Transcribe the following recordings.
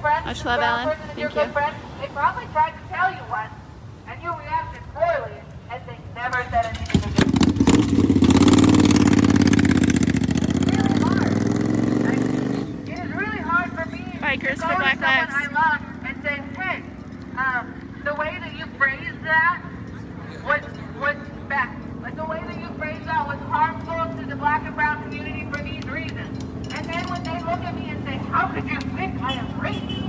friend, Much love, Ellen. person is your Thank good you. friend, they probably tried to tell you once, and you reacted poorly, and they never said anything again. It is really hard for me Bikers to go for to Black someone Lives. I love and say, hey, the way that you phrased that was bad. Like the way that you phrased that was harmful to the black and brown community for these reasons. And then when they look at me and say, how could you think I am racist?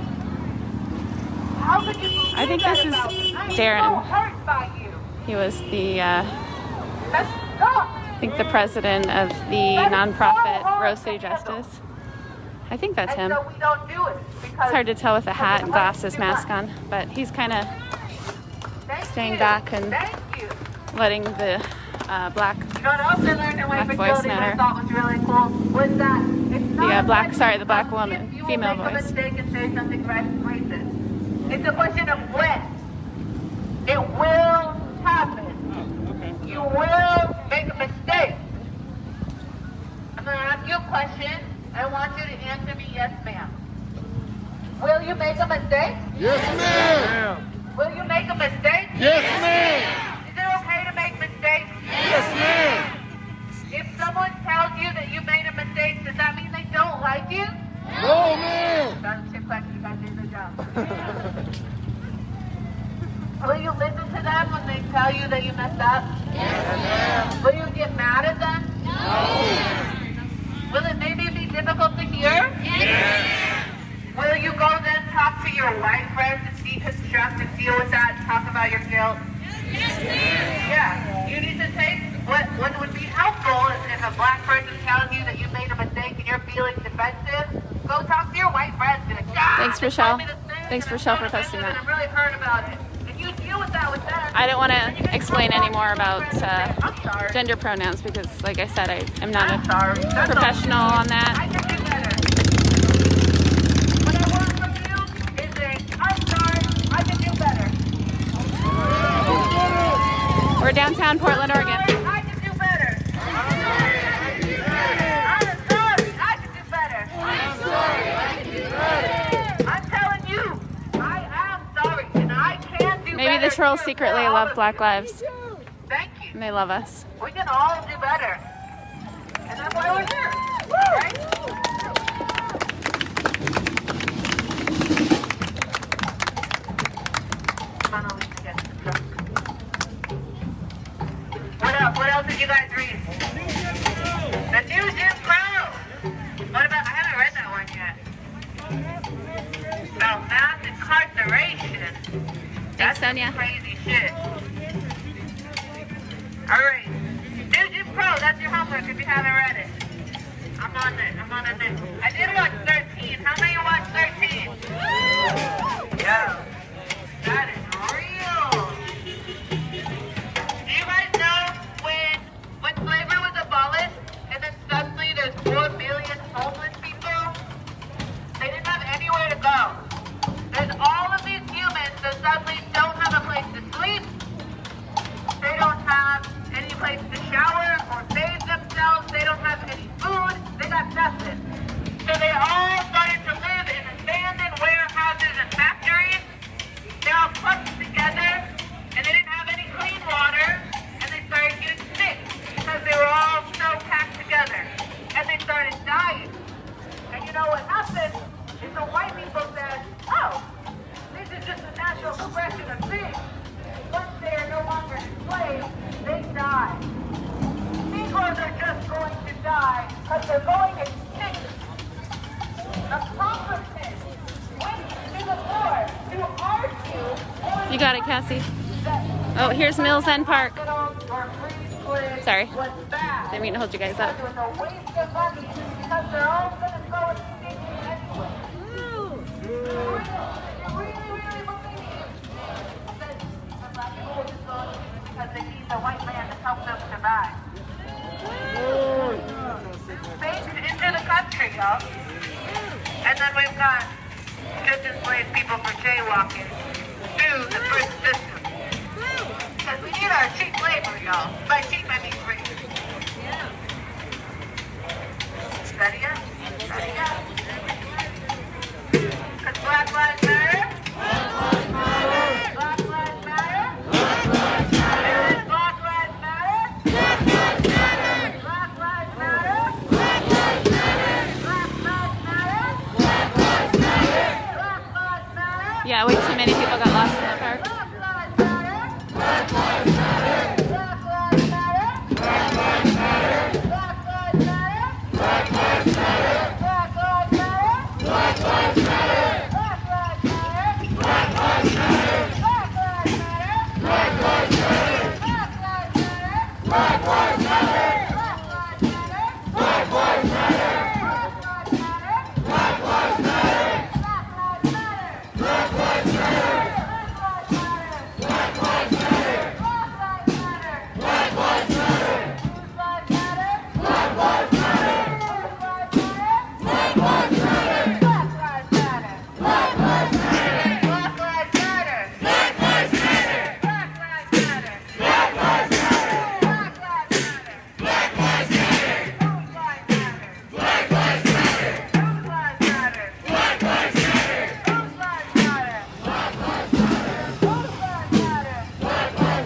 How could you believe I think that this is about me? I'm Darren. so hurt by you. He was the, That sucks. I think the president of the nonprofit Rose City Justice. I think that's him. And so we don't do it because It's hard to tell with a hat and glasses mask on, but he's kind of staying back and Thank you. letting the black, You know what else I learned in Black Way Voice Fertility that I Matter. thought was really cool was that it's not black- like sorry, the black if woman, you female will make voice. a mistake and say something racist. It's a question of when. It will happen. You will make a mistake. I'm going to ask you a question. I want you to answer me yes, ma'am. Will you make a mistake? Yes, ma'am. Will you make a mistake? Yes, ma'am. Is it okay to make mistakes? Yes, ma'am. If someone tells you that you made a mistake, does that mean they don't like you? No, ma'am. That's a shit question. You guys did a good job. Will you listen to them when they tell you that you messed up? Yes, ma'am. Will you get mad at them? No. Will it maybe be difficult to hear? Yes. Will you go then talk to your white friends and deconstruct and deal with that and talk about your guilt? Yes, ma'am. Yeah, you need to take what would be helpful is if a black person tells you that you made a mistake and you're feeling defensive, go talk to your white friends and be like, "God, Thanks, they Rochelle. told me this thing, Thanks, and I'm Rochelle, so for posting defensive that. and I'm really hurt about it." And you deal with that with them. I don't want And you to can explain go any back more to your about friends and say, "I'm sorry. gender pronouns because, like I said, I am not I'm a sorry. That's all. professional on I that. can do better. What I want from you is a, I'm sorry, I can do better. We're downtown Portland, I'm Oregon. sorry, I can do better. I'm sorry, I can do better. I'm telling you, I am sorry, and I can do better. Maybe the trolls here secretly for all love of Black you. Lives Thank you. and they love us. We can all do better. And that's why we're here. Right? Come on, Elise, get this stuff. What else? What else did you guys read? The new Jim Crow. What about? I haven't read that one yet. About mass incarceration. Thanks, That's Sonia. crazy shit. All right. New Jim Crow. That's your homework if you haven't read it. I'm on it. I did watch 13. How many watched 13? Yeah. That is real. Do you guys know when slavery was abolished and then suddenly there's 4 million homeless people? They didn't have anywhere to go. There's all of these humans that suddenly don't have a place to sleep. They don't have any place to shower or bathe themselves. They don't have any food. They got nothing. So they all started to live in abandoned warehouses and factories. They all clumped together, and they didn't have any clean water, and they started getting sick because they were all so packed together. And they started dying. And you know what happened is the white people said, oh, this is just a natural progression of things. Once they are no longer enslaved, they die. Negroes are just going to die because they're going extinct. The Congressman went to the floor to argue You got it, Cassie. that Oh, here's Mills End Park. hospitals or free clinics Sorry. was bad. Didn't mean to hold you guys up. It was a waste of money because they're all going to go extinct anyway. You really believe that the black people will just go extinct because they need the white man to help them survive. Baked into the country, y'all. And then we've got just enslaved people for jaywalking through the prison system. Because we need our cheap labor, y'all. By cheap, I mean free. Steady up. Steady up. Because black Yeah, way too many people got lost in the park.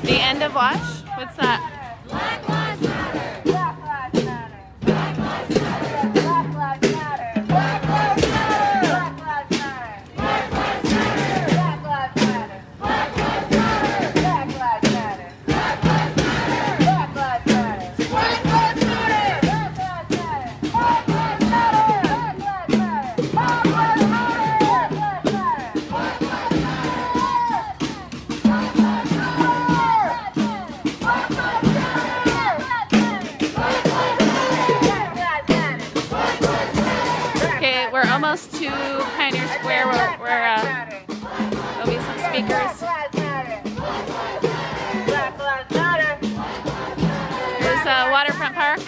The end of watch? What's that? Okay, we're almost to Pioneer Square where there'll be some speakers. There's Waterfront Park.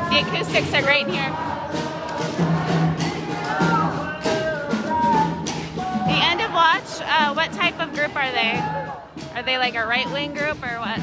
The acoustics are great in here. The end of watch, what type of group are they? Are they like a right-wing group or what?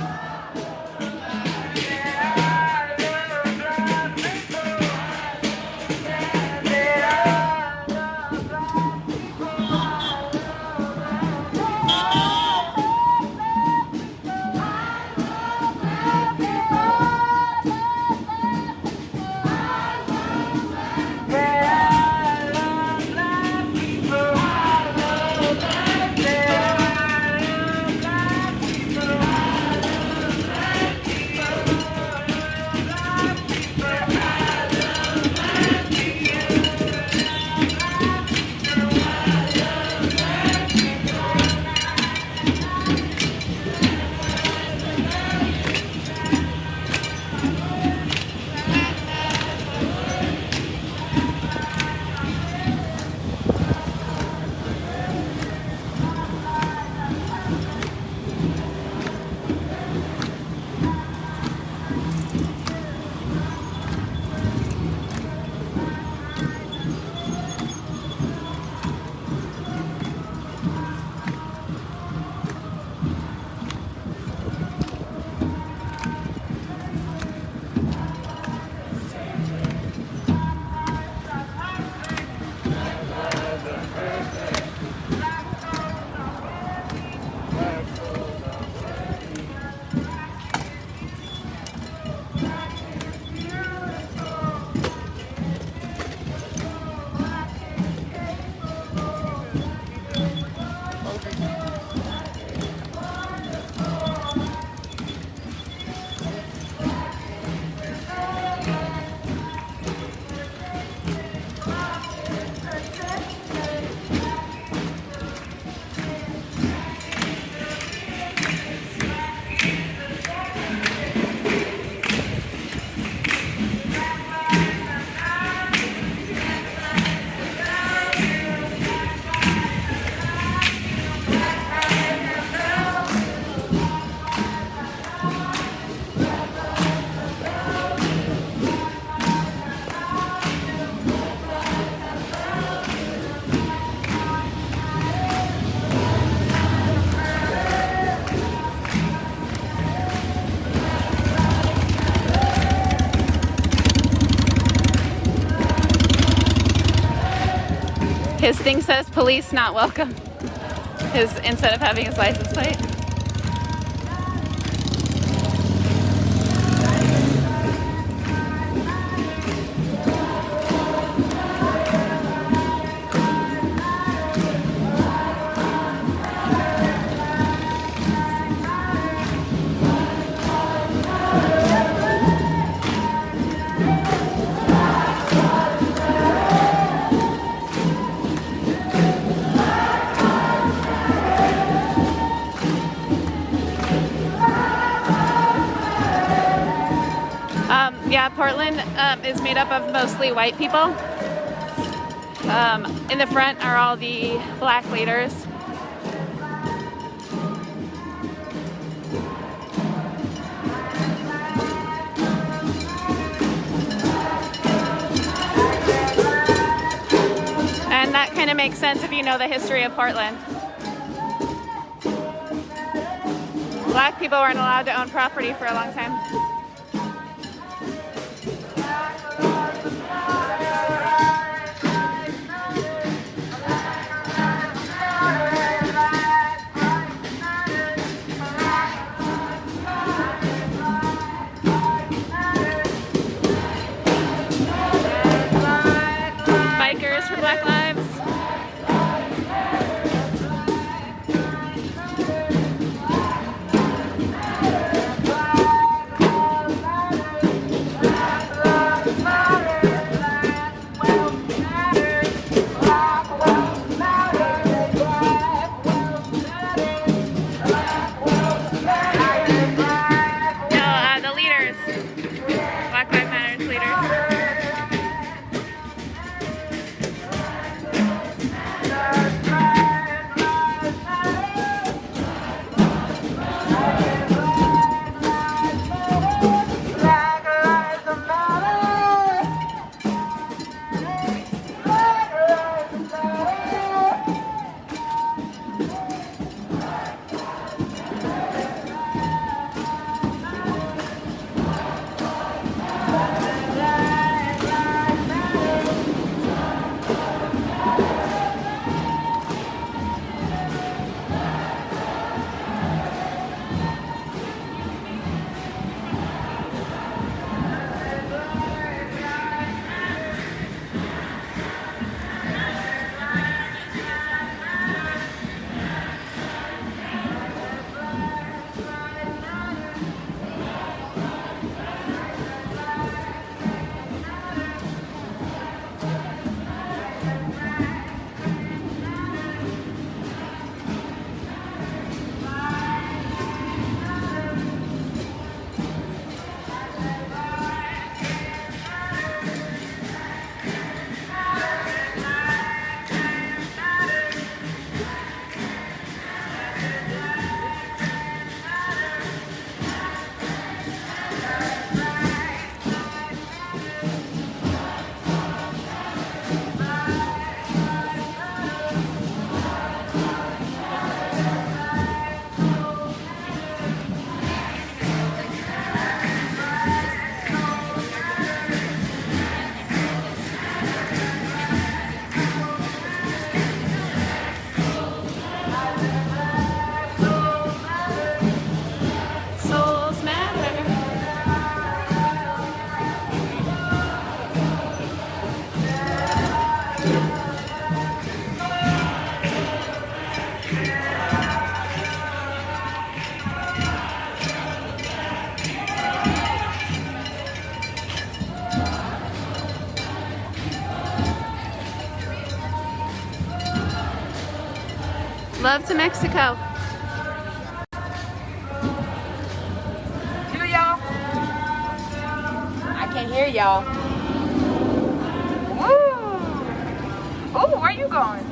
His thing says police not welcome. Instead of having his license plate. Yeah, Portland is made up of mostly white people. In the front are all the black leaders. And that kind of makes sense if you know the history of Portland. Black people weren't allowed to own property for a long time. Bikers for Black Lives. No, the leaders. Black Lives Matter leaders. Souls matter. Love to Mexico. Do y'all? I can't hear y'all. Woo! Oh, where you going?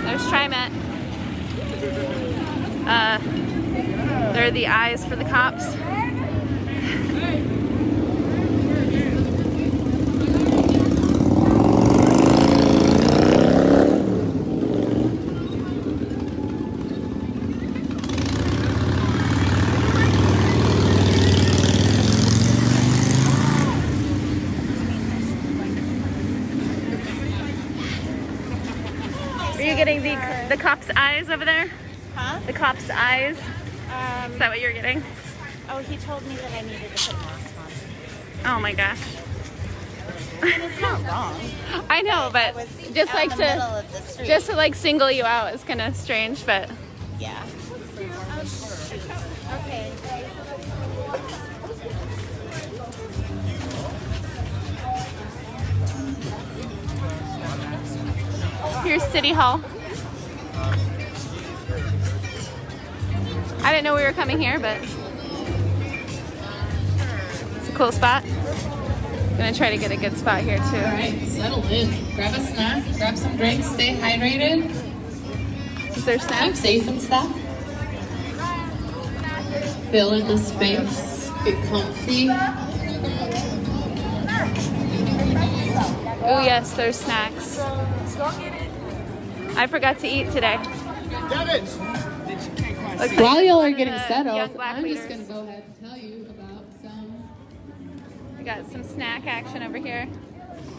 There's TriMet. They're the eyes for the cops. you getting the cop's eyes over there? Huh? The cop's eyes? Is that what you're getting? Oh, he told me that I needed to put a mask on. Oh my gosh. And it's not wrong. I know, but was just out like in the middle of the to street. just to like single you out is kind of strange, but Yeah. Okay. here's City Hall. I didn't know we were coming here, but it's a cool spot. Gonna try to get a good spot here too. All right, settle in. Grab a snack, grab some drinks, stay hydrated, Is there keep snacks? safe and stuff. Fill in the space, get comfy. Oh yes, there's snacks. I forgot to eat today. Devin! Looks While like y'all are one of getting the settled, young black I'm just leaders. gonna go ahead and tell you about some. We got some snack action over here.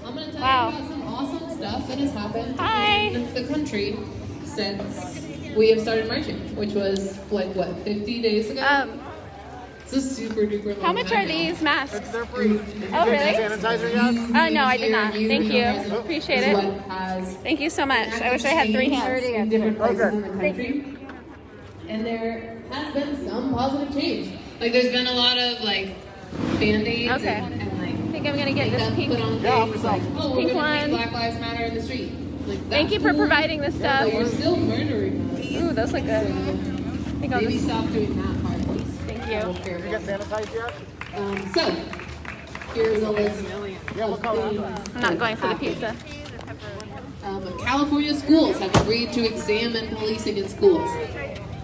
I'm gonna tell Wow. you about some awesome stuff that has happened Hi. in the country since we have started marching, which was like what, 50 days ago? It's a super duper long How much time are now. these masks? They're free. Oh, really? Sanitizer yet? Oh no, I did not. Thank you. Appreciate Is it. what has Thank you so much. I wish I had 3 hands. in different places in the country. And there has been some positive change. Like there's been a lot of like band-aids Okay. and I like think I'm gonna get this makeup pink. put on Yeah, things like, oh, we're Pink gonna one. make Black Lives Matter in the street. Like, Thank you that's for cool. providing this Yeah, stuff. but you're still murdering us. Ooh, those look good. I think I'll Maybe just, stop doing that part. thank I will you. care You get sanitized yet? So, here's a list Yeah, what of color? things I'm not going for the that pizza. happened. California schools have agreed to examine policing in schools.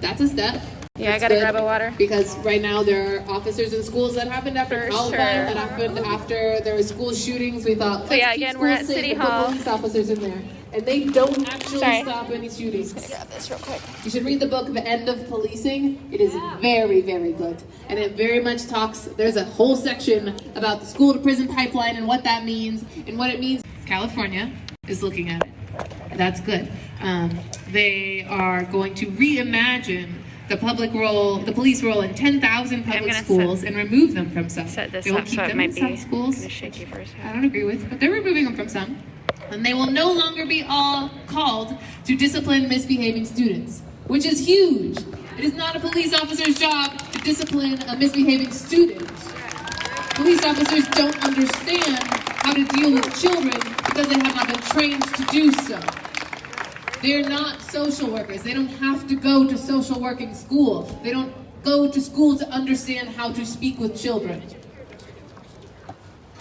That's a step. Yeah, I That's gotta good, grab a water. Because right now there are officers in schools that happened after For Columbine, sure. that happened after there were school shootings. We thought, So yeah, let's keep again, we're schools at safe City and put Hall. police officers in there. And they don't actually Sorry. stop any shootings. Grab this real quick. You should read the book, The End of Policing. It is very, very good. And it very much talks, there's a whole section about the school to prison pipeline and what that means and what it means. California is looking at it. That's good. They are going to reimagine the public role, the police role in 10,000 public gonna schools and remove them from some. Set this They will up keep so it them might in be some schools. kinda shaky for a I second. don't agree with, but they're removing them from some. And they will no longer be all called to discipline misbehaving students, which is huge. It is not a police officer's job to discipline a misbehaving student. Police officers don't understand how to deal with children because they have not been trained to do so. They're not social workers. They don't have to go to social working school. They don't go to school to understand how to speak with children.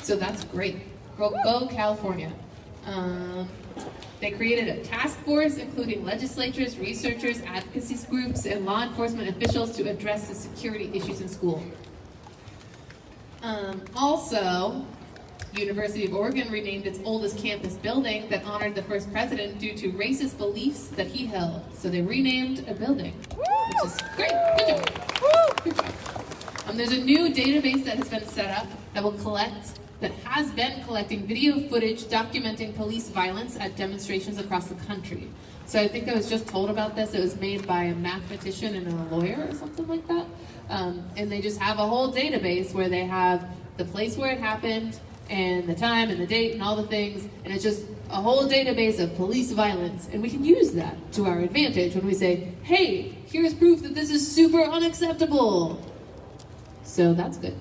So that's great. Go California. They created a task force including legislatures, researchers, advocacy groups, and law enforcement officials to address the security issues in school. Also, University of Oregon renamed its oldest campus building that honored the first president due to racist beliefs that he held. So they renamed a building, which is great. Good job. Good job. There's a new database that has been set up that has been collecting video footage documenting police violence at demonstrations across the country. So I think I was just told about this. It was made by a mathematician and a lawyer or something like that. And they just have a whole database where they have the place where it happened and the time and the date and all the things. And it's just a whole database of police violence. And we can use that to our advantage when we say, hey, here's proof that this is super unacceptable. So that's good.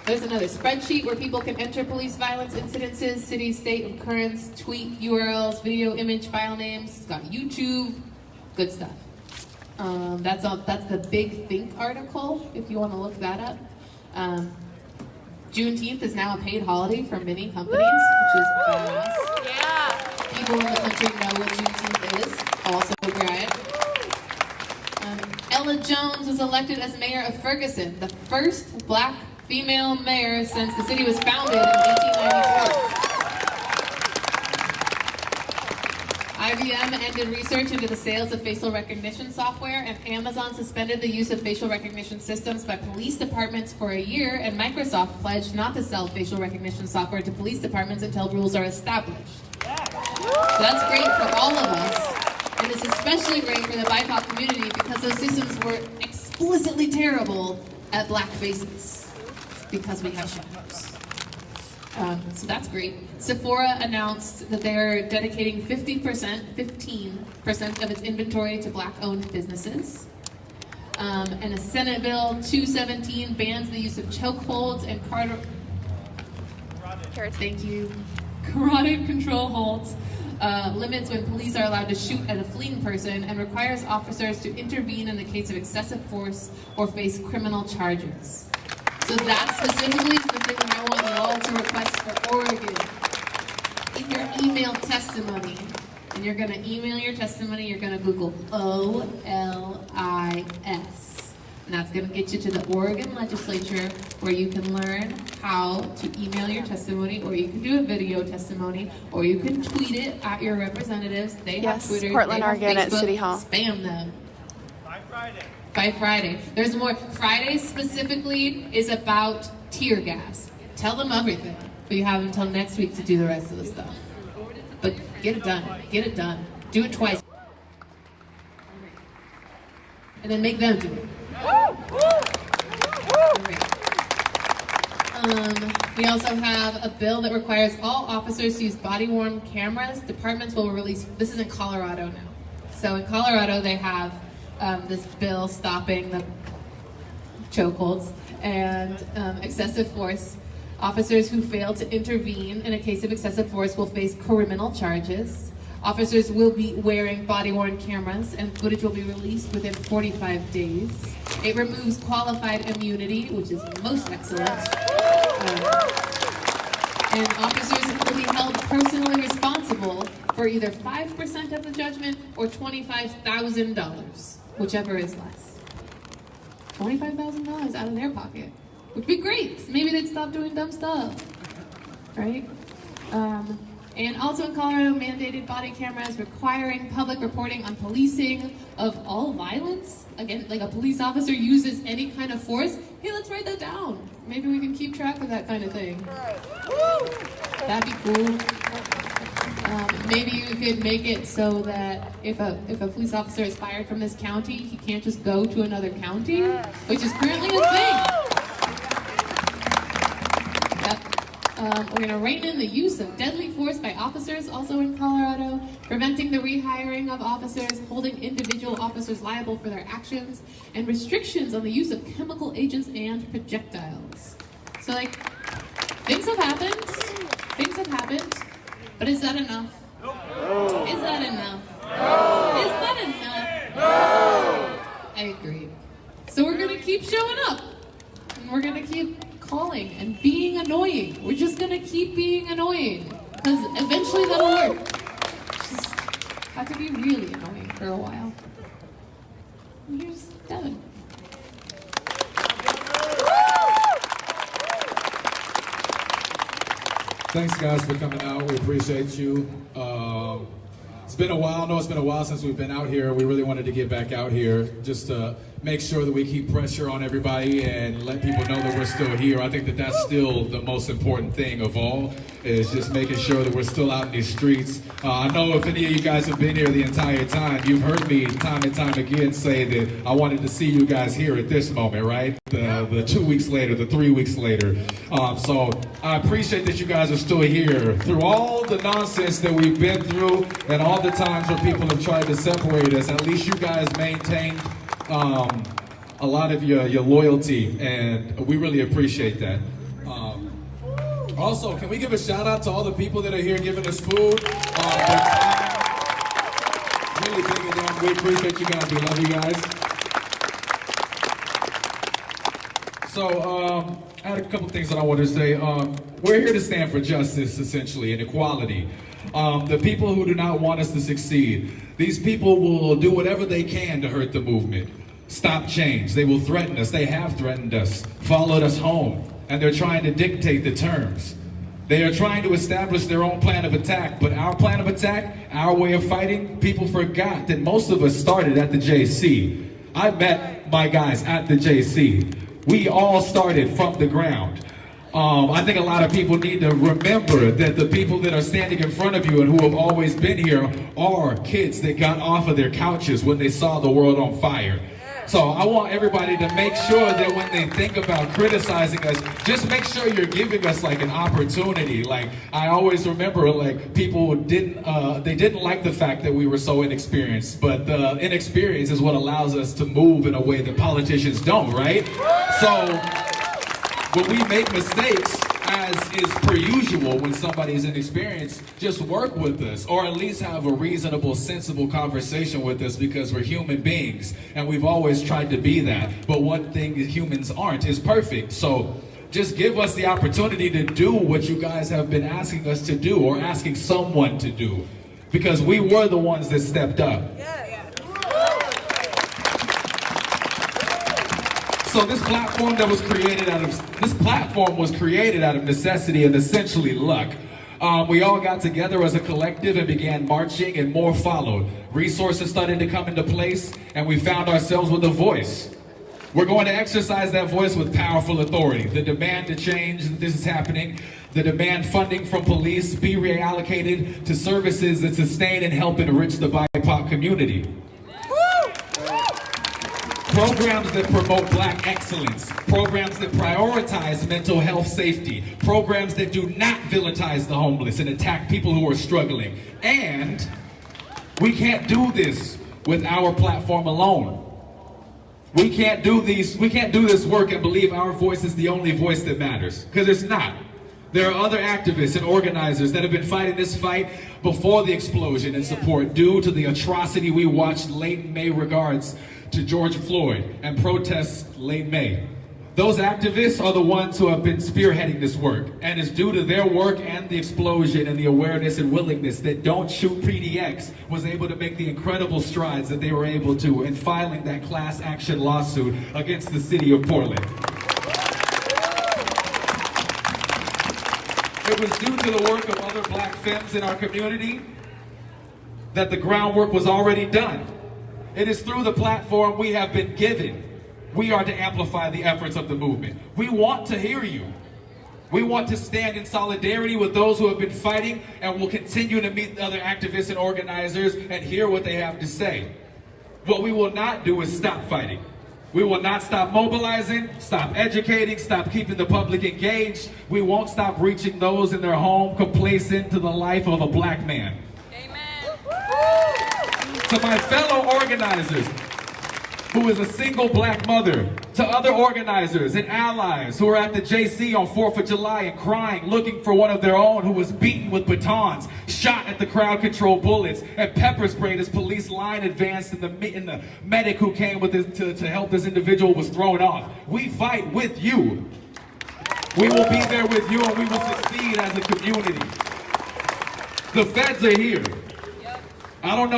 There's another spreadsheet where people can enter police violence incidences, city, state, occurrence, tweet URLs, video, image, file names. It's got YouTube, good stuff. That's the Big Think article, if you want to look that up. Juneteenth is now a paid holiday for many companies, which is badass. Yeah. People in the country know what Juneteenth is, also riot. Ella Jones was elected as mayor of Ferguson, the first black female mayor since the city was founded in 1894. IBM ended research into the sales of facial recognition software, and Amazon suspended the use of facial recognition systems by police departments for a year, and Microsoft pledged not to sell facial recognition software to police departments until rules are established. So that's great for all of us, and it's especially great for the BIPOC community because those systems were explicitly terrible at black faces because we have shadows. So that's great. Sephora announced that they're dedicating 15% of its inventory to black-owned businesses. And a Senate Bill 217 bans the use of chokeholds and carotid control holds, limits when police are allowed to shoot at a fleeing person, and requires officers to intervene in the case of excessive force or face criminal charges. So that specifically is the thing that I want you all to request for Oregon. In your email testimony, and you're going to email your testimony, you're going to Google OLIS. And that's going to get you to the Oregon legislature where you can learn how to email your testimony, or you can do a video testimony, or you can tweet it at your representatives. They have Twitter, Portland, they have Oregon Facebook. at City Hall. Spam them. By Friday. There's more. Friday specifically is about tear gas. Tell them everything. But you have until next week to do the rest of the stuff. But get it done. Get it done. Do it twice. And then make them do it. We also have a bill that requires all officers to use body-worn cameras. Departments will release, this is in Colorado now. So in Colorado they have this bill stopping the chokeholds and excessive force. Officers who fail to intervene in a case of excessive force will face criminal charges. Officers will be wearing body-worn cameras, and footage will be released within 45 days. It removes qualified immunity, which is most excellent. And officers will be held personally responsible for either 5% of the judgment or $25,000, whichever is less. $25,000 out of their pocket, which would be great. Maybe they'd stop doing dumb stuff, right? And also in Colorado, mandated body cameras requiring public reporting on policing of all violence. Again, like a police officer uses any kind of force. Hey, let's write that down. Maybe we can keep track of that kind of thing. That'd be cool. Maybe you could make it so that if a police officer is fired from this county, he can't just go to another county, which is currently a thing. We're going to rein in the use of deadly force by officers, also in Colorado, preventing the rehiring of officers, holding individual officers liable for their actions, and restrictions on the use of chemical agents and projectiles. So, like, things have happened, but is that enough? No. Is that enough? No. Is that enough? No. I agree. So we're going to keep showing up, and we're going to keep calling and being annoying. We're just gonna keep being annoying because eventually that'll work. Just have to be really annoying for a while. And here's Devin. Thanks guys for coming out. We appreciate you. It's been a while. I know it's been a while since we've been out here. We really wanted to get back out here just to make sure that we keep pressure on everybody and let people know that we're still here. I think that that's still the most important thing of all, is just making sure that we're still out in these streets. I know if any of you guys have been here the entire time, you've heard me time and time again say that I wanted to see you guys here at this moment, right? The 2 weeks later, the 3 weeks later. So I appreciate that you guys are still here through all the nonsense that we've been through and all the times where people have tried to separate us. At least you guys maintained a lot of your loyalty, and we really appreciate that. Also, can we give a shout out to all the people that are here giving us food? Really big of them. We appreciate you guys. We love you guys. So, I had a couple things that I wanted to say. We're here to stand for justice, essentially, and equality. The people who do not want us to succeed, these people will do whatever they can to hurt the movement. Stop change. They will threaten us. They have threatened us, followed us home, and they're trying to dictate the terms. They are trying to establish their own plan of attack, but our plan of attack, our way of fighting, people forgot that most of us started at the JC. I met my guys at the JC. We all started from the ground. I think a lot of people need to remember that the people that are standing in front of you and who have always been here are kids that got off of their couches when they saw the world on fire. So I want everybody to make sure that when they think about criticizing us, just make sure you're giving us like an opportunity. Like I always remember, like people didn't like the fact that we were so inexperienced, but the inexperience is what allows us to move in a way that politicians don't, right? So when we make mistakes, as is per usual when somebody's inexperienced, just work with us, or at least have a reasonable, sensible conversation with us, because we're human beings, and we've always tried to be that. But one thing that humans aren't is perfect. So just give us the opportunity to do what you guys have been asking us to do, or asking someone to do, because we were the ones that stepped up. So this platform was created out of necessity and essentially luck. We all got together as a collective and began marching, and more followed. Resources started to come into place, and we found ourselves with a voice. We're going to exercise that voice with powerful authority. The demand to change that this is happening, the demand funding from police be reallocated to services that sustain and help enrich the BIPOC community. Programs that promote Black excellence, programs that prioritize mental health safety, programs that do not villainize the homeless and attack people who are struggling. And we can't do this with our platform alone. We can't do this work and believe our voice is the only voice that matters, because it's not. There are other activists and organizers that have been fighting this fight before the explosion in support due to the atrocity we watched late May regards to George Floyd and protests late May. Those activists are the ones who have been spearheading this work, and it's due to their work and the explosion and the awareness and willingness that Don't Shoot PDX was able to make the incredible strides that they were able to in filing that class action lawsuit against the city of Portland. It was due to the work of other Black femmes in our community that the groundwork was already done. It is through the platform we have been given. We are to amplify the efforts of the movement. We want to hear you. We want to stand in solidarity with those who have been fighting, and will continue to meet other activists and organizers and hear what they have to say. What we will not do is stop fighting. We will not stop mobilizing, stop educating, stop keeping the public engaged. We won't stop reaching those in their home complacent to the life of a Black man. To my fellow organizers, who is a single Black mother, to other organizers and allies who are at the JC on 4th of July and crying, looking for one of their own who was beaten with batons, shot at the crowd control bullets, and pepper sprayed as police line advanced, and the medic who came with this, to help this individual was thrown off. We fight with you. We will be there with you, and we will succeed as a community. The feds are here. I don't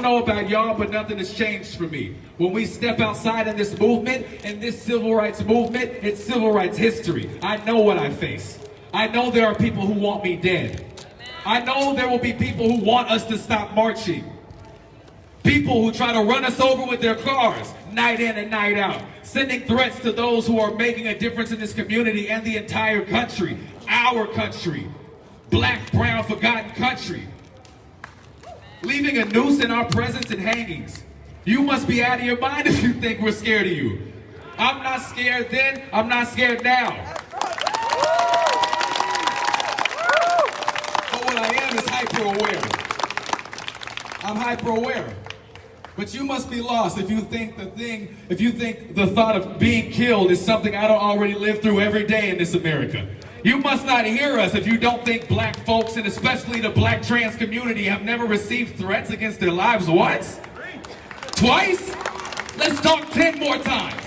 know about y'all, but nothing has changed for me. When we step outside in this movement, in this civil rights movement, it's civil rights history. I know what I face. I know there are people who want me dead. I know there will be people who want us to stop marching. People who try to run us over with their cars, night in and night out, sending threats to those who are making a difference in this community and the entire country. Our country. Black, brown, forgotten country. Leaving a noose in our presence and hangings. You must be out of your mind if you think we're scared of you. I'm not scared then, I'm not scared now. But what I am is hyper-aware. I'm hyper-aware. But you must be lost if you think the thought of being killed is something I don't already live through every day in this America. You must not hear us if you don't think Black folks, and especially the Black trans community, have never received threats against their lives once? Twice? Let's talk 10 more times.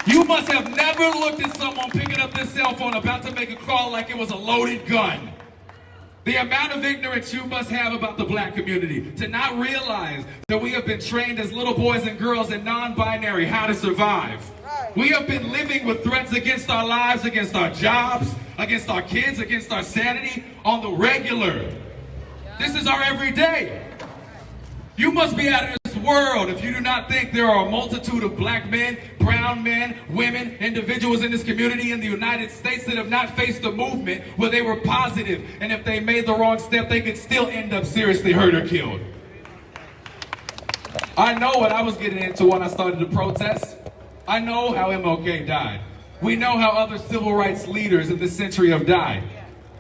You must have never looked at someone picking up their cell phone about to make a call like it was a loaded gun. The amount of ignorance you must have about the Black community to not realize that we have been trained as little boys and girls in non-binary how to survive. We have been living with threats against our lives, against our jobs, against our kids, against our sanity on the regular. This is our everyday. You must be out of this world if you do not think there are a multitude of black men, brown men, women, individuals in this community in the United States that have not faced a movement where they were positive, and if they made the wrong step, they could still end up seriously hurt or killed. I know what I was getting into when I started the protest. I know how MLK died. We know how other civil rights leaders in this century have died.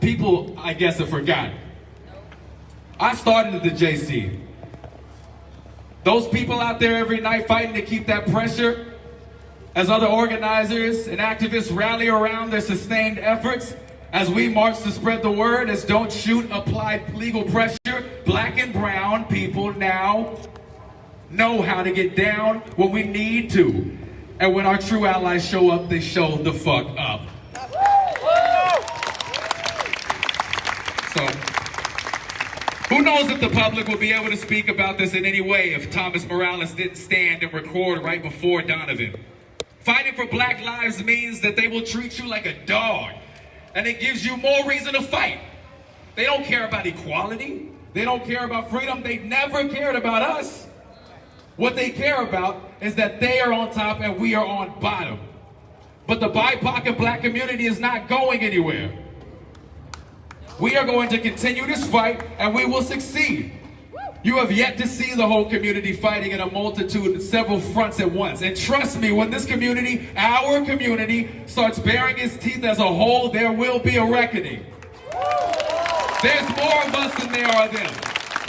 People, I guess, have forgotten. I started at the JC. Those people out there every night fighting to keep that pressure, as other organizers and activists rally around their sustained efforts, as we march to spread the word, as Don't Shoot applied legal pressure, black and brown people now know how to get down when we need to. And when our true allies show up, they show the fuck up. So, who knows if the public will be able to speak about this in any way if Thomas Morales didn't stand and record right before Donovan. Fighting for black lives means that they will treat you like a dog, and it gives you more reason to fight. They don't care about equality. They don't care about freedom. They never cared about us. What they care about is that they are on top and we are on bottom. But the BIPOC and black community is not going anywhere. We are going to continue this fight and we will succeed. You have yet to see the whole community fighting in a multitude, several fronts at once. And trust me, when this community, our community, starts baring its teeth as a whole, there will be a reckoning. There's more of us than there are them.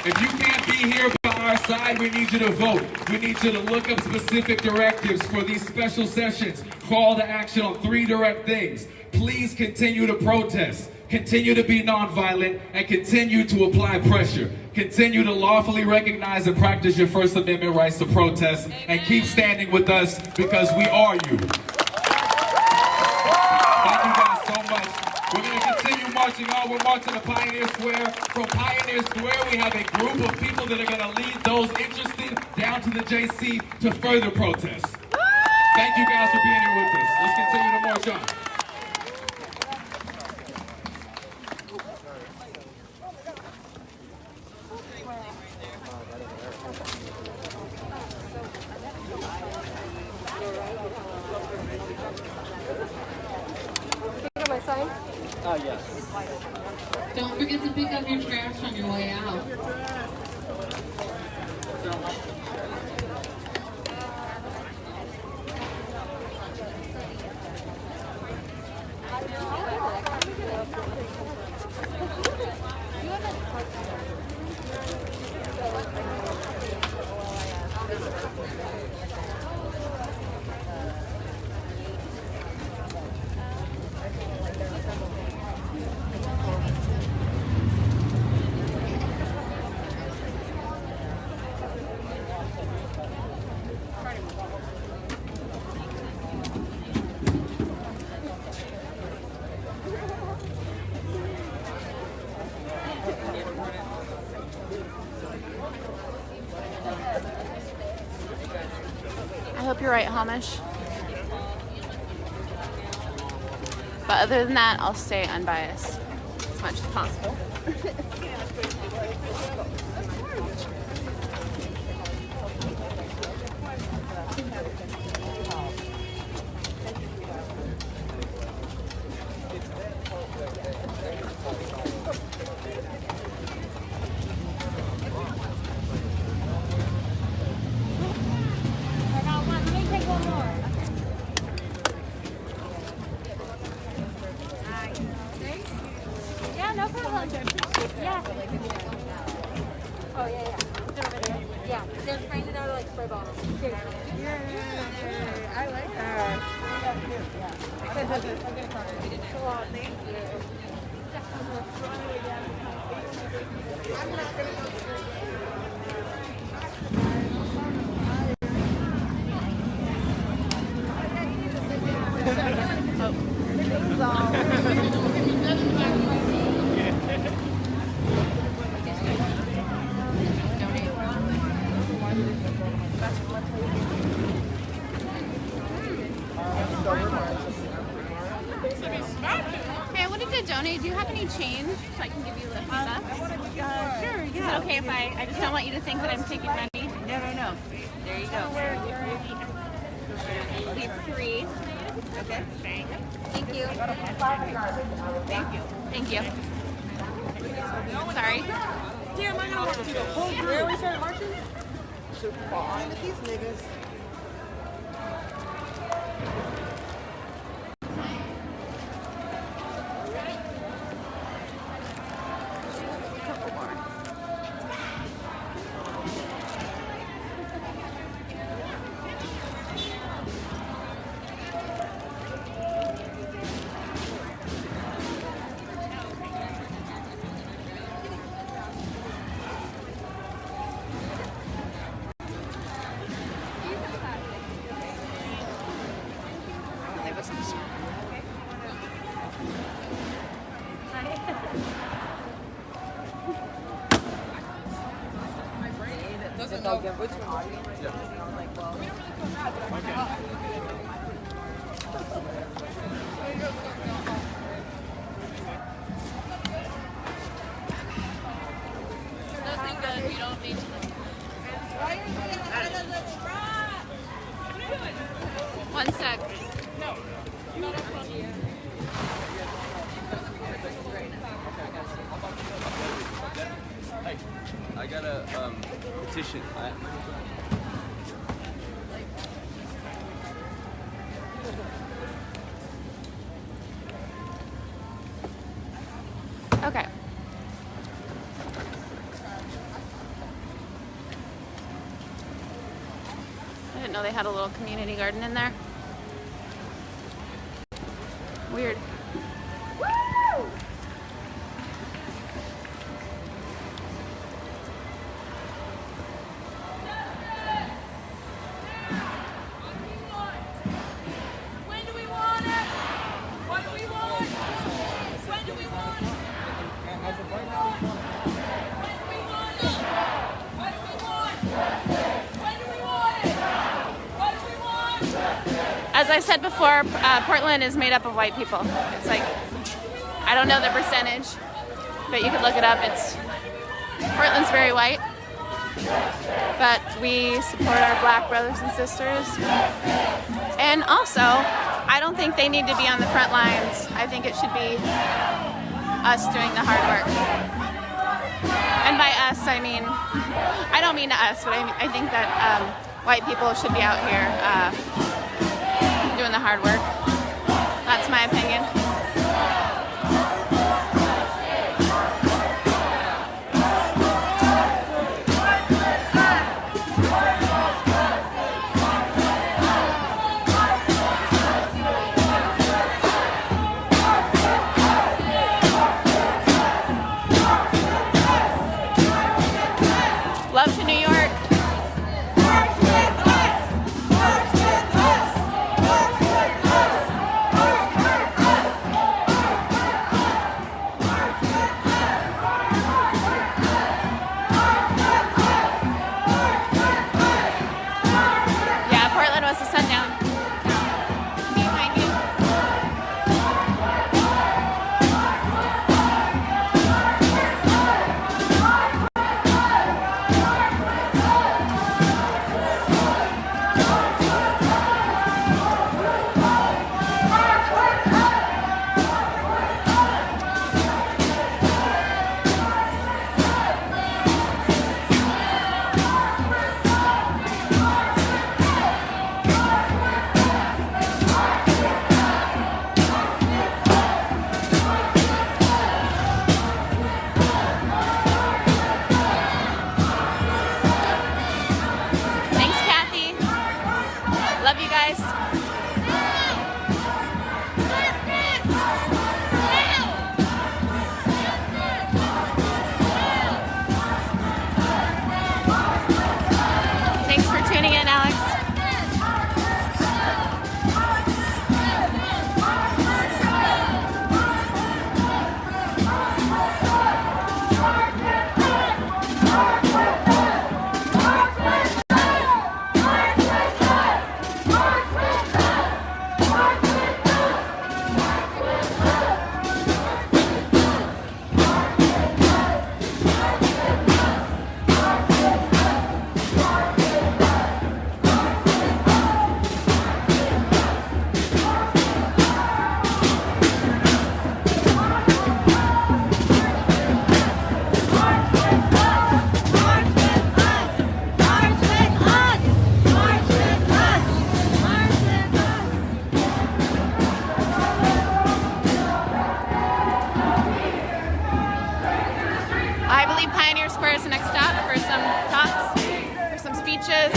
If you can't be here by our side, we need you to vote. We need you to look up specific directives for these special sessions. Call to action on 3 direct things. Please continue to protest. Continue to be nonviolent and continue to apply pressure. Continue to lawfully recognize and practice your First Amendment rights to protest and keep standing with us because we are you. Thank you guys so much. We're going to continue marching on. We're marching to Pioneer Square. From Pioneer Square, we have a group of people that are going to lead those interested down to the JC to further protest. Thank you guys for being here with us. Let's continue to march on. Don't forget to pick up your trash on your way out. I hope you're right, Hamish. But other than that, I'll stay unbiased as much as possible. Yeah, no problem. Yeah. Oh, yeah. It's over there. Yeah. They're spraying it out of like spray bottles. Yeah, I like that. Hey, I wanted to donate. Do you have any change so I can give you a lift up? Sure, Is it okay if I just don't want you to think that I'm taking money? No. There you go. Leave 3. Okay. Thank you. Thank you. Sorry. Damn, I know what to do. The whole group. Where we started marching? These niggas. Nothing good. You don't need to. One sec. I got a petition. Okay. I didn't know they had a little community garden in there. Weird. When do we want it? What do we want? When do we want it? When do we want it? What do we want? When do we want it? What do we want? As I said before, Portland is made up of white people. It's like, I don't know the percentage, but you could look it up. Portland's very white, but we support our black brothers and sisters. And also, I don't think they need to be on the front lines. I think it should be us doing the hard work. And by us, I mean, I don't mean us, but I think that white people should be out here doing the hard work. That's my opinion. Love to New York. believe Pioneer Square is the next stop for some talks, for some speeches.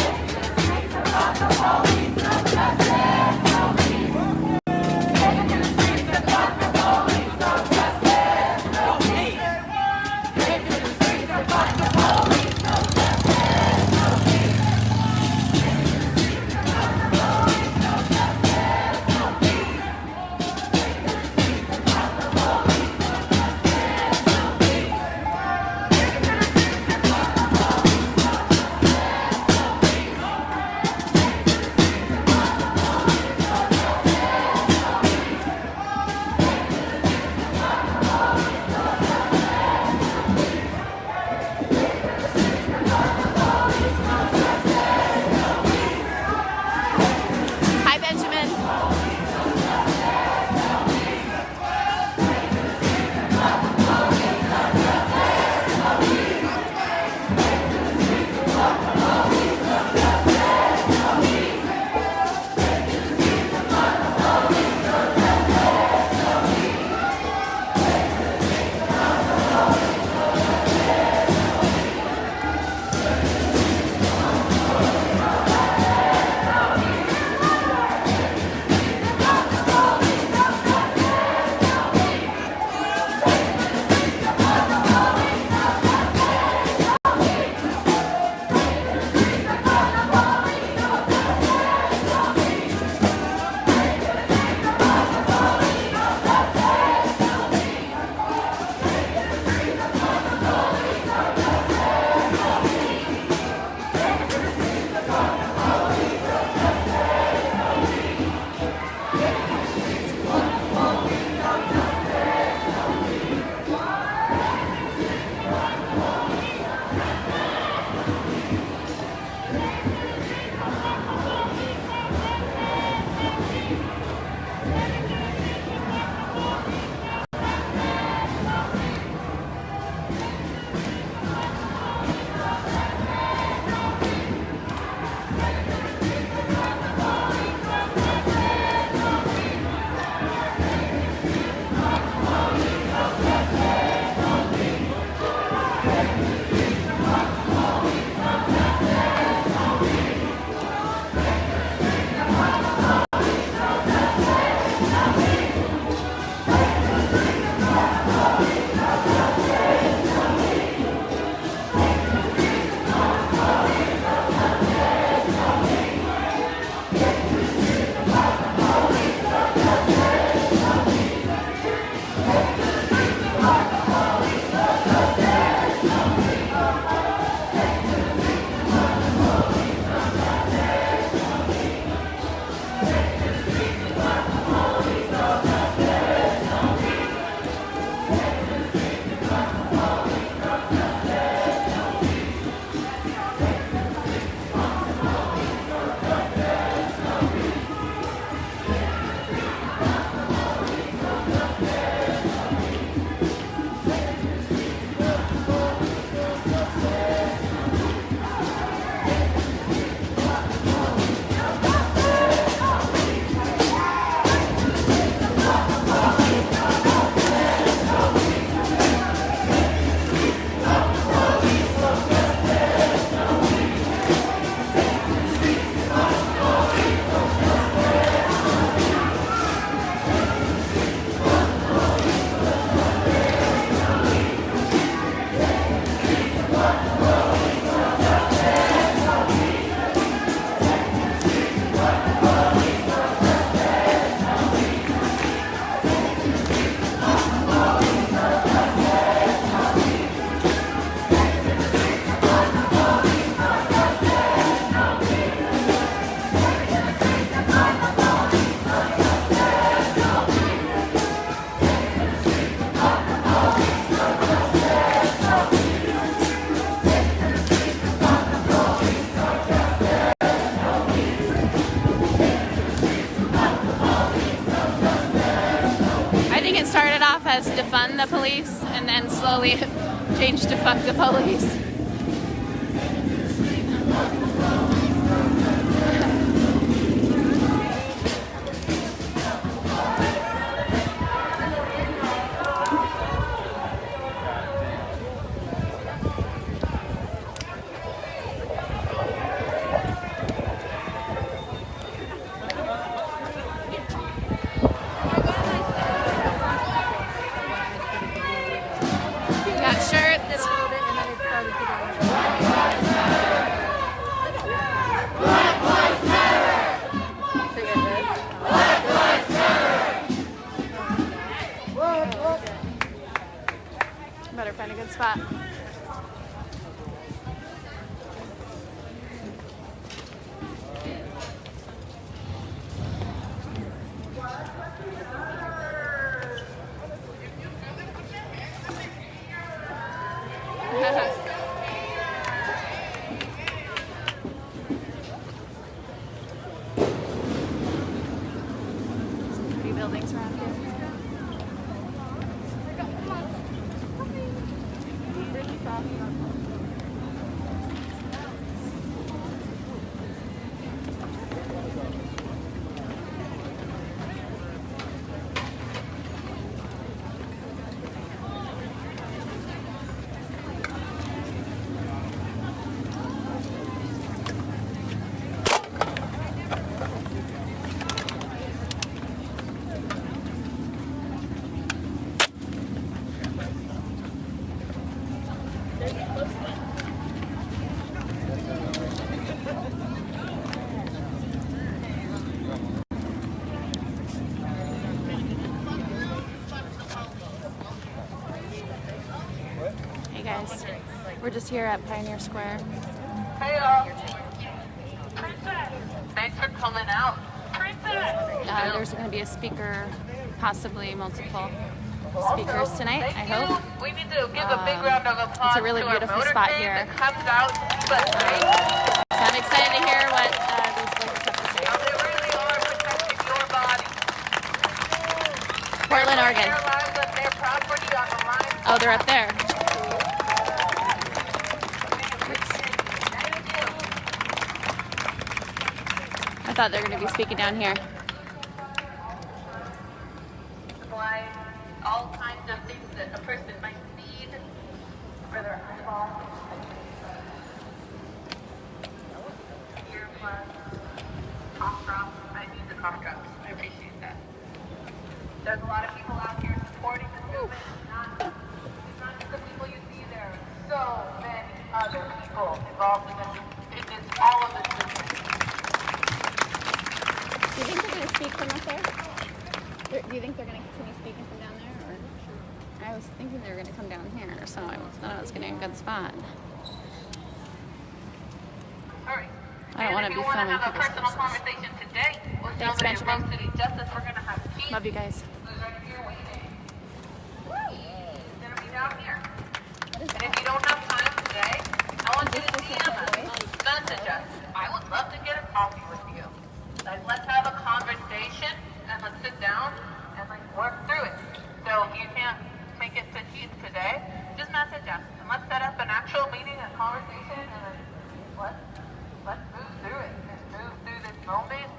Hi, Benjamin. As defund the police and then slowly changed to fuck the police. Better find a good spot. Some pretty buildings around here. Hey guys, we're just here at Pioneer Square. Hey, y'all. Thanks for coming out. There's going to be a speaker, possibly multiple speakers tonight, I hope. We need to give a big round of applause It's a really to our beautiful spot motorcade here. that comes out, but So I'm excited to hear what these speakers have to say. they really are protecting your body. Portland, Oregon. Their lives and their property on the line. Oh, they're up there. I thought they were going to be speaking down here. Why all kinds of things that a person might need for their eyeball. Earplugs, cough drops. I need the cough drops. I appreciate that. There's a lot of people out here supporting the movement. It's not just the people you see there. So many other people involved in this all of this movement. Do you think they're going to speak from up there? Do you think they're going to continue speaking from down there? Or I was thinking they were going to come down here, so I thought I was getting a good spot. All right. I don't want to be If you want to filming have a people's personal faces. conversation today with Thanks, somebody Benjamin. from City Justice, we're going to have Keith, Love you guys. who's right here waiting. He's going to be down here. And if you don't have time today, I want you to DM us, message us. I would love to get a coffee with you. Like, let's have a conversation and let's sit down and like work through it. So if you can't take it to Keith today, just message us and let's set up an actual meeting and conversation and let's move through it and move through this moment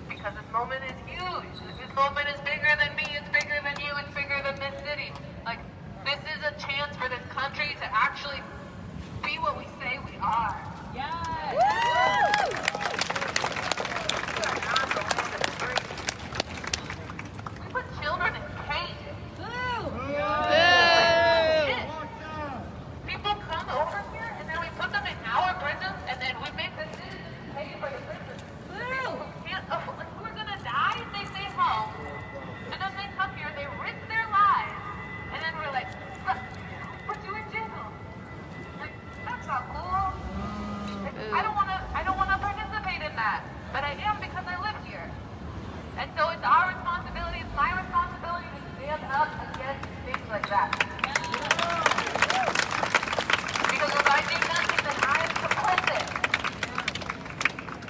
because this moment is huge. This moment is bigger than me, it's bigger than you, it's bigger than this city. Like, this is a chance for this country to actually be what we say we are. We put children in cages. Shit. People come over here and then we put them in our prisons and then we make the citizens pay for the prisons. Who are gonna die if they stay home? And then they come here, they risk their lives, and then we're like, look, put you in jail. Like, that's not cool. Like, I don't wanna participate in that. But I am because I live here. And so it's our responsibility, it's my responsibility to stand up against things like that. Because if I do nothing, then I am complicit.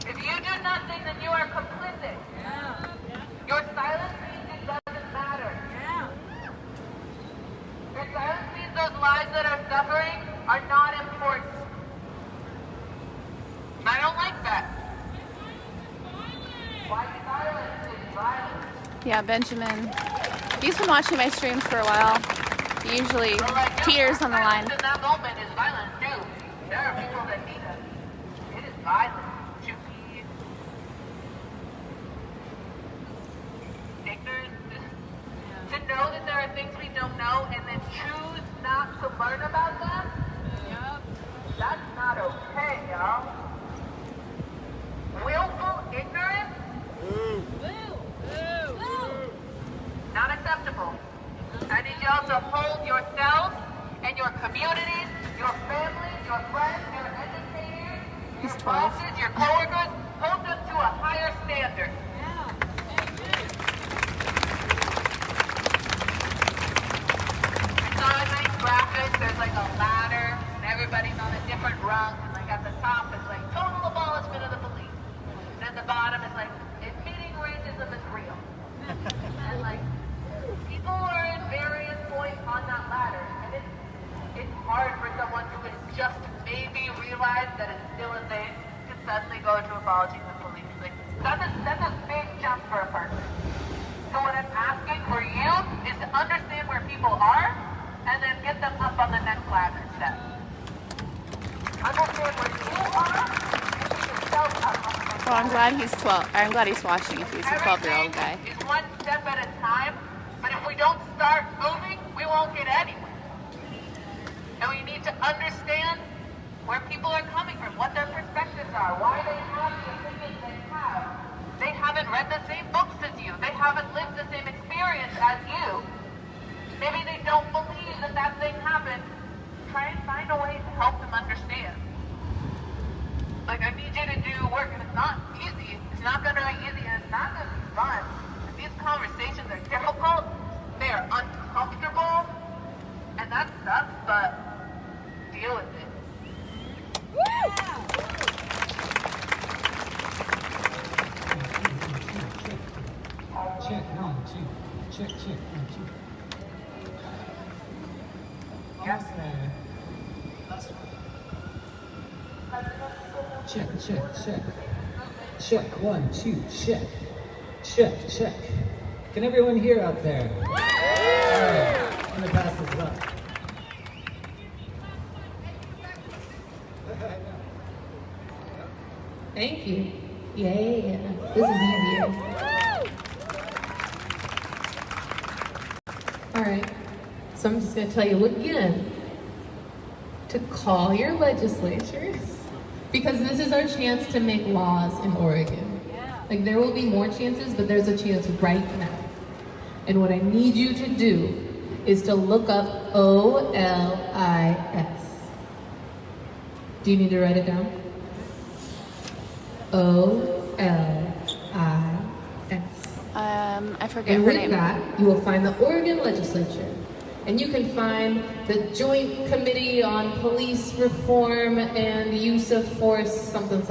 If you do nothing, then you are complicit. Your silence means it doesn't matter. Your silence means those lives that are suffering are not important. I don't like that. Why silence is violence? Yeah, Benjamin. He's been watching my streams for a while. He usually teeters on the line. In that moment is violence too. There are people that need us. It is violence to be ignorant, to know that there are things we don't know and then choose not to learn about them. That's not okay, y'all. Willful ignorance, not acceptable. I need y'all to hold yourselves He's 12. bosses, your coworkers, hold them to a higher standard. So in these graphics, there's like a ladder, and everybody's on a different rung, and like at the top is like total abolishment of the police. And at the bottom is like, admitting racism is real. And like, people are at various points on that ladder, and it's hard for someone who has just maybe realized that it's still a thing to suddenly go to abolishing the police. Like, that's a big jump for a person. So what I'm asking for you is to understand where people are, and then get them up on the next ladder step. Understand where you are, and get yourself up on the next Well, I'm glad he's 12. I'm glad he's watching if he's a 12-year-old guy. Everything is one step at a time, but if we don't start moving, we won't get anywhere. And we need to understand where people are coming from, what their perspectives are, why they have the opinions they have. They haven't read the same books as you. They haven't lived the same experience as you. Maybe they don't believe that that thing happened. Try and find a way to help them understand. Like, I need you to do work, and it's not easy. It's not going to be easy, and it's not going to be fun. And these conversations are difficult. They are uncomfortable, and that sucks, but deal with it. Check, 1, 2. Check, 1, 2. Yes. Check. Check, 1, 2, check. Check. Can everyone hear out there? Alright, I'm gonna pass this up. Thank you. Yeah, this is easier. All right, so I'm just gonna tell you again to call your legislatures, because this is our chance to make laws in Oregon. Like, there will be more chances, but there's a chance right now. And what I need you to do is to look up OLIS. Do you need to write it down? OLIS. I forget And her with name. that, you will find the Oregon legislature. And you can find the Joint Committee on Police Reform and Use of Force, something.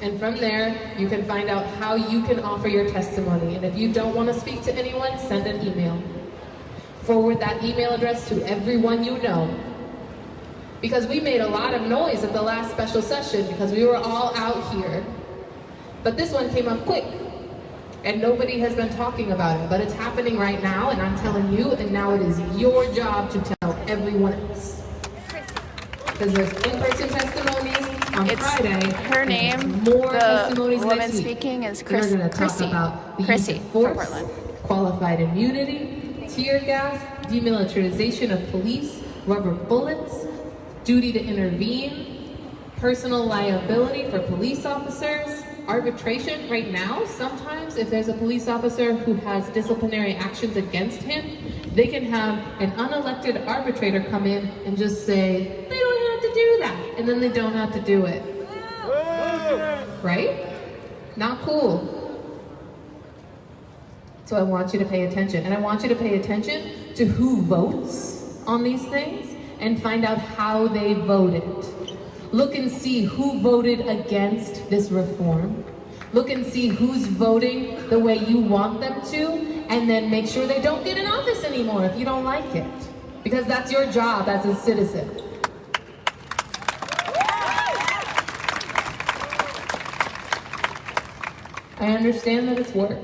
And from there, you can find out how you can offer your testimony. And if you don't want to speak to anyone, send an email. Forward that email address to everyone you know. Because we made a lot of noise at the last special session because we were all out here. But this one came up quick. And nobody has been talking about it, but it's happening right now, and I'm telling you, and now it is your job to tell everyone else. Because there's in-person testimonies on Friday. Her and name, there's more the testimonies woman next week. speaking is And we're gonna talk Chrissy. about the use Chrissy of from force, Portland. qualified immunity, tear gas, demilitarization of police, rubber bullets, duty to intervene, personal liability for police officers, arbitration. Right now, sometimes if there's a police officer who has disciplinary actions against him, they can have an unelected arbitrator come in and just say, they don't have to do that, and then they don't have to do it. Right? Not cool. So I want you to pay attention, and I want you to pay attention to who votes on these things and find out how they voted. Look and see who voted against this reform. Look and see who's voting the way you want them to, and then make sure they don't get in office anymore if you don't like it. Because that's your job as a citizen. I understand that it's work,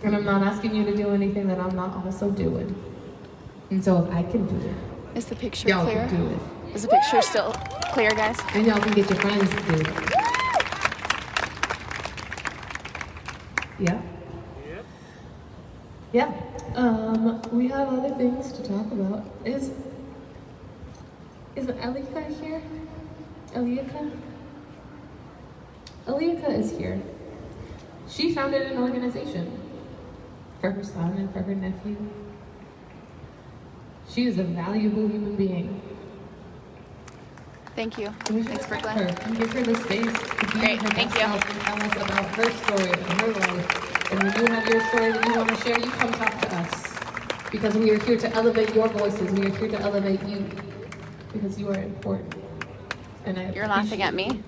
and I'm not asking you to do anything that I'm not also doing. And so if I can do it, Is the picture y'all clear? can do it. Is the picture still clear, guys? And y'all can get your friends to do it. Yeah? Yeah. We have other things to talk about. Is Alika here? Alika? Alika is here. She founded an organization for her son and for her nephew. She is a valuable human being. Thank you. Thanks for Her Glenn. and give her the space to be Great, her thank best you. self and tell us about her story and her life. And when you have your story that you want to share, you come talk to us. Because we are here to elevate your voices. We are here to elevate you. Because you are important. And I You're laughing at me.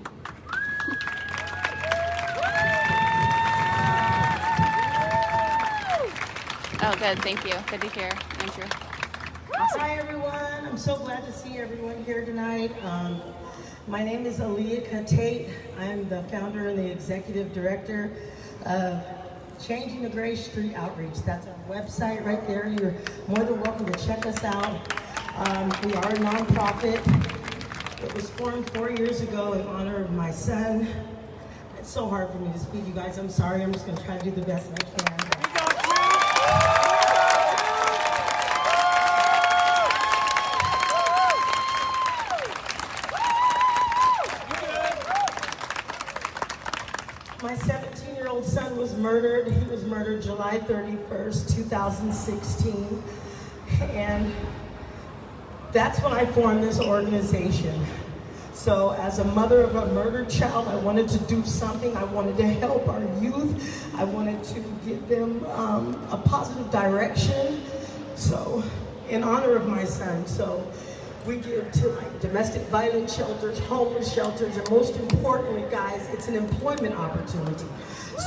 Oh, good. Thank you. Good to hear, Andrew. Hi everyone, I'm so glad to see everyone here tonight. My name is Aaliyah Tate. I'm the founder and the executive director of Changing the Gray Street Outreach. That's our website right there. You're more than welcome to check us out. We are a nonprofit. It was formed 4 years ago in honor of my son. It's so hard for me to speak, you guys. I'm sorry. I'm just going to try to do the best I can. My 17-year-old son was murdered. He was murdered July 31st, 2016. And that's when I formed this organization. So as a mother of a murdered child, I wanted to do something. I wanted to help our youth. I wanted to give them a positive direction. So in honor of my son, so we give to like domestic violence shelters, homeless shelters, and most importantly, guys, it's an employment opportunity.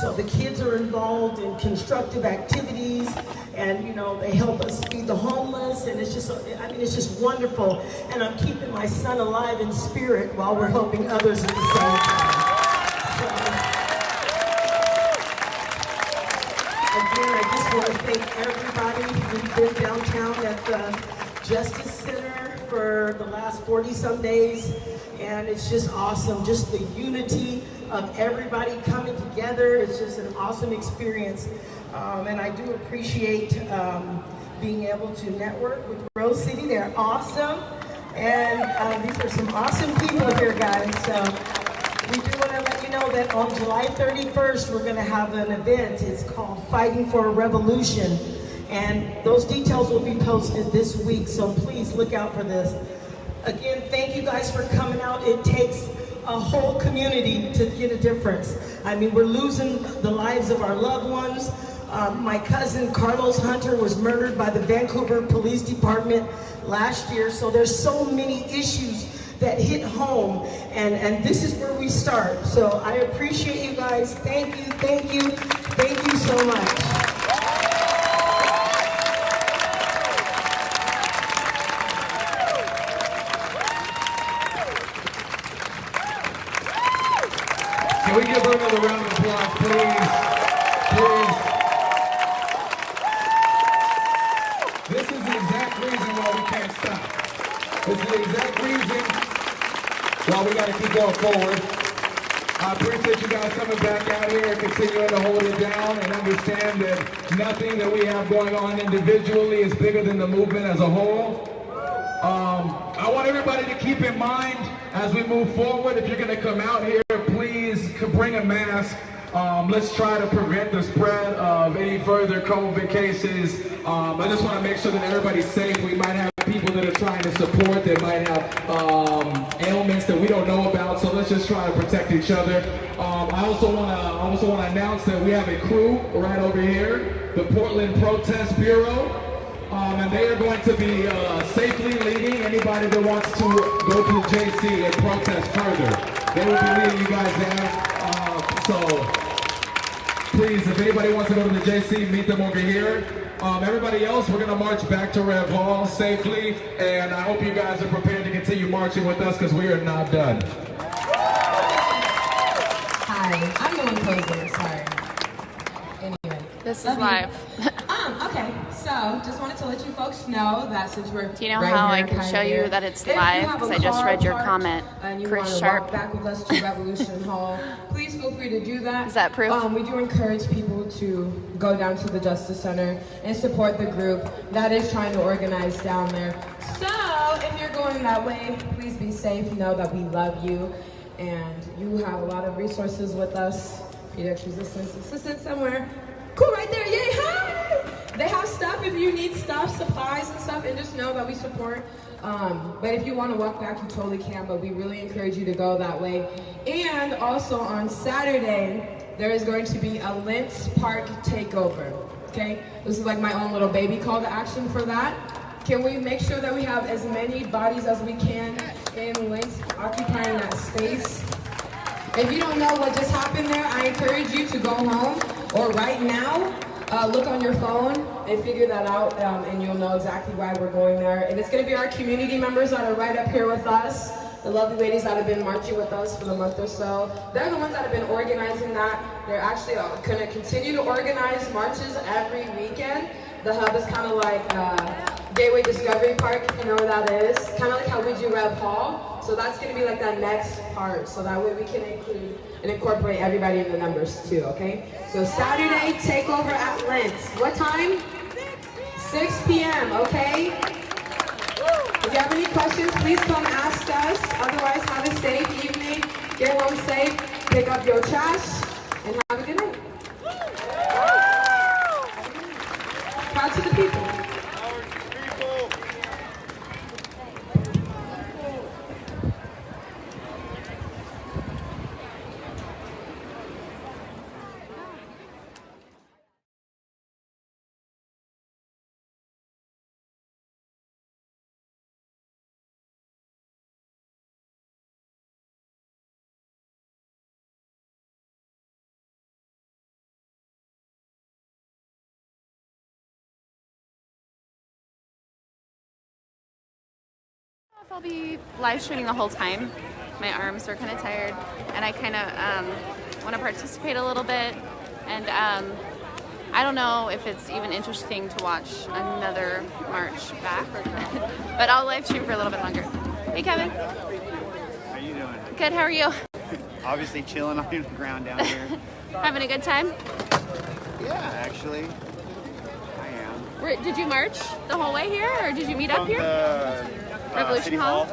So the kids are involved in constructive activities, and you know, they help us feed the homeless, and it's just, I mean, it's just wonderful. And I'm keeping my son alive in spirit while we're helping others at the same time. So, again, I just want to thank everybody. We've been downtown at the Justice Center for the last 40-some days, and it's just awesome. Just the unity of everybody coming together. It's just an awesome experience, and I do appreciate being able to network with Rose City. They're awesome, and these are some awesome people here, guys. So we do want to let you know that on July 31st, we're going to have an event. It's called Fighting for a Revolution. And those details will be posted this week, so please look out for this. Again, thank you guys for coming out. It takes a whole community to get a difference. I mean, we're losing the lives of our loved ones. My cousin Carlos Hunter was murdered by the Vancouver Police Department last year, so there's so many issues that hit home, and this is where we start. So I appreciate you guys. Thank you, thank you, thank you so much. Can we give her another round of applause, please? Please. This is the exact reason why we can't stop. This is the exact reason why we got to keep going forward. I appreciate you guys coming back out here and continuing to hold it down and understand that nothing that we have going on individually is bigger than the movement as a whole. I want everybody to keep in mind as we move forward, if you're going to come out here, please bring a mask. Let's try to prevent the spread of any further COVID cases. I just want to make sure that everybody's safe. We might have people that are trying to support that might have ailments that we don't know about, so let's just try to protect each other. I also want to announce that we have a crew right over here, the Portland Protest Bureau. And they are going to be safely leading anybody that wants to go to the JC and protest further. They will be leading you guys there. So please, if anybody wants to go to the JC, meet them over here. Everybody else, we're going to march back to Rev Hall safely. And I hope you guys are prepared to continue marching with us because we are not done. Hi, I'm the one closing, sorry. Anyway. This is live. Okay, so just wanted to let you folks know that since we're Do you know right how I here, can kinda show you here, that it's if you live? have a Because I just car read your parked comment, and you Chris wanna Sharp. walk back with us to Revolution Hall, please feel free to do that. Is that proof? We do encourage people to go down to the Justice Center and support the group that is trying to organize down there. So if you're going that way, please be safe. Know that we love you, and you have a lot of resources with us. Pediatric resistance assistance somewhere. Cool, right there. Yay! Hi! They have stuff if you need stuff, supplies and stuff, and just know that we support But if you want to walk back, you totally can, but we really encourage you to go that way. And also on Saturday, there is going to be a Lentz Park takeover, okay? This is like my own little baby call to action for that. Can we make sure that we have as many bodies as we can in Lentz occupying that space? If you don't know what just happened there, I encourage you to go home or right now, look on your phone and figure that out, and you'll know exactly why we're going there. And it's going to be our community members that are right up here with us, the lovely ladies that have been marching with us for the month or so. They're the ones that have been organizing that. They're actually going to continue to organize marches every weekend. The hub is kind of like Gateway Discovery Park, if you know what that is. Kind of like how we do Rev Hall. So that's going to be like that next part. So that way we can include and incorporate everybody in the numbers too, okay? So Saturday, takeover at Lentz. What time? 6 p.m., okay? If you have any questions, please come ask us. Otherwise, have a safe evening. Get home safe. Pick up your trash. And have a good night. Proud to the people. I'll be live streaming the whole time. My arms are kind of tired, and I kind of want to participate a little bit. And I don't know if it's even interesting to watch another march back, but I'll live stream for a little bit longer. Hey, Kevin. How you doing? Good. How are you? Obviously chilling on the ground down here. Having a good time? Yeah, actually, I am. Did you march the whole way here, or did you meet up From here? the Revolution City Hall?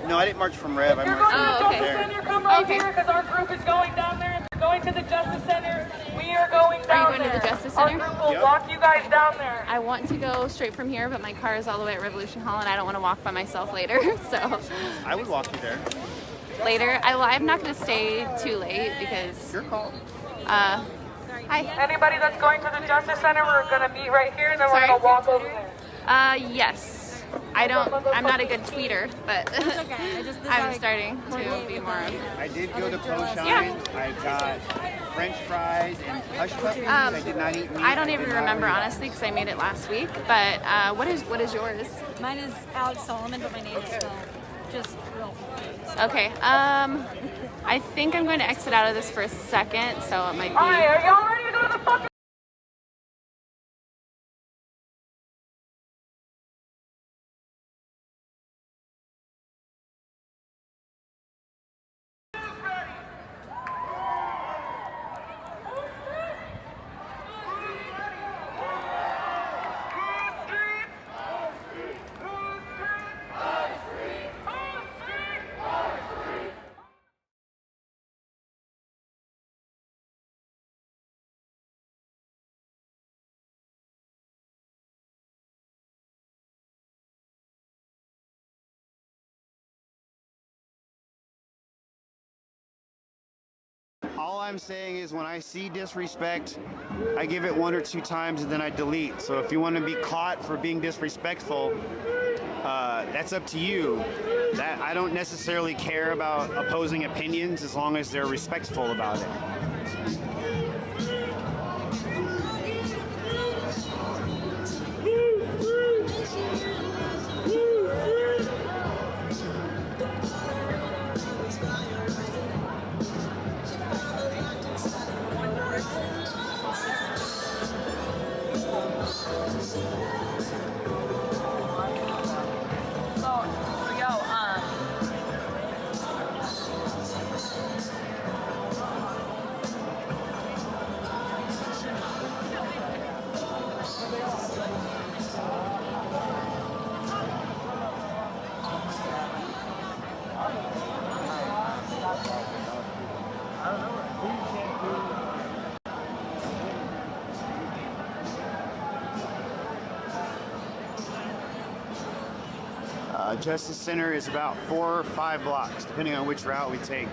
No, I didn't march from Rev. I marched Oh, from okay. there. Center, come right Okay. here, because our group is going down there. If you're going to the Justice Center, we are going down going to there. the Justice Our Center? group will Yep. walk you guys down there. I want to go straight from here, but my car is all the way at Revolution Hall, and I don't want to walk by myself later. So I would walk you there. later, I'm not going to stay too late because. Your call. Hi. Anybody that's going to the Justice Center, we're going to meet right here, and then we're Sorry? going to walk over there. Yes. I'm not a good tweeter, but I'm starting to be more of. I did go to Poshine. Yeah. I got French fries and hush puppies. I did not eat meat. I don't did even not remember eat- honestly because I made it last week. But what is yours? Mine is Alex Solomon, but my name is spelled just real. Okay. I think I'm going to exit out of this for a second, so it might be. All right, are y'all ready to go to the fucking... All I'm saying is when I see disrespect, I give it 1 or 2 times and then I delete. So if you want to be caught for being disrespectful, that's up to you. That I don't necessarily care about opposing opinions as long as they're respectful about it. Justice Center is about 4 or 5 blocks, depending on which route we take.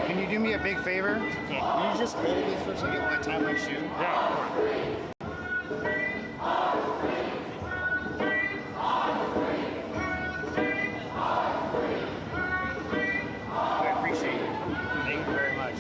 Can you do me a big favor? Can you just hold this for a second while I tie my shoe? Yeah. I appreciate it. Thank you very much.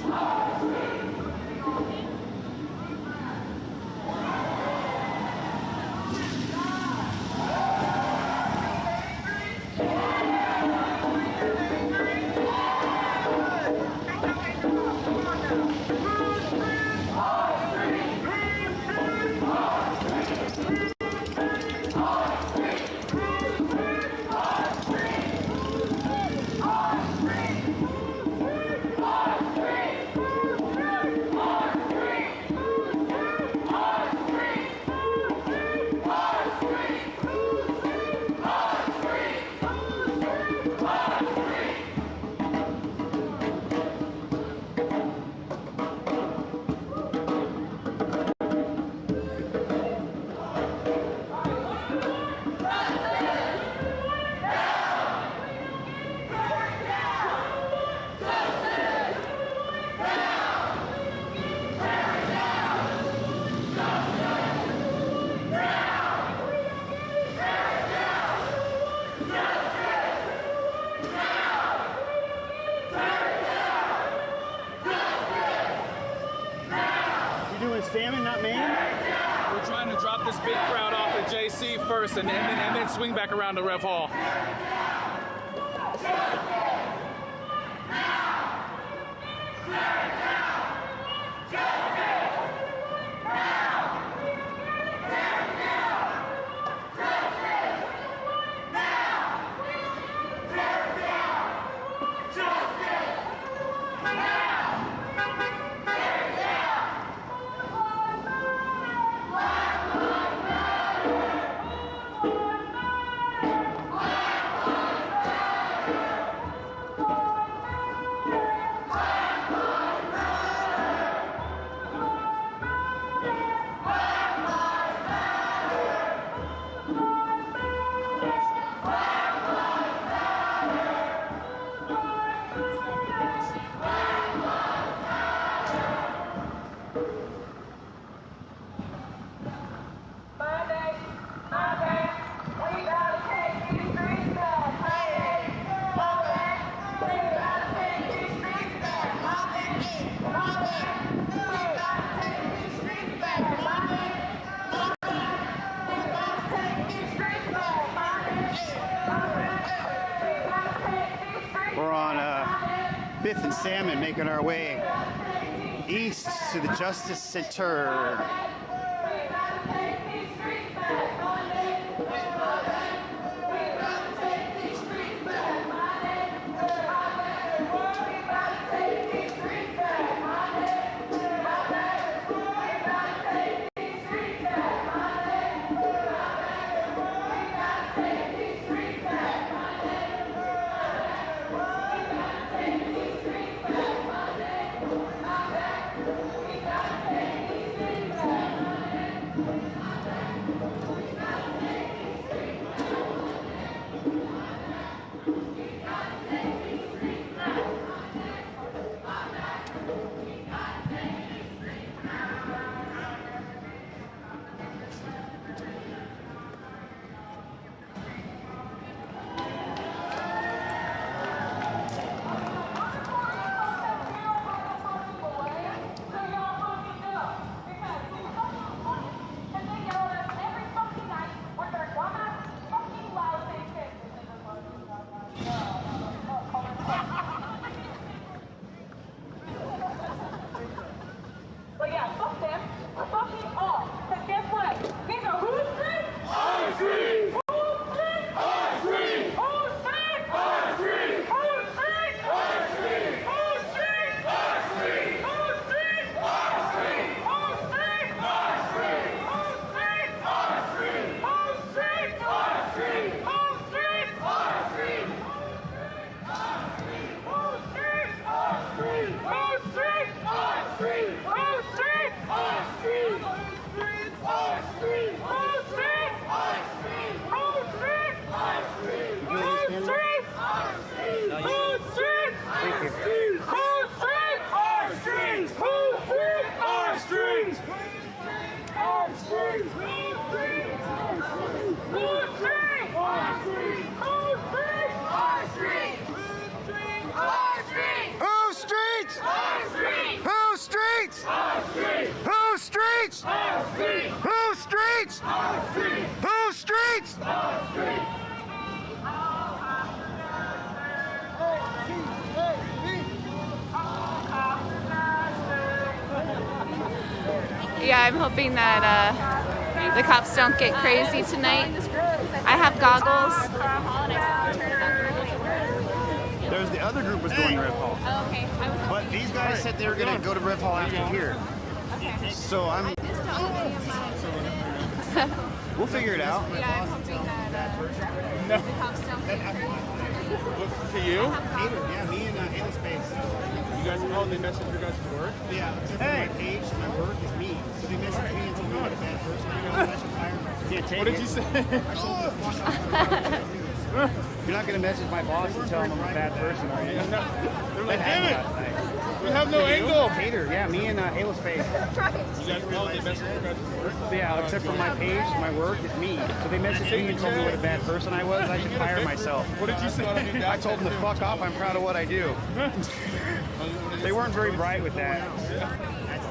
You doing Salmon, not Maine? We're trying to drop this big crowd off at JC first and then swing back around to Rev Hall. We're on 5th and Salmon, making our way east to the Justice Center. streets! Yeah, I'm hoping that the cops don't get crazy tonight. I have goggles. There's the other group was going to Rev Hall. Oh, okay. But these guys said they were going to go to Rev Hall after here. So I'm... We'll figure it out. Yeah, I'm hoping that the cops don't get crazy. To you? Yeah, me and Haley Space. You guys, they messaged your guys to work? Yeah, except for my page, my work is me. So they messaged me and told me what a bad person I should fire. Can't take What did you say? You're not going to message my boss and tell him I'm a bad person, are you? They're like, damn it! We have no angle! Hater, yeah, me and Haley Space. You guys, they messaged your guys to work? Yeah, except for my page, my work is me. So they messaged me and told me what a bad person I was. I should fire myself. What did you say? I told them to fuck off. I'm proud of what I do. They weren't very bright with that.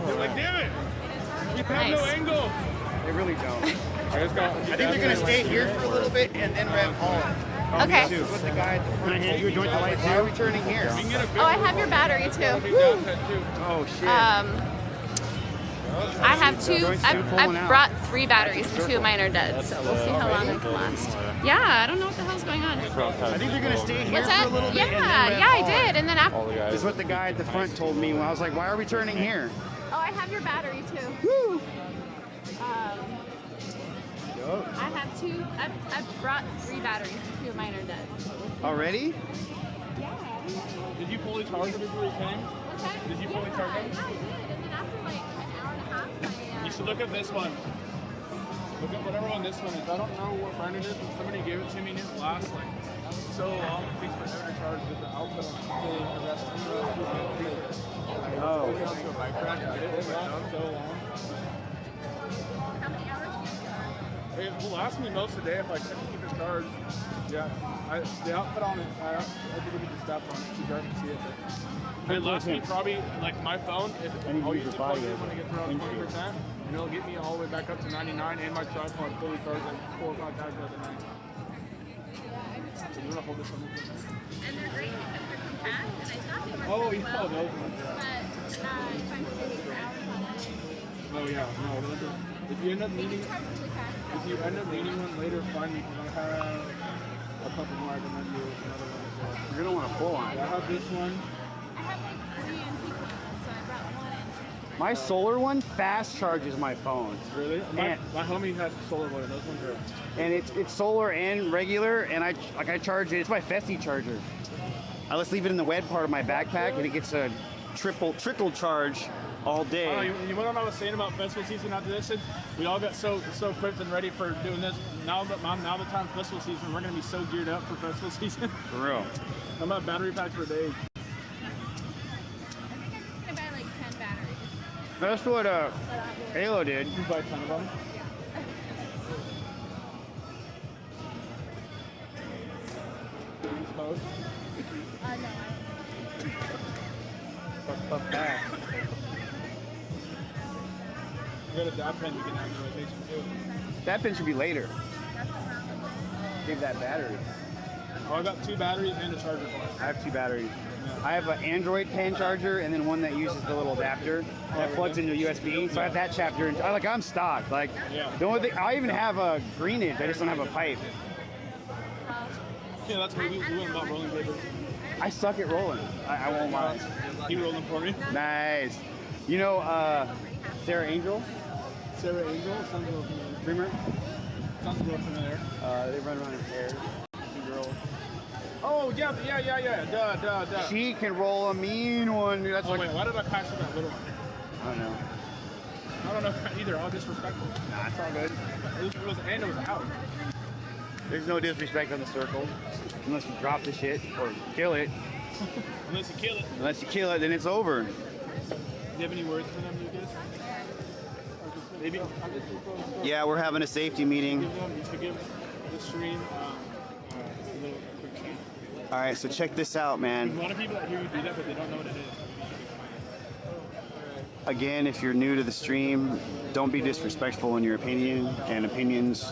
They're like, damn it! We have no angle! They really don't. I think they're going to stay here for a little bit and then Rev Hall. Okay. With the guy at the front. Can I hand you a joint to light? Why are we turning here? Oh, I have your battery too. Oh, shit. I have two. I've brought 3 batteries and 2 of mine are dead, so we'll see how long they can last. Yeah, I don't know what the hell's going on. I think they're going to stay here What's for that? a little bit. Yeah, I did. And then after. This is what the guy at the front told me when I was like, why are we turning here? Oh, I have your battery too. Woo! I have 2. I've brought 3 batteries and 2 of mine are dead. Already? Did you fully charge it before you came? What's that? Did you fully charge it? Yeah, I did. And then after like an hour and a half, You should look at this one. Look at whatever on this one is. I don't know what brand it is, but somebody gave it to me and it lasts like so long. Things for never charge with the output on the rest of the Oh. It onto a bike rack. It lasts so long. how many hours do you go? It will last me most of the day if I keep it charged. Yeah, the output on it, I have to look at the stats on it. You guys can see it. But it lasts me probably, like my phone, if I'll use the plug in when it gets around 20%, and it'll get me all the way back up to 99, and my tripod fully charged like 4 or 5 times the night. So you want to hold this one? And they're great because they're compact, and I thought they were Oh, really yeah, well. those ones. But if I'm sitting for hours on that, Oh yeah, no, those are, if you end up needing one later, fine, because I have a couple more I can lend you another one as well. You're going to want to pull on. I have this one. I have like 3 antique ones, so I brought 1 in. My solar one fast charges my phone. Really? And- My homie has a solar one, and those ones are. And it's solar and regular, and I charge it. It's my Festi charger. I just leave it in the wet part of my backpack, and it gets a trickle charge all day. Oh, you know what I was saying about festival season after this? We all got so equipped and ready for doing this. Now the time festival season, we're gonna be so geared up for festival season. For real. I'm at battery packs for days. I think I'm gonna buy like 10 batteries. That's what Halo did. You buy 10 of them. Smoke. No. Fuck that. We got a dab pen we can have in rotation too. That pin should be later. Give that battery. Oh, I got 2 batteries and a charger for it. I have 2 batteries. I have an Android pen charger and then one that uses the little adapter that plugs into USB. So I have that chapter. And I'm stocked. Like the only thing, I even have a Greenage. I just don't have a pipe. Yeah, that's what we went about rolling paper. I suck at rolling. I won't lie. You roll them for me? Nice. You know Sarah Angel? Sarah Angel? Sounds a little familiar. Dreamer? Sounds a little familiar. They run around in pairs. 2 girls. Oh, yeah. Duh. She can roll a mean one. Dude. That's Oh, wait, why did I pass her that little one? I don't know. I don't know either. All disrespectful. Nah, it's all good. It was out. There's no disrespect on the circle. Unless you drop the shit or kill it. Unless you kill it. Unless you kill it, then it's over. Do you have any words for them, Lucas? Maybe. Yeah, we're having a safety meeting. To give the stream a little quick chant. All right, so check this out, man. There's a lot of people that hear you do that, but they don't know what it is. Again, if you're new to the stream, don't be disrespectful in your opinion, and opinions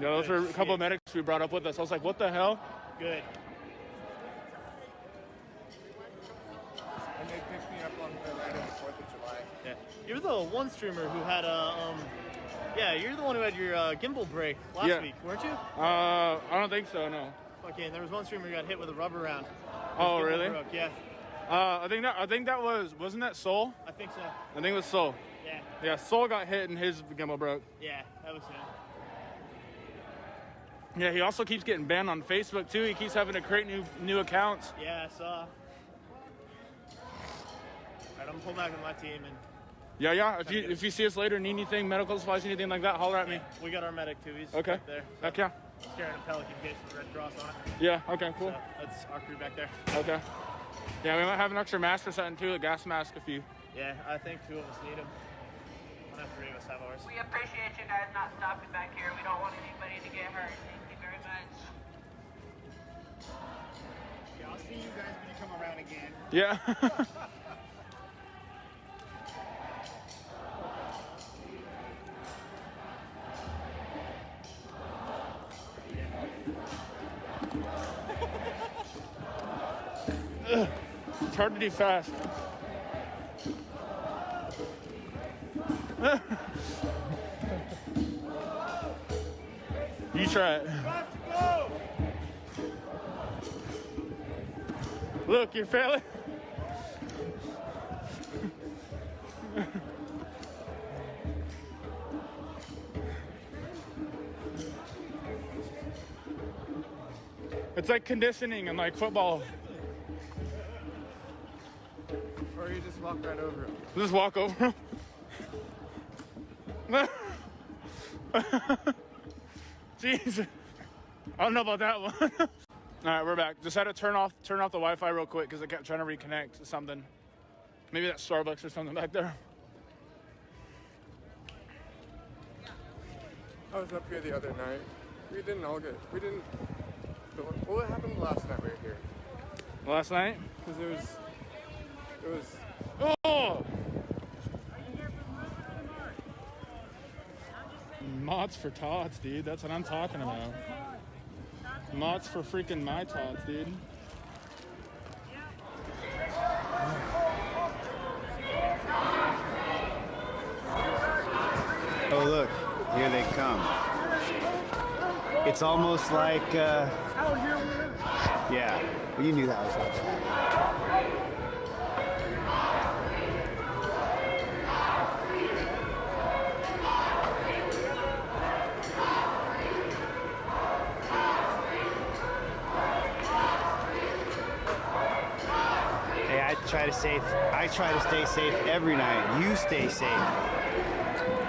Yeah, those were a couple of medics we brought up with us. I was like, what the hell? Good. And they picked me up on the night of the 4th of July. Yeah. You're the one streamer who had yeah, you're the one who had your gimbal break last week, weren't you? I don't think so, no. Okay, and there was one streamer who got hit with a rubber round. Oh, really? Broke. Yeah. I think that wasn't that Soul? I think so. I think it was Soul. Yeah. Yeah, Soul got hit and his gimbal broke. Yeah, that was him. Yeah, he also keeps getting banned on Facebook too. He keeps having to create new accounts. Yeah, I saw. Alright, I'm gonna pull back with my team and Yeah. If you see us later, need anything, medical supplies, anything like that, holler at me. we got our medic too. He's Okay. back there. Heck yeah. Scaring a Pelican case with the Red Cross on it. Yeah. Okay. Cool. So that's our crew back there. Okay. Yeah, we might have an extra mask or something too, a gas mask if you. Yeah, I think 2 of us need them. One of 3 of us have ours. We appreciate you guys not stopping back here. We don't want anybody to get hurt. Thank you very much. Yeah, I'll see you guys when you come around again. Yeah. It's hard to do fast. You try it. Look, you're failing. It's like conditioning and like football. Or you just walk right over him. Just walk over him. Jeez. I don't know about that one. All right, we're back. Just had to turn off the Wi-Fi real quick because I kept trying to reconnect to something. Maybe that Starbucks or something back there. I was up here the other night. We didn't. What happened last night we were here? Last night? Because it was. Oh! Mods for tots, dude. That's what I'm talking about. Mods for freaking my tots, dude. Oh, look, here they come. It's almost like, yeah, well, you knew that was happening. Hey, I try to stay safe every night. You stay safe.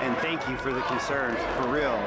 And thank you for the concern, for real.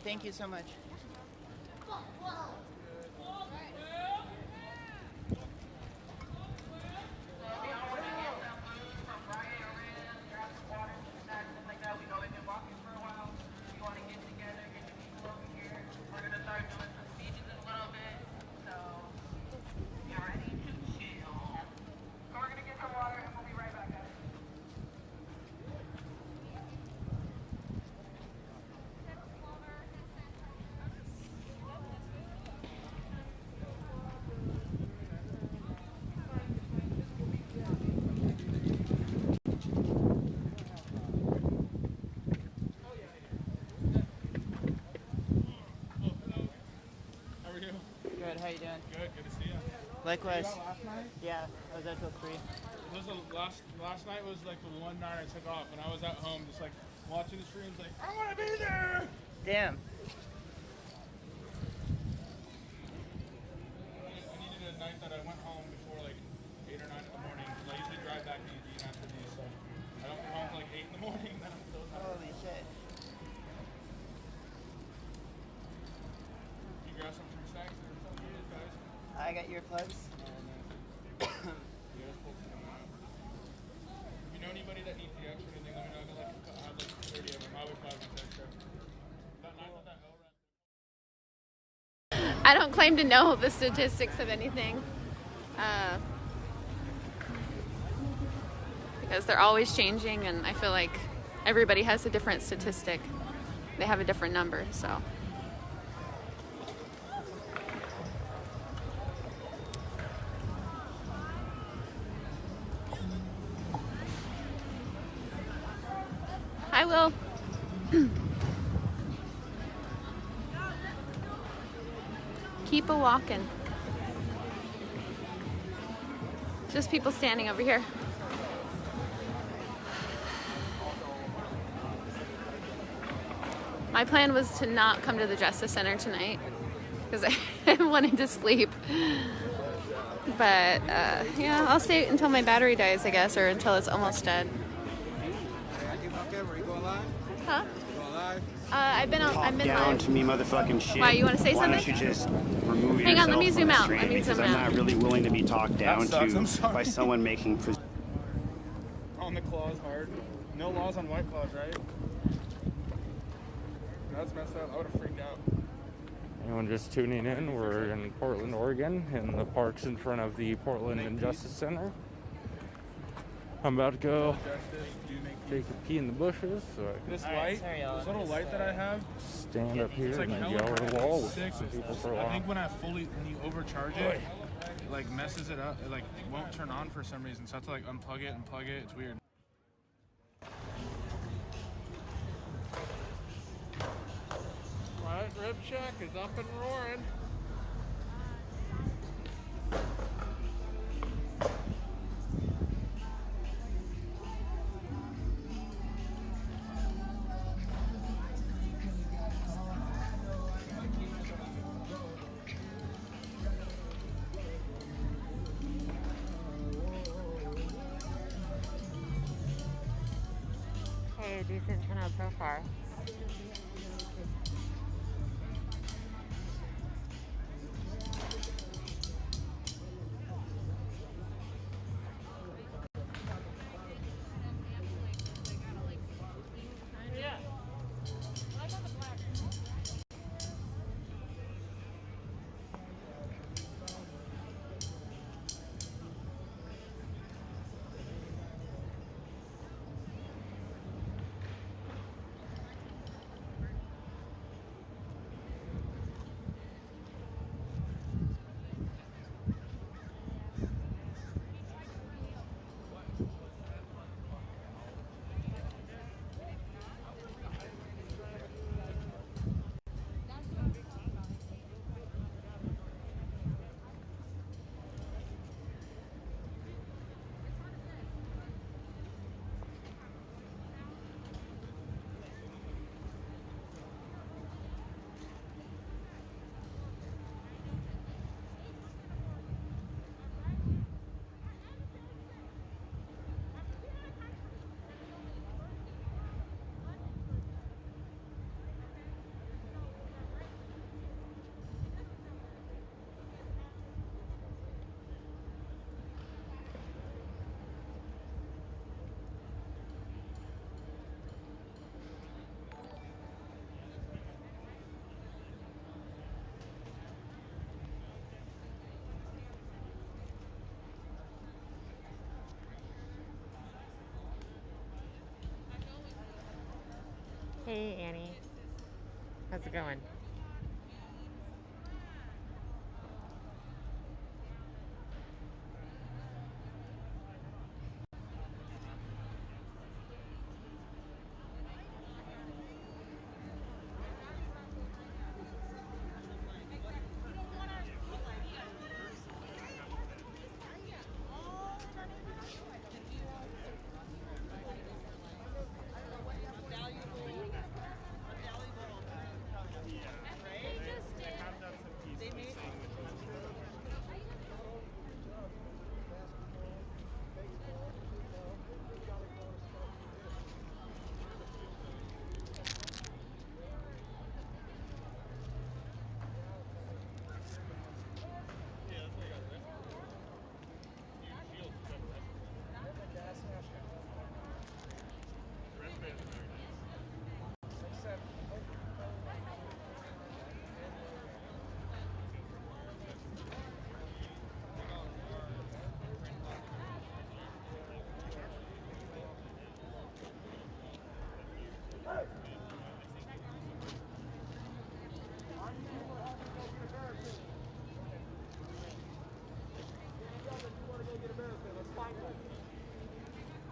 Thank you so much. Good, how you doing? Good to see you. Likewise. Were you out last night? Yeah, I was out till 3. This was last night was like the one night I took off, and I was at home just like watching the streams like, I want to be there! Damn. I needed a night that I went home before like 8 or 9 in the morning, because I usually drive back to Eugene after these, so I don't get home till like 8 in the morning. Then I'm still tired. Holy shit. You grab some free snacks or something, guys? I got earplugs. If you know anybody that needs the extra anything, let me know. I have like 30 of them. I'll be 5 minutes extra. That night that I don't claim to know the statistics of anything. Because they're always changing, and I feel like everybody has a different statistic. They have a different number, so. I will. Keep a walking. Just people standing over here. My plan was to not come to the Justice Center tonight because I wanted to sleep. But yeah, I'll stay until my battery dies, I guess, or until it's almost dead. Huh? I've been down live. to me, motherfucking shit. Why, you wanna say Why don't something? you just remove Hang on, let me yourself zoom from the out. stream? Let me Because zoom I'm out. not really willing to be talked down sucks, I'm to sorry. by someone making. on the claws hard. No laws on white claws, right? That's messed up. I would have freaked out. Anyone just tuning in, we're in Portland, Oregon, in the parks in front of the Portland Injustice Center. I'm about to go take a pee in the bushes, so I This can light, this little light that I have, stand up here it's like and hella yell at bright. the wall with Sick. some people for a I while. think when you overcharge it, it like messes it up. It like won't turn on for some reason. So I have to like unplug it and plug it. It's weird. Right, rib check is up and roaring. Hey, decent turnout so far. Hey, Annie. How's it going?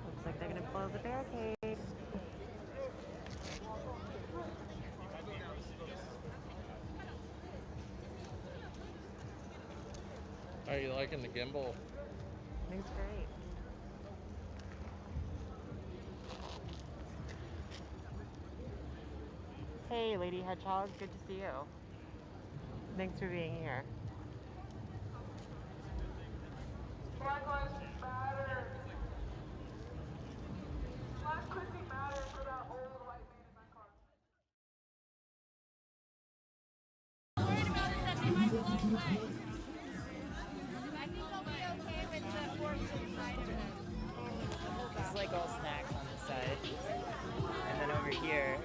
Looks like they're gonna close the barricade. How are you liking the gimbal? It's great. Hey, Lady Hedgehog, good to see you. Thanks for being here. Black Lives Matter. Black Lives Matter for that old white man in my car. I think I'll be okay with the forks inside of it. It's like all snacks on this side. And then over here.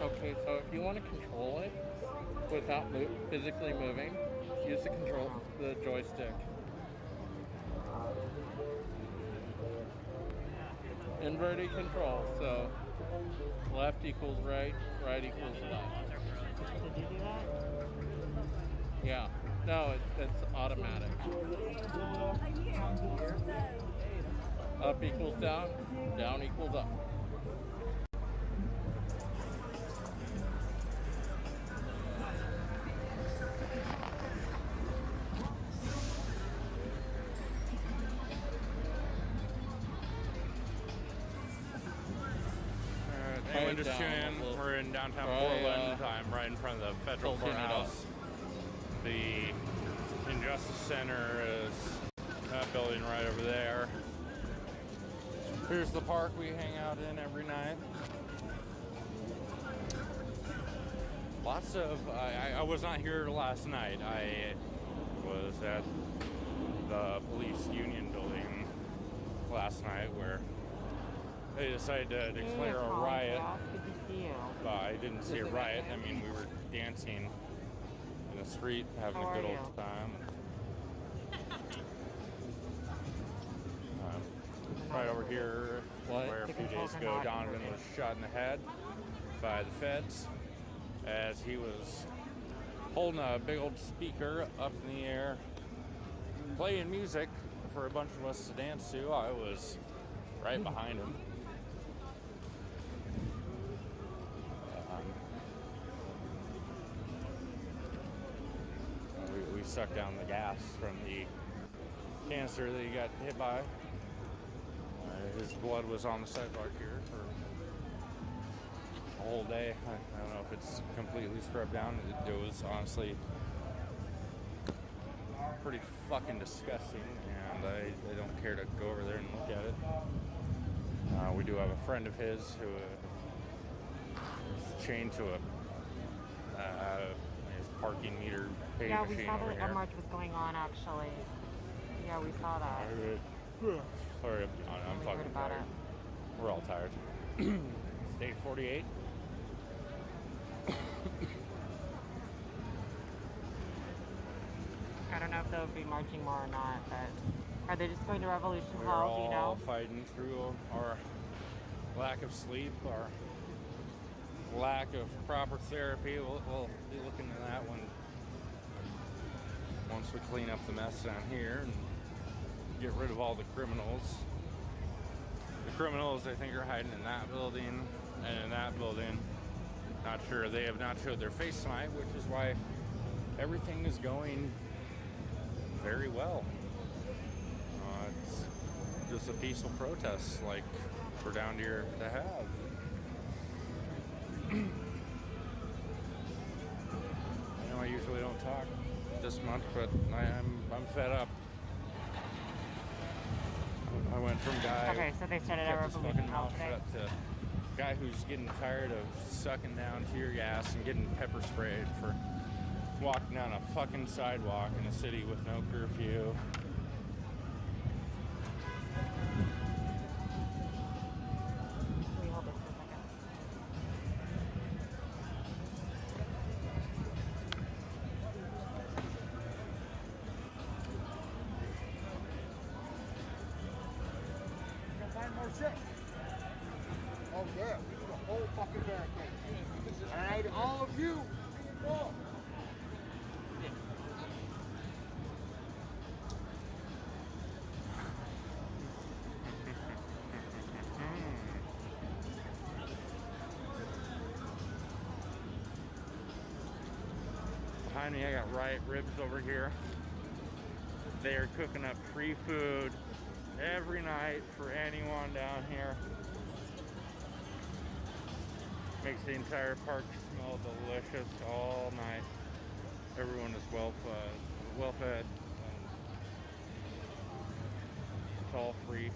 Okay, so if you want to control it without physically moving, use the joystick. Inverted control, so left equals right, right equals left. Did you do that? Yeah, no, it's automatic. Up equals down, down equals up. Anyone just tune in, we're in downtown Portland. I'm right in front of the federal courthouse. The Injustice Center is that building right over there. Here's the park we hang out in every night. Lots of, I was not here last night. I was at the police union building last night where they decided to declare a riot. Good to see you. But I didn't see a riot. I mean, we were dancing in the street, having a good old time. Right over here, where a few days ago Donovan was shot in the head by the feds as he was holding a big old speaker up in the air, playing music for a bunch of us to dance to. I was right behind him. We sucked down the gas from the canister that he got hit by. His blood was on the sidewalk here for whole day. I don't know if it's completely scrubbed down. It was honestly pretty fucking disgusting, and I don't care to go over there and look at it. We do have a friend of his who is chained to his parking meter pay Yeah, machine we saw over that here. a march was going on actually. Yeah, we saw that. Sorry, I'm We fucking heard about tired. it. We're all tired. It's day 48. I don't know if they'll be marching more or not, but are they just going to Revolution We're Hall? Do you all know? fighting through our lack of sleep, our lack of proper therapy. We'll be looking at that one once we clean up the mess down here and get rid of all the criminals. The criminals, I think, are hiding in that building and in that building. Not sure. They have not showed their face tonight, which is why everything is going very well. It's just a peaceful protest like we're down here to have. I know I usually don't talk this much, but I'm fed up. I went from guy Okay, so they started kept a his Revolution fucking Hall mouth today. shut to guy who's getting tired of sucking down tear gas and getting pepper sprayed for walking down a fucking sidewalk in a city with no curfew. We hold this for a second. Find more shit. Oh yeah, we need a whole fucking barricade. Alright, all of you. Go. Behind me, I got Riot Ribs over here. They are cooking up free food every night for anyone down here. Makes the entire park smell delicious all night. Everyone is well fed. It's all free.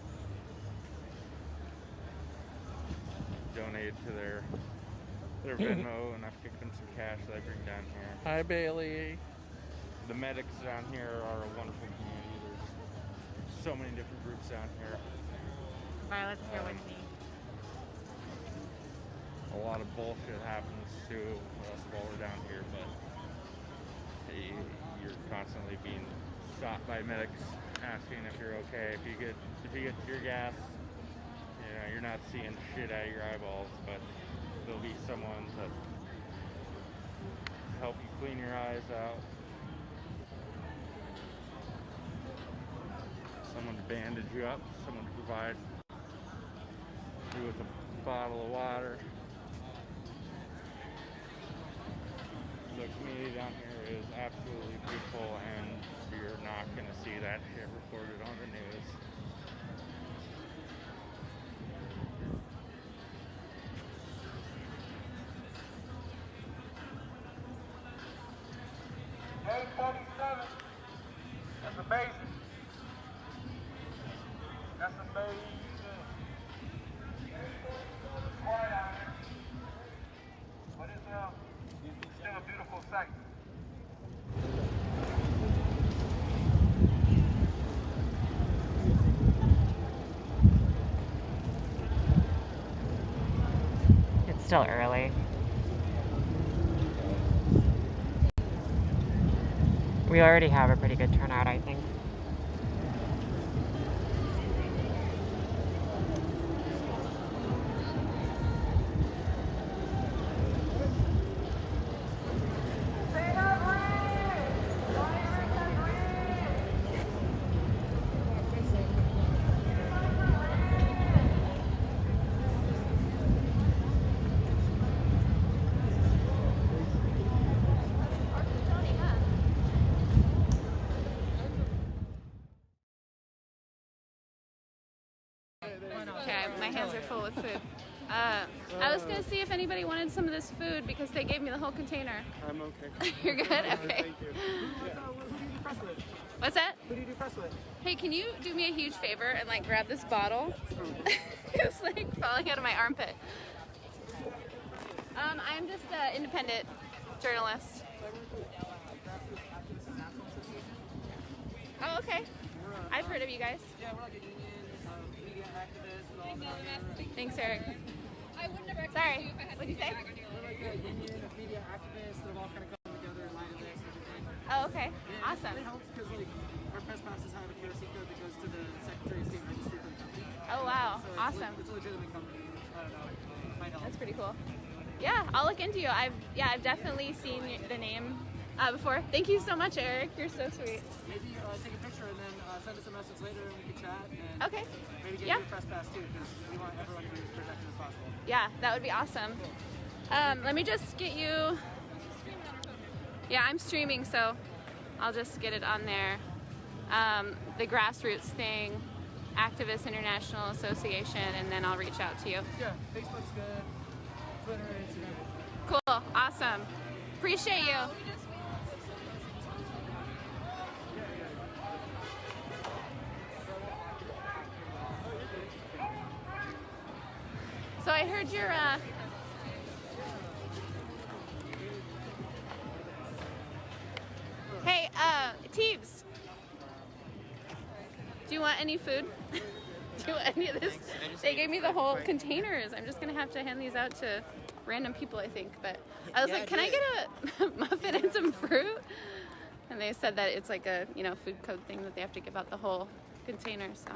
Donate to their Venmo, and I've kicked them some cash that I bring down here. Hi Bailey. The medics down here are a wonderful community. There's so many different groups down here. Violet's here with me. A lot of bullshit happens to us while we're down here, but you're constantly being stopped by medics asking if you're okay. If you get tear gas, you know, you're not seeing shit out of your eyeballs, but there'll be someone to help you clean your eyes out. Someone to bandage you up, someone to provide you with a bottle of water. The community down here is absolutely beautiful, and you're not going to see that shit reported on the news. Day 47. That's amazing. That's amazing. Quiet out here. But it's still a beautiful sight. It's still early. We already have a pretty good turnout, I think. Okay, my hands are full with food. I was gonna see if anybody wanted some of this food because they gave me the whole container. I'm okay. You're good? Okay. Thank you. Who do you do press with? What's that? Who do you do press with? Hey, can you do me a huge favor and like grab this bottle? It's like falling out of my armpit. I'm just an independent journalist. Oh, okay. I've heard of you guys. Yeah, we're like a union, media activists, and all that. Thanks, Eric. I wouldn't have Sorry. What'd you say? We're like a union of media activists that have all kind of come together in light of this and everything. Oh, okay. Yeah, Awesome. It helps because like our press passes have a QRC code that goes to the Secretary of State Registry for the company. Oh, wow. So Awesome. It's a legitimate company. I don't know. Might help. That's pretty cool. Yeah, I'll look into you. I've definitely seen the name before. Thank you so much, Eric. You're so sweet. Maybe take a picture and then send us a message later and we can chat. And Okay. Maybe get Yeah. you a press pass too because we want everyone to be as protected as possible. Yeah, that would be awesome. Let me just get you. Yeah, I'm streaming, so I'll just get it on there. The grassroots thing, Activists International Association, and then I'll reach out to you. Yeah, Facebook's good. Twitter, Instagram. Cool, awesome. Appreciate you. So I heard you're Hey, Teebs. Do you want any food? Do you want any of this? They gave me the whole containers. I'm just gonna have to hand these out to random people, I think. But I was like, can I get a muffin and some fruit? And they said that it's like a food code thing that they have to give out the whole container. So.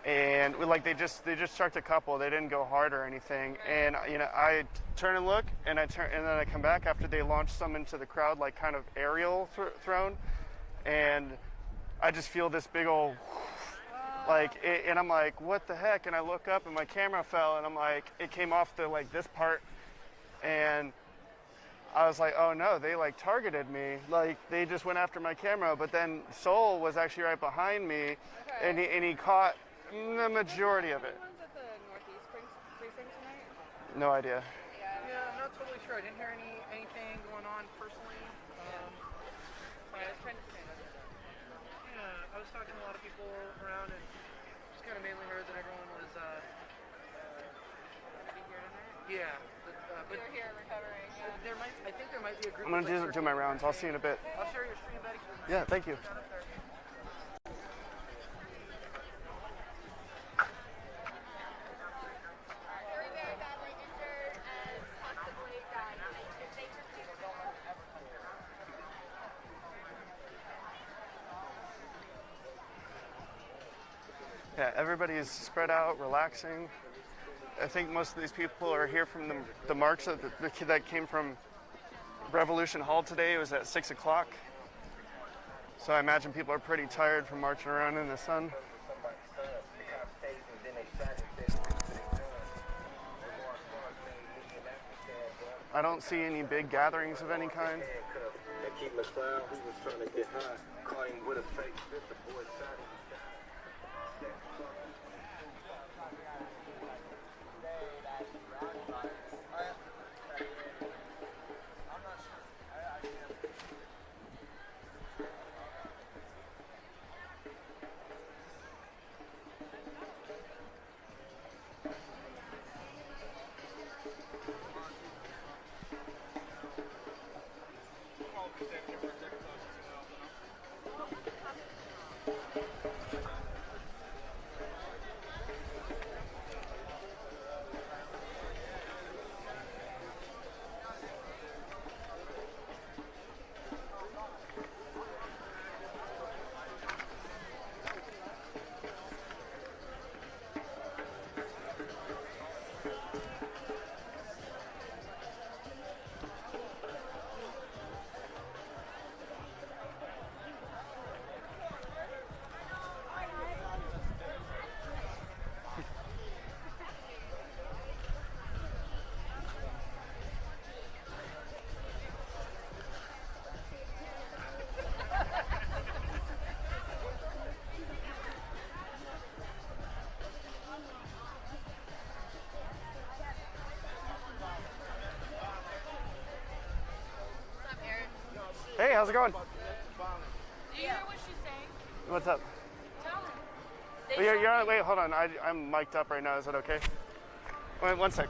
And they just struck a couple. They didn't go hard or anything. And I turn and look, and then I come back after they launched some into the crowd, like kind of aerial thrown, and I just feel this big old and I'm like, what the heck? And I look up, and my camera fell, and I'm like, it came off the this part, and I was like, oh no, they targeted me. They just went after my camera. But then Soul was actually right behind me, and he caught the majority of it. One's at the Northeast precinct tonight? No idea. Yeah, I'm not totally sure. I didn't hear anything going on personally. I was trying to stand up. Yeah, I was talking to a lot of people around and just kind of mainly heard that everyone was Gonna be here tonight? yeah. But You're here recovering, yeah. I think there might be a group. I'm gonna do my rounds. I'll see you in a bit. I'll share your screen, buddy. Yeah, thank you. Very, very badly injured and possibly died. Yeah, everybody is spread out, relaxing. I think most of these people are here from the march that came from Revolution Hall today. It was at 6 o'clock. So I imagine people are pretty tired from marching around in the sun. I don't see any big gatherings of any kind. Keith McLeod, who was trying to get high, claimed with a fake fist, the boy shot him. how's it going? Do you hear what she's saying? What's up? Tell her. You're on, wait, hold on. I'm mic'd up right now. Is that okay? Wait, one sec.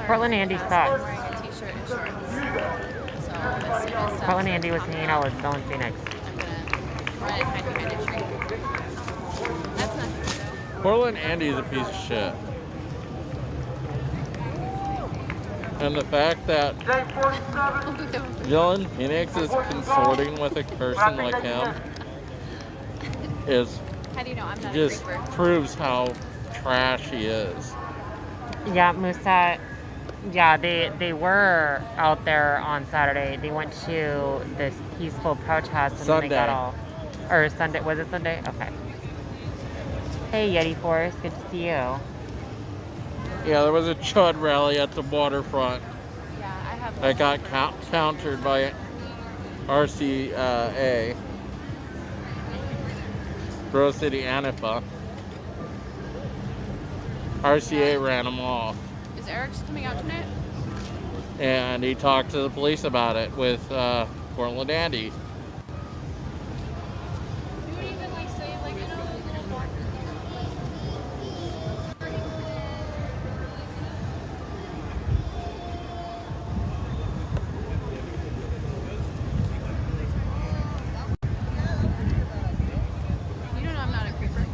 Portland Andy sucks. Wearing a t-shirt and shorts. So let's see my stuff. Portland Andy was hanging out with Phil and Phoenix. I'm gonna run and hide behind a tree. That's not good. Portland Andy's a piece of shit. And the fact that Dylan Phoenix is consorting with a person like him is How do you know I'm not a just creeper? proves how trash he is. Yeah, Musa. Yeah, they were out there on Saturday. They went to this peaceful protest and then they got Sunday. all. Or Sunday. Was it Sunday? Okay. Hey, Yeti Forest. Good to see you. Yeah, there was a Chud rally at the waterfront Yeah, I have. that got countered by RCA, Rose City Antifa. RCA ran him off, Is Eric coming out tonight? and he talked to the police about it with Portland Andy. You would even like say like you know. You don't know I'm not a creeper.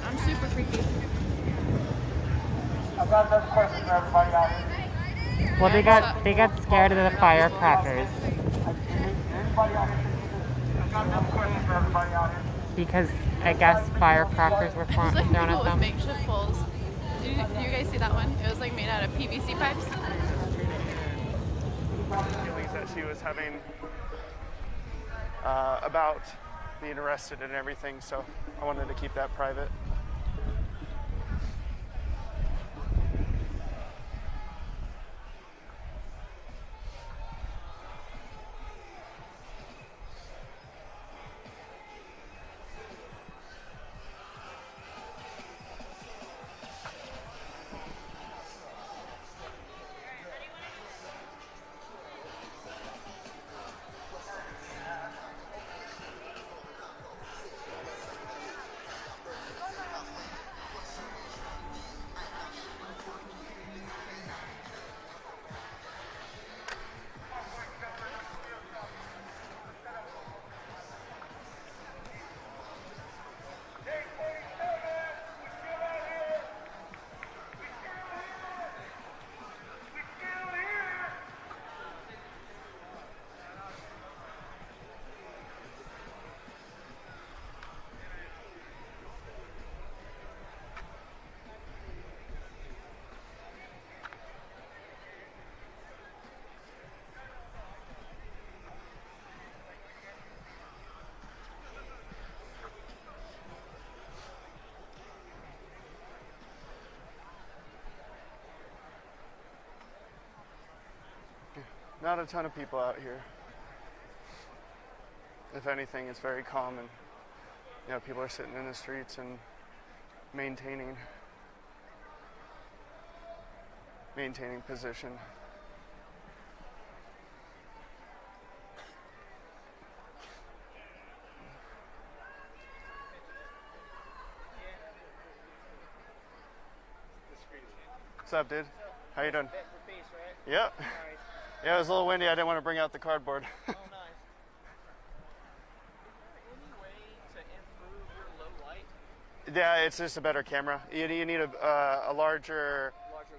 I'm super freaky. I've got another question for everybody out here. Well, they got scared of the firecrackers Anybody out here? I've got another question for everybody out here. because I guess firecrackers were It's thrown like people at with them. makeshift poles. Did you guys see that one? It was like made out of PVC pipes. Feelings that she was having about being arrested and everything, so I wanted to keep that private. Not a ton of people out here. If anything, it's very calm, and you know, people are sitting in the streets and maintaining position. What's up, dude? How you doing? Yep. Yeah, it was a little windy. I didn't want to bring out the cardboard. Yeah, it's just a better camera. You need a larger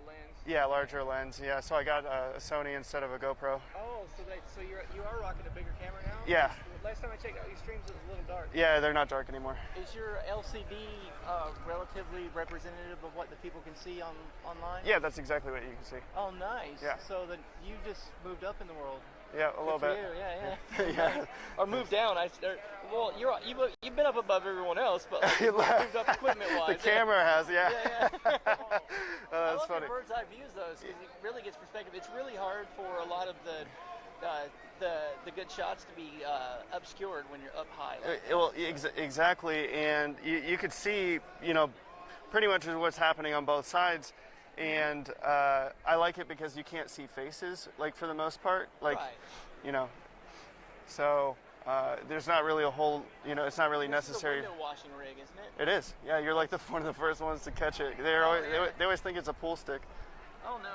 lens. Yeah, larger lens. Yeah, so I got a Sony instead of a GoPro. Oh, so you are rocking a bigger camera now? Yeah. Last time I checked out these streams, it was a little dark. Yeah, they're not dark anymore. Is your LCD relatively representative of what the people can see online? Yeah, that's exactly what you can see. Oh, nice. Yeah. So that you just moved up in the world. Yeah, a little Good for bit. You. Yeah. Yeah. Or moved down. Well, you've been up above everyone else, but like, you've moved up equipment-wise. The camera has, yeah. Yeah. Oh, that's I love funny. your bird's eye views, though, because it really gets perspective. It's really hard for a lot of the good shots to be obscured when you're up high. Well, exactly, and you could see, pretty much what's happening on both sides, and I like it because you can't see faces, like for the most part, like, right. So there's not really a whole, it's not really necessary. This is a window washing rig, isn't it? It is, yeah. You're like one of the first ones to catch it. They always think it's a pool stick. Oh no.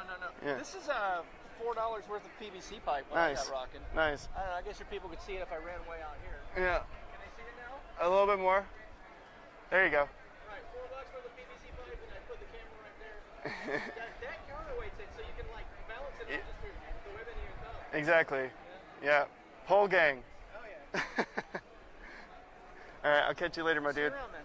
Yeah. This is $4 worth of PVC pipe. I got rocking. Nice. I don't know. I guess your people could see it if I ran way out here. Yeah. Can they see it now? A little bit more. There you go. Right, $4 worth of PVC pipe, and I put the camera right there. that counterweights it, so you can like balance it on just the women in your thumb. Exactly. Yeah. Pole gang. Oh yeah. All right. I'll catch you later, my dude. See you around, man.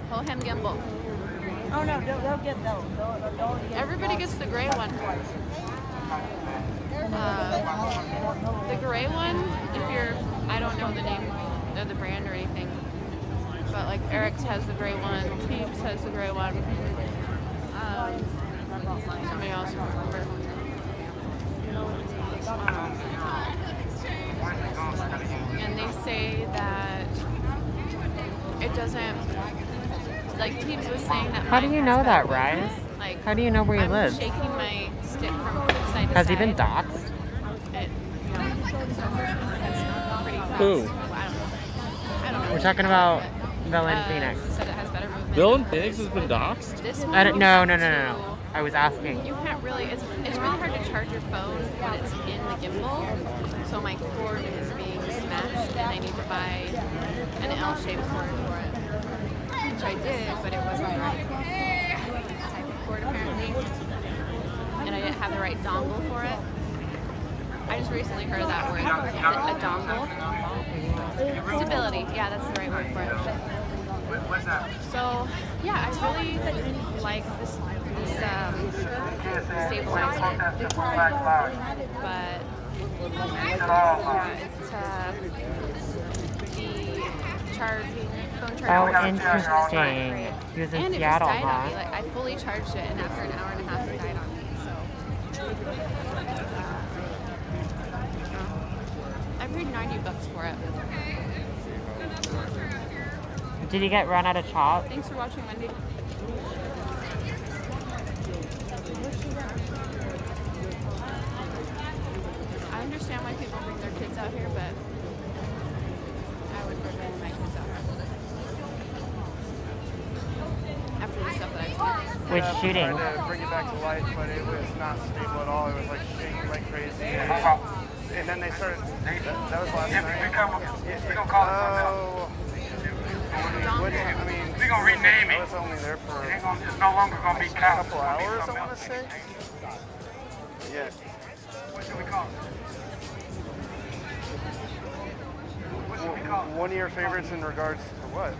Hohem gimbal. Oh no, they'll get those. They'll get Everybody gets the gray one. The gray one, if you're, I don't know the name of the brand or anything, but like Eric's has the gray one, Teams has the gray one. Somebody else I remember. And they say that it doesn't, like Teams was saying that. How do you know that, Rise? Like, how do you know where he I'm lives? shaking my stick from side to Has he side. been doxxed? Who? I don't know. We're talking about Villain Phoenix. Said it has better movement. Villain Phoenix has been doxxed? This I don't, one, no. I was asking. You can't really, it's really hard to charge your phone when it's in the gimbal. So my cord is being smashed and I need to buy an L-shaped cord for it. Which I did, but it wasn't the right type of cord apparently. And I didn't have the right dongle for it. I just recently heard that word. A dongle. Stability, yeah, that's the right word for it. So, yeah, I really like this stabilizer. But the charging, phone charging. Oh, interesting. He was in and Seattle, it just died on me. huh? Like, I fully charged it, and after an hour and a half, it died on me. So I paid $90 for it. Did he get run out of chop? Thanks for watching, Wendy. I understand why people bring their kids out here, but I would recommend my kids out here. After the stuff that I've seen. Which Yeah, shooting? I tried to bring it back to life, but it was not stable at all. It was like shaking like crazy. And then they started. That was last night. We're gonna call it something else. I mean, we're gonna rename it. I was only there for it's no longer gonna be a couple hours, I want to say. Yeah. What should we call it? What should we call it? One of your favorites in regards to what?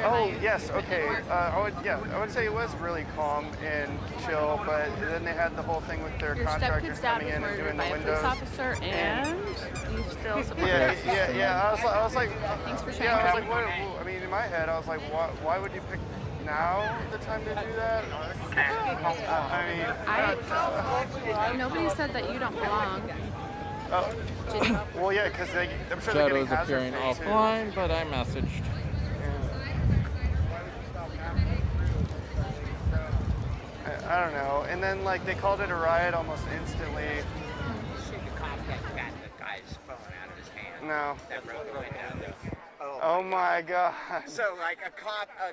Oh yes, okay. I would say it was really calm and chill, but then they had the whole thing with their Your contractors stepkid's dad coming was in and murdered doing by the a windows. police officer, and you still support Yeah. I was like, Thanks for sharing. yeah, I was like, what? I mean, in my head, I was like, why would you pick now the time to do that? Nobody said that you don't belong. Well, yeah, because I'm sure they're getting Shadow's hazard appearing pay, too. offline, but I messaged. I don't know. And then, like, they called it a riot almost instantly. The cop that got the guy's phone out of his hand. No. That broke the window. Oh my God. So, like, a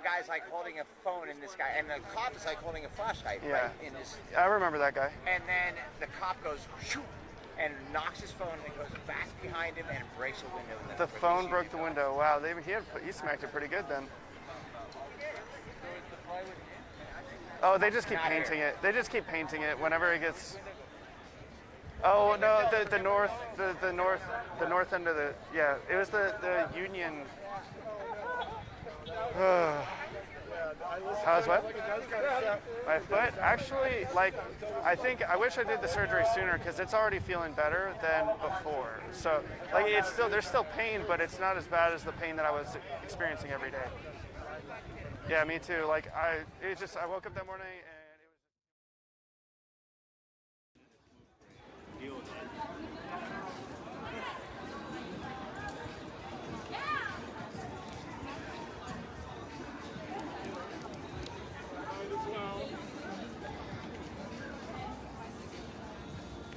guy's like holding a phone in this guy, and the cop is like holding a flashlight, Yeah. right? In his. I remember that guy. And then the cop goes, shoot, and knocks his phone, and goes back behind him and breaks a window. And The phone broke the window. Wow, he smacked it pretty good then. Oh, they just keep painting it. They just keep painting it whenever it gets. Oh no, the north end of the, yeah, it was the Union. How's what? My foot? Actually, like, I wish I did the surgery sooner because it's already feeling better than before. So, like, there's still pain, but it's not as bad as the pain that I was experiencing every day. Yeah, me too. Like, I woke up that morning and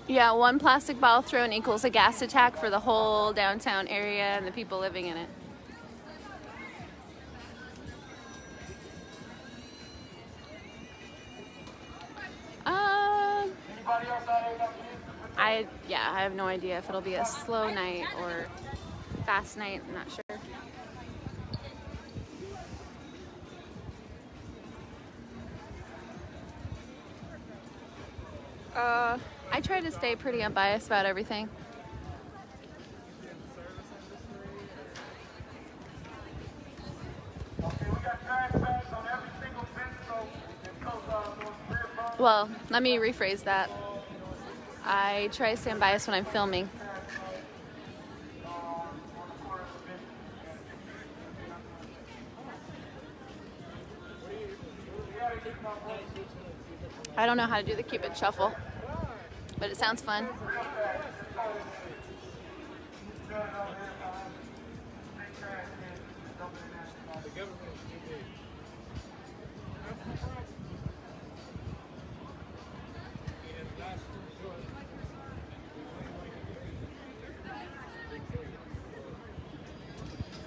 Yeah, one plastic ball thrown equals a gas attack for the whole downtown area and the people living in it. I have no idea if it'll be a slow night or fast night. I'm not sure. I try to stay pretty unbiased about everything. Well, let me rephrase that. I try to stay unbiased when I'm filming. I don't know how to do the Cupid shuffle, but it sounds fun.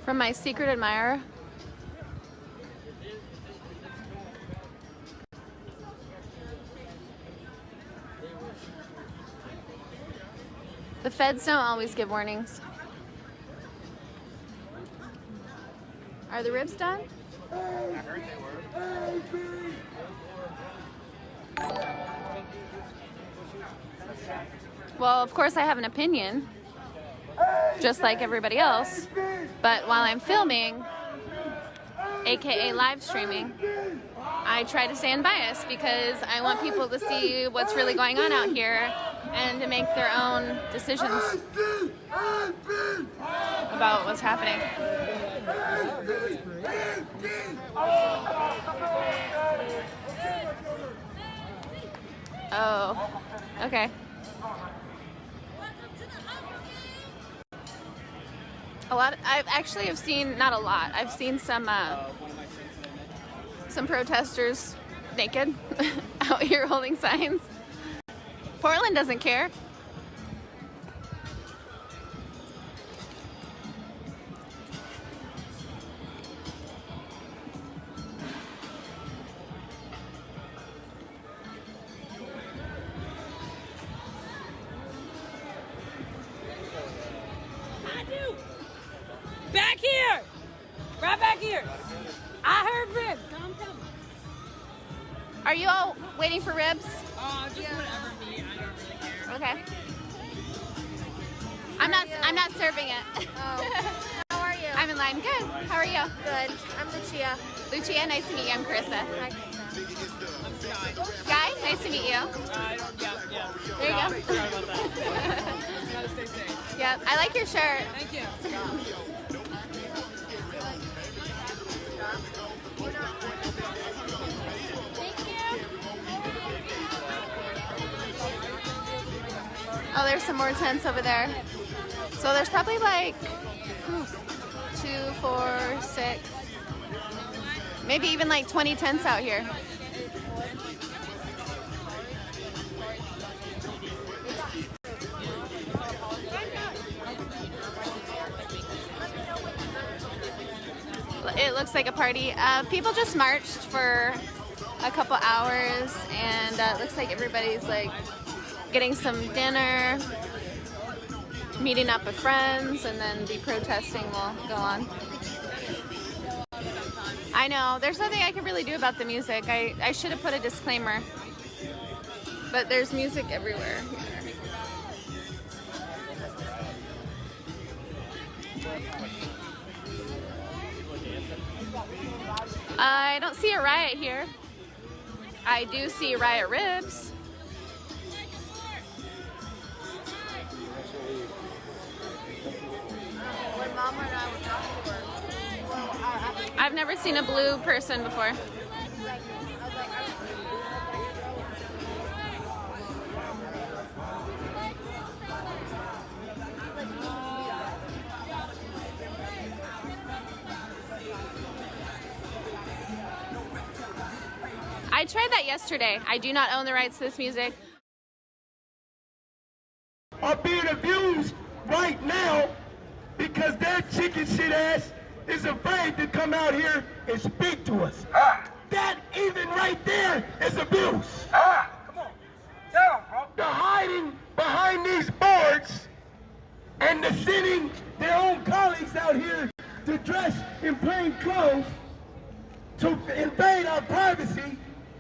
From my secret admirer. The feds don't always give warnings. Are the ribs done? I heard they were. Well, of course I have an opinion, just like everybody else, but while I'm filming, aka live streaming, I try to stay unbiased because I want people to see what's really going on out here and to make their own decisions about what's happening. Oh, okay. I actually have seen, not a lot, I've seen some protesters naked out here holding signs. Portland doesn't care. Back here! Right back here! I heard ribs. Come. Are you all waiting for ribs? Just whatever meat. I don't really care. Okay. I'm not serving it. How are you? I'm in line. Good. How are you? Good. I'm Lucia. Lucia, nice to meet you. I'm Carissa. Hi. Sky, nice to meet you. There you go. Yeah, I like your shirt. Thank you. Oh, there's some more tents over there. So there's probably like 2, 4, 6, maybe even like 20 tents out here. It looks like a party. People just marched for a couple hours, and it looks like everybody's like getting some dinner, meeting up with friends, and then the protesting will go on. I know, there's nothing I can really do about the music. I should have put a disclaimer, but there's music everywhere. I don't see a riot here. I do see riot ribs. I've never seen a blue person before. I tried that yesterday. I do not own the rights to this music. Are being abused right now because their chicken shit ass is afraid to come out here and speak to us. That even right there is abuse. Come on. Tell them, bro. They're hiding behind these boards and they're sending their own colleagues out here to dress in plain clothes to invade our privacy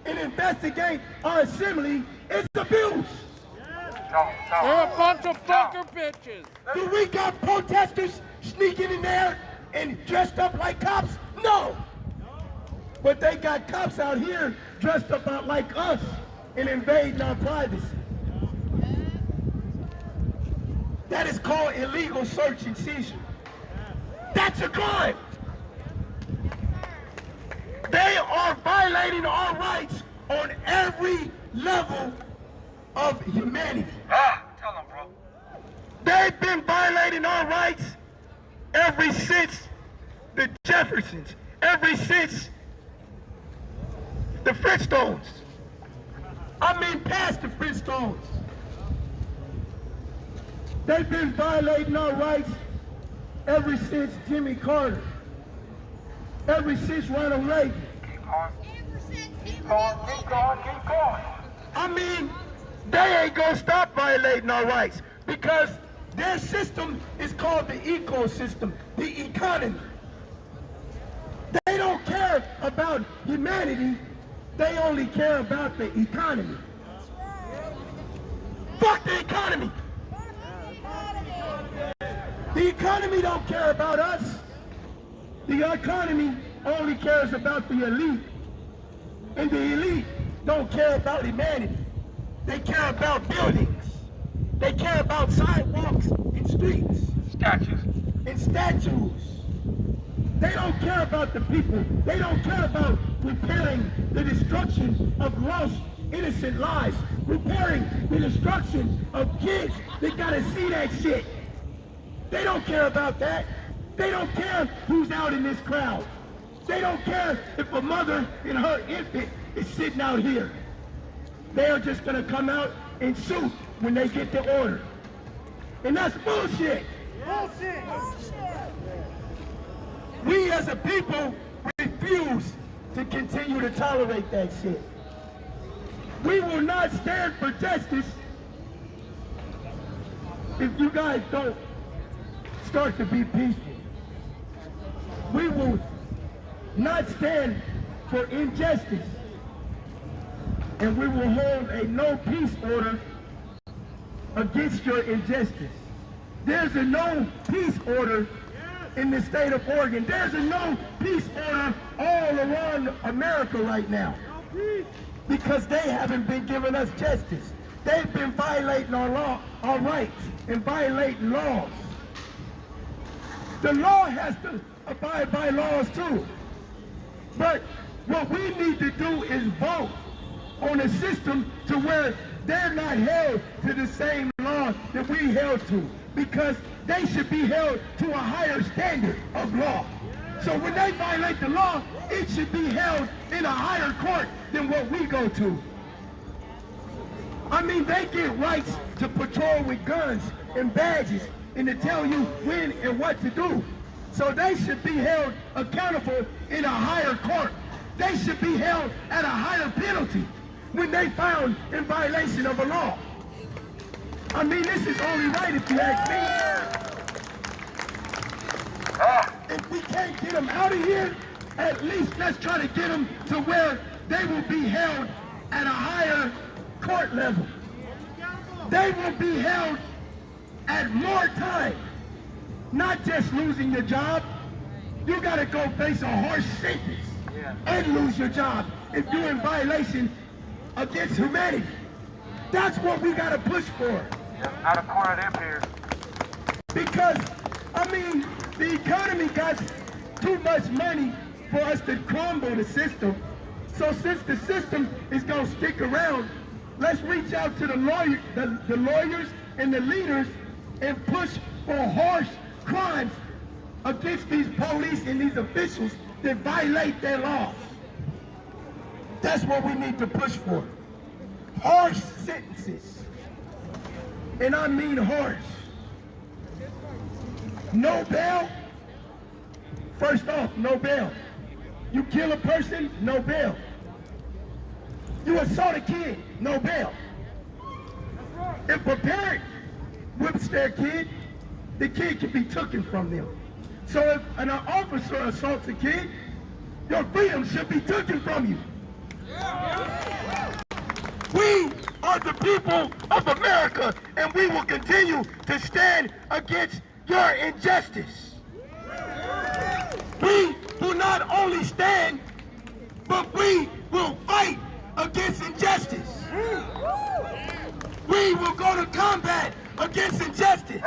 and investigate our assembly. It's abuse. They're a bunch of fucker bitches. Do we got protesters sneaking in there and dressed up like cops? No. But they got cops out here dressed up like us and invading our privacy. That is called illegal search and seizure. That's a crime. They are violating our rights on every level of humanity. Tell them, bro. They've been violating our rights ever since the Jeffersons, ever since the Flintstones. I mean past the Flintstones. They've been violating our rights ever since Jimmy Carter, ever since Ronald Reagan. Keep going. I mean, they ain't gonna stop violating our rights because their system is called the ecosystem, the economy. They don't care about humanity, they only care about the economy. Fuck the economy! The economy don't care about us. The economy only cares about the elite. And the elite don't care about humanity. They care about buildings. They care about sidewalks and streets. Statues. And statues. They don't care about the people. They don't care about repairing the destruction of lost innocent lives. Repairing the destruction of kids that gotta see that shit. They don't care about that. They don't care who's out in this crowd. They don't care if a mother and her infant is sitting out here. They are just gonna come out and shoot when they get the order. And that's bullshit. Bullshit. We as a people refuse to continue to tolerate that shit. We will not stand for justice if you guys don't start to be peaceful. We will not stand for injustice, and we will hold a no peace order against your injustice. There's a no peace order in the state of Oregon. There's a no peace order all around America right now because they haven't been giving us justice. They've been violating our rights, and violating laws. The law has to abide by laws too. But what we need to do is vote on a system to where they're not held to the same law that we held to, because they should be held to a higher standard of law. So when they violate the law, it should be held in a higher court than what we go to. I mean, they get rights to patrol with guns and badges and to tell you when and what to do. So they should be held accountable in a higher court. They should be held at a higher penalty when they found in violation of a law. I mean, this is only right if you ask me. If we can't get them out of here, at least let's try to get them to where they will be held at a higher court level. They will be held at more time, not just losing your job. You gotta go face a harsh sentence and lose your job if you're in violation against humanity. That's what we gotta push for. Out of corner up here. Because, I mean, the economy got too much money for us to crumble the system. So since the system is gonna stick around, let's reach out to the lawyers and the leaders and push for harsh crimes against these police and these officials that violate their laws. That's what we need to push for. Harsh sentences. And I mean harsh. No bail. First off, no bail. You kill a person, no bail. You assault a kid, no bail. If a parent whips their kid, the kid can be taken from them. So if an officer assaults a kid, your freedom should be taken from you. We are the people of America, and we will continue to stand against your injustice. We will not only stand, but we will fight against injustice. We will go to combat against injustice.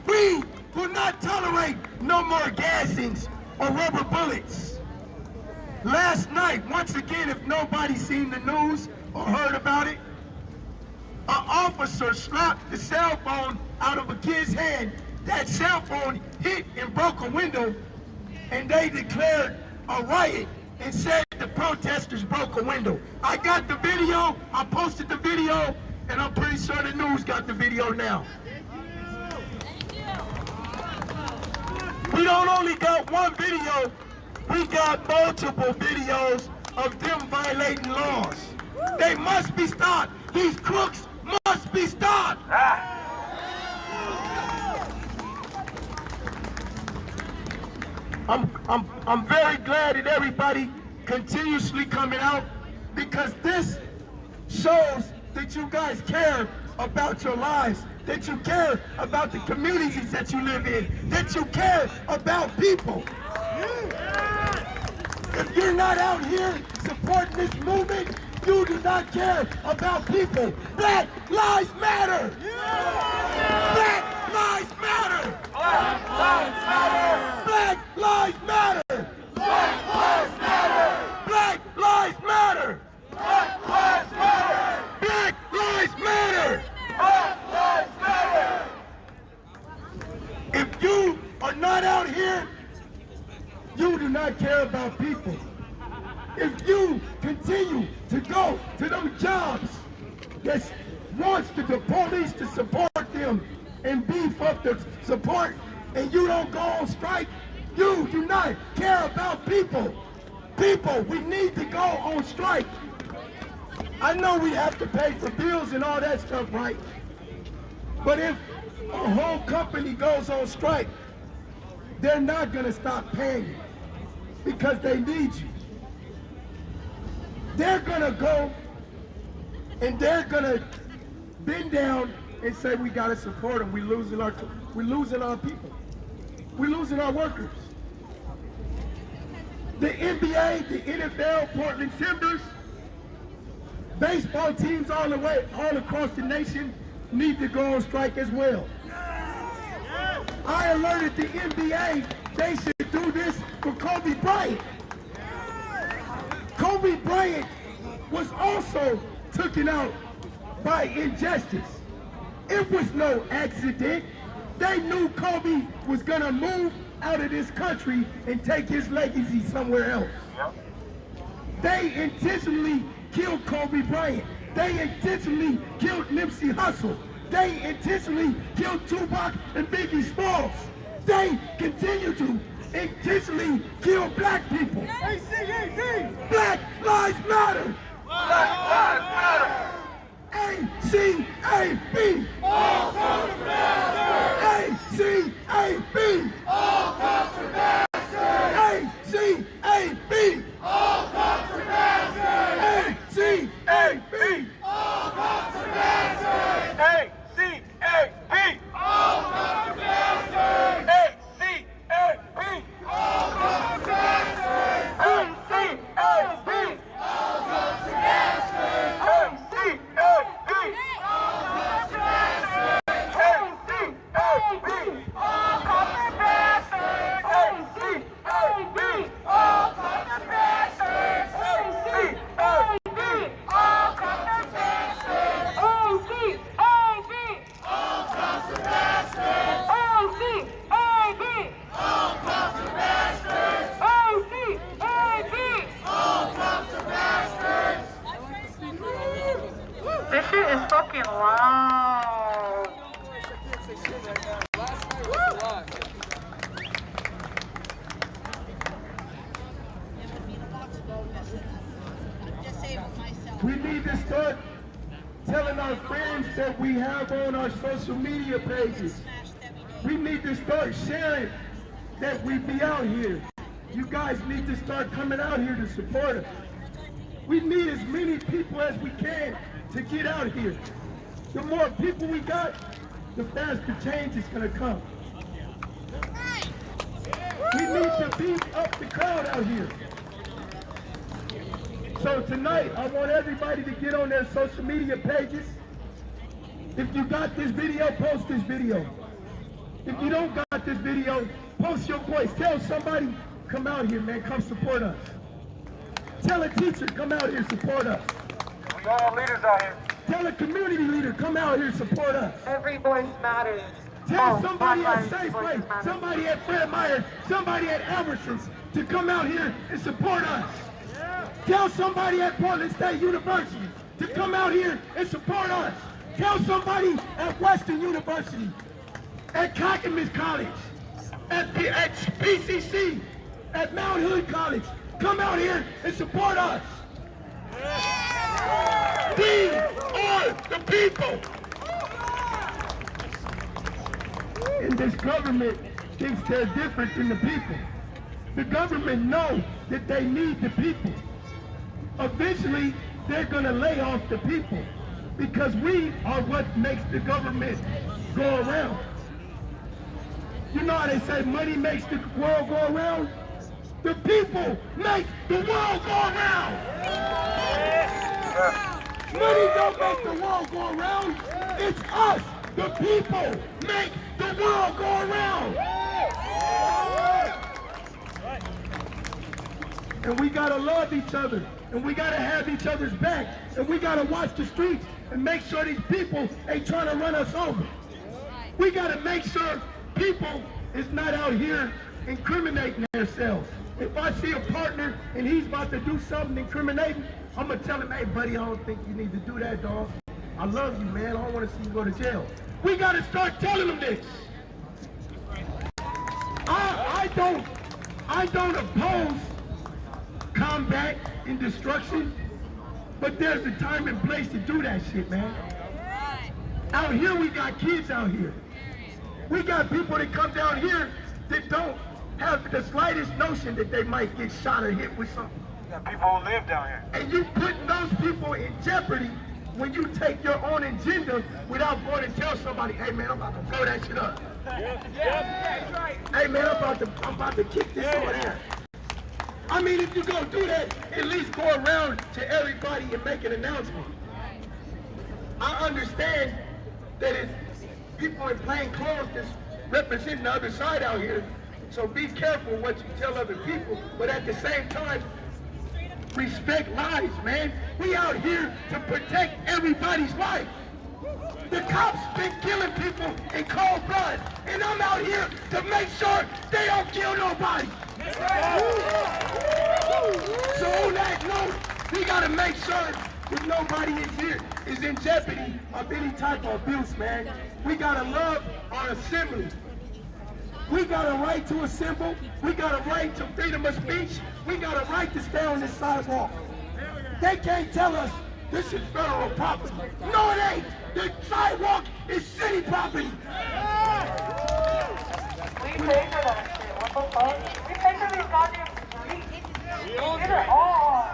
We will not tolerate no more gassings or rubber bullets. Last night, once again, if nobody's seen the news or heard about it, an officer slapped the cell phone out of a kid's hand. That cell phone hit and broke a window, and they declared a riot and said the protesters broke a window. I got the video, I posted the video, and I'm pretty sure the news got the video now. We don't only got one video, we got multiple videos of them violating laws. They must be stopped. These crooks must be stopped. I'm very glad that everybody continuously coming out, because this shows that you guys care about your lives, that you care about the communities that you live in, that you care about people. If you're not out here supporting this movement, you do not care about people. Black Lives Matter! Black Lives Matter! Black Lives Matter! Black Lives Matter! Black Lives Matter! Black Lives Matter! Black Lives Matter! Black Lives Matter! Black Lives Matter! If you are not out here, you do not care about people. If you continue to go to those jobs that wants the police to support them and beef up the support, and you don't go on strike, you do not care about people. People, we need to go on strike. I know we have to pay for bills and all that stuff, right? But if a whole company goes on strike, they're not gonna stop paying you because they need you. They're gonna go and they're gonna bend down and say we gotta support them. We're losing our people. We're losing our workers. The NBA, the NFL, Portland Timbers, baseball teams all across the nation need to go on strike as well. I alerted the NBA they should do this for Kobe Bryant. Kobe Bryant was also taken out by injustice. It was no accident. They knew Kobe was gonna move out of this country and take his legacy somewhere else. They intentionally killed Kobe Bryant. They intentionally killed Nipsey Hussle. They intentionally killed Tupac and Biggie Smalls. They continue to intentionally kill black people. Black Lives Matter. Black Lives Matter. ACAB. All comes to ACAB. All comes to ACAB. All comes to ACAB. All comes to ACAB. All comes to ACAB. All comes to ACAB. All comes to This shit is fucking loud. We need to start telling our friends that we have on our social media pages. We need to start sharing that we be out here. You guys need to start coming out here to support us. We need as many people as we can to get out here. The more people we got, the faster change is gonna come. We need to beat up the crowd out here. So tonight, I want everybody to get on their social media pages. If you got this video, post this video. If you don't got this video, post your voice. Tell somebody, come out here, man, come support us. Tell a teacher, come out here, support us. We all have leaders out here. Tell a community leader, come out here, support us. Every voice matters. Tell somebody at Safeway, somebody at Fred Meyer, somebody at Albertsons to come out here and support us. Tell somebody at Portland State University to come out here and support us. Tell somebody at Western University, at Clackamas College, at PCC, at Mount Hood College, come out here and support us. We are the people. And this government thinks they're different than the people. The government knows that they need the people. Eventually, they're gonna lay off the people because we are what makes the government go around. You know how they say money makes the world go around? The people make the world go around. Money don't make the world go around. It's us, the people, make the world go around. And we gotta love each other. And we gotta have each other's back. And we gotta watch the streets and make sure these people ain't trying to run us over. We gotta make sure people is not out here incriminating themselves. If I see a partner and he's about to do something incriminating, I'm gonna tell him, hey buddy, I don't think you need to do that, dog. I love you, man. I don't wanna see you go to jail. We gotta start telling them this. I don't oppose combat and destruction, but there's a time and place to do that shit, man. Out here, we got kids out here. We got people that come down here that don't have the slightest notion that they might get shot or hit with something. We got people who live down here. And you putting those people in jeopardy when you take your own agenda without going and tell somebody, hey man, I'm about to blow that shit up. Hey man, I'm about to kick this over there. I mean, if you're gonna do that, at least go around to everybody and make an announcement. I understand that it's people in plain clothes that's representing the other side out here. So be careful what you tell other people, but at the same time, respect lives, man. We out here to protect everybody's life. The cops been killing people in cold blood, and I'm out here to make sure they don't kill nobody. So on that note, we gotta make sure that nobody is in jeopardy of any type of abuse, man. We gotta love our assembly. We got a right to assemble. We got a right to freedom of speech. We got a right to stay on this sidewalk. They can't tell us this is federal property. No, it ain't. The sidewalk is city property. We pay for that shit. What the fuck? We pay for these goddamn streets. Get it all.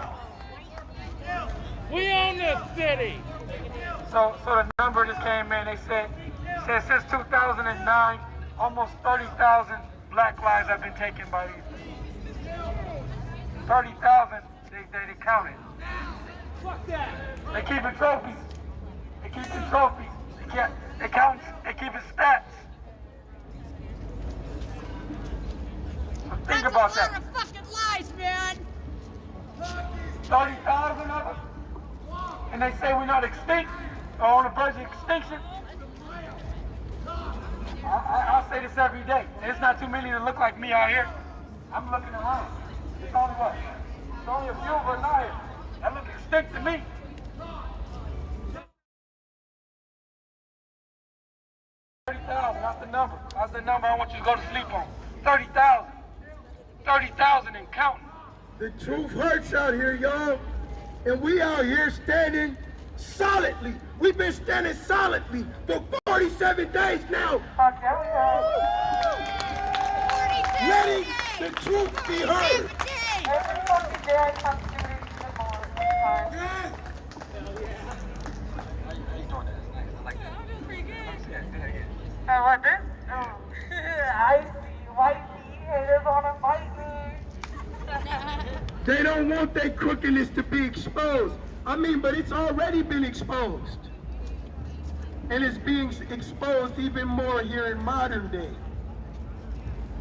We own this city. So the number just came in. They said since 2009, almost 30,000 black lives have been taken by these. 30,000. They counted. Fuck that. They keeping trophies. They keeping trophies. They count. They keeping stats. So think about that. That's a lot of fucking lies, man. 30,000 of them. And they say we're not extinct or on the verge of extinction. I say this every day. There's not too many that look like me out here. I'm looking around. It's only what? It's only a few of us out here that look extinct to me. 30,000, that's the number. That's the number I want you to go to sleep on. 30,000. 30,000 and counting. The truth hurts out here, y'all. And we out here standing solidly. We've been standing solidly for 47 days now. Letting the truth be heard. Every fucking day I come to these more. I like this. I see white meat haters wanna fight me. They don't want their crookedness to be exposed. I mean, but it's already been exposed. And it's being exposed even more here in modern day.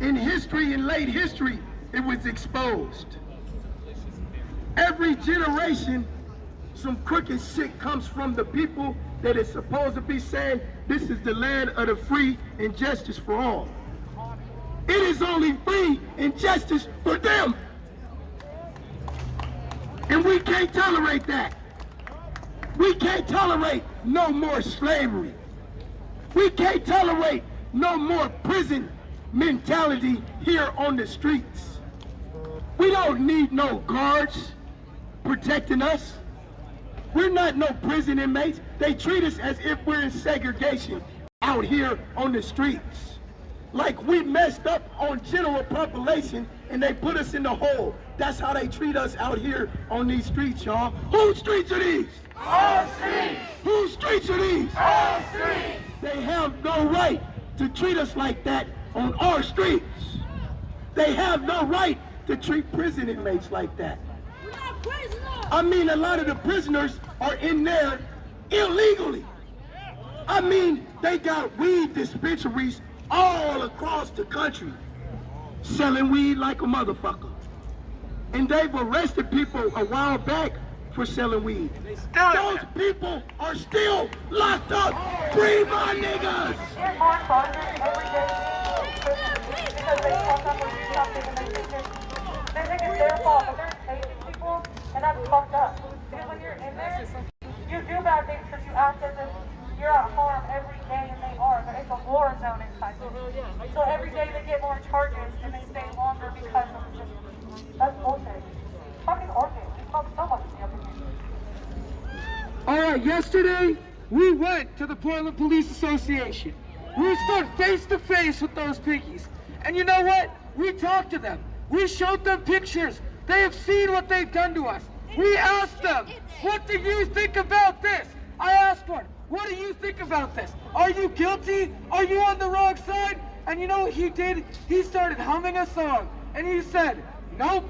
In history, in late history, it was exposed. Every generation, some crooked shit comes from the people that is supposed to be saying, this is the land of the free and justice for all. It is only free and justice for them. And we can't tolerate that. We can't tolerate no more slavery. We can't tolerate no more prison mentality here on the streets. We don't need no guards protecting us. We're not no prison inmates. They treat us as if we're in segregation out here on the streets. Like we messed up on general population and they put us in the hole. That's how they treat us out here on these streets, y'all. Whose streets are these? Our streets. Whose streets are these? Our streets. They have no right to treat us like that on our streets. They have no right to treat prison inmates like that. We're not prisoners. I mean, a lot of the prisoners are in there illegally. I mean, they got weed dispensaries all across the country selling weed like a motherfucker. And they've arrested people a while back for selling weed. Those people are still locked up. Free my niggas! Get more charges every day because they fuck up and do something and they think it's their fault, but they're tasing people, and that's fucked up. Because when you're in there, you do bad things because you act as if you're at harm every day, and they are, but it's a war zone inside. So every day they get more charges and they stay longer because of just, that's bullshit. Fucking orphans. We talk so much the other day. All right, yesterday we went to the Portland Police Association. We stood face to face with those piggies. And you know what? We talked to them. We showed them pictures. They have seen what they've done to us. We asked them, what do you think about this? I asked one, What do you think about this? Are you guilty? Are you on the wrong side? And you know what he did? He started humming a song. And he said, nope.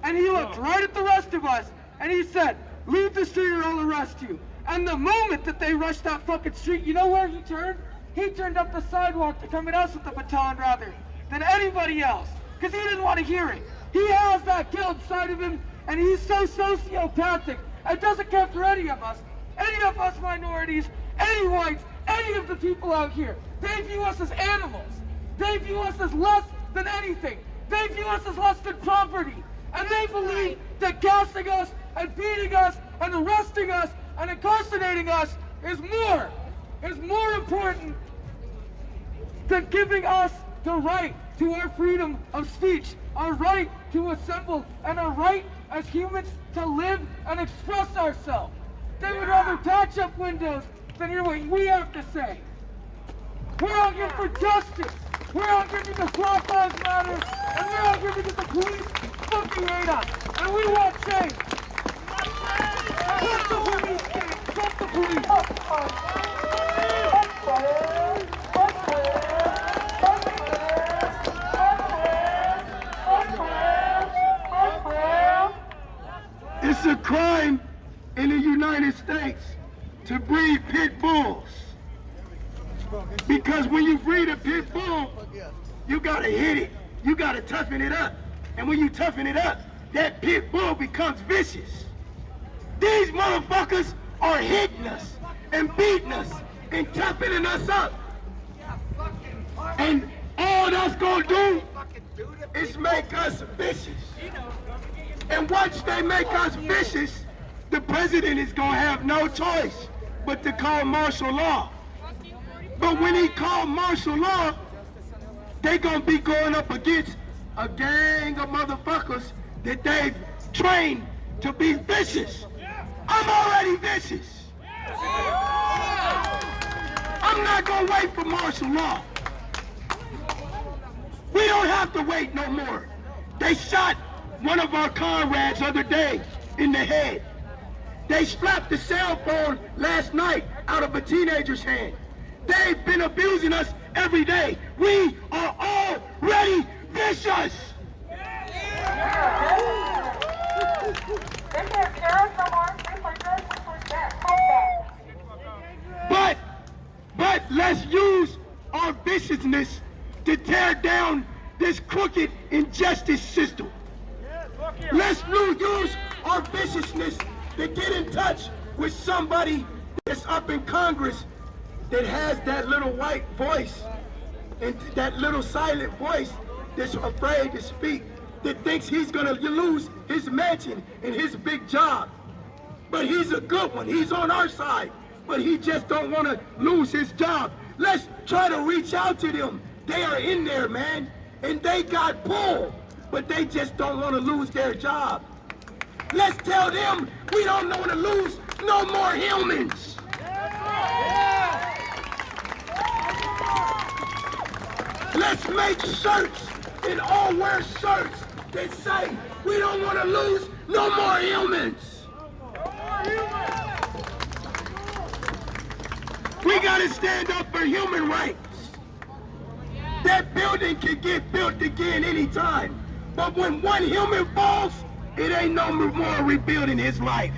And he looked right at the rest of us. And he said, leave the street or I'll arrest you. And the moment that they rushed that fucking street, you know where he turned? He turned up the sidewalk to come at us with the baton rather than anybody else. Because he didn't want to hear it. He has that guilt inside of him. And he's so sociopathic. And doesn't care for any of us minorities, any whites, any of the people out here. They view us as animals. They view us as less than anything. They view us as less than property. And they believe that gassing us and beating us and arresting us and incarcerating us is more important than giving us the right to our freedom of speech, our right to assemble, and our right as humans to live and express ourselves. They would rather patch up windows than hear what we have to say. We're out here for justice. We're out here because Black Lives Matter, and we're out here because the police fucking hate us, and we want change. Fuck the police, fuck the police. It's a crime in the United States to breed pit bulls. Because when you breed a pit bull, you gotta hit it. You gotta toughen it up. And when you toughen it up, that pit bull becomes vicious. These motherfuckers are hitting us and beating us and toughening us up. And all that's gonna do is make us vicious. And once they make us vicious, the president is gonna have no choice but to call martial law. But when he called martial law, they gonna be going up against a gang of motherfuckers that they've trained to be vicious. I'm already vicious. I'm not gonna wait for martial law. We don't have to wait no more. They shot one of our comrades the other day in the head. They slapped the cell phone last night out of a teenager's hand. They've been abusing us every day. We are already vicious. But let's use our viciousness to tear down this crooked injustice system. Let's use our viciousness to get in touch with somebody that's up in Congress that has that little white voice and that little silent voice that's afraid to speak, that thinks he's gonna lose his mansion and his big job. But he's a good one. He's on our side. But he just don't want to lose his job. Let's try to reach out to them. They are in there, man. And they got pulled. But they just don't want to lose their job. Let's tell them we don't want to lose no more humans. Let's make shirts and all wear shirts that say we don't want to lose no more humans. We gotta stand up for human rights. That building can get built again anytime. But when one human falls, it ain't no more rebuilding his life.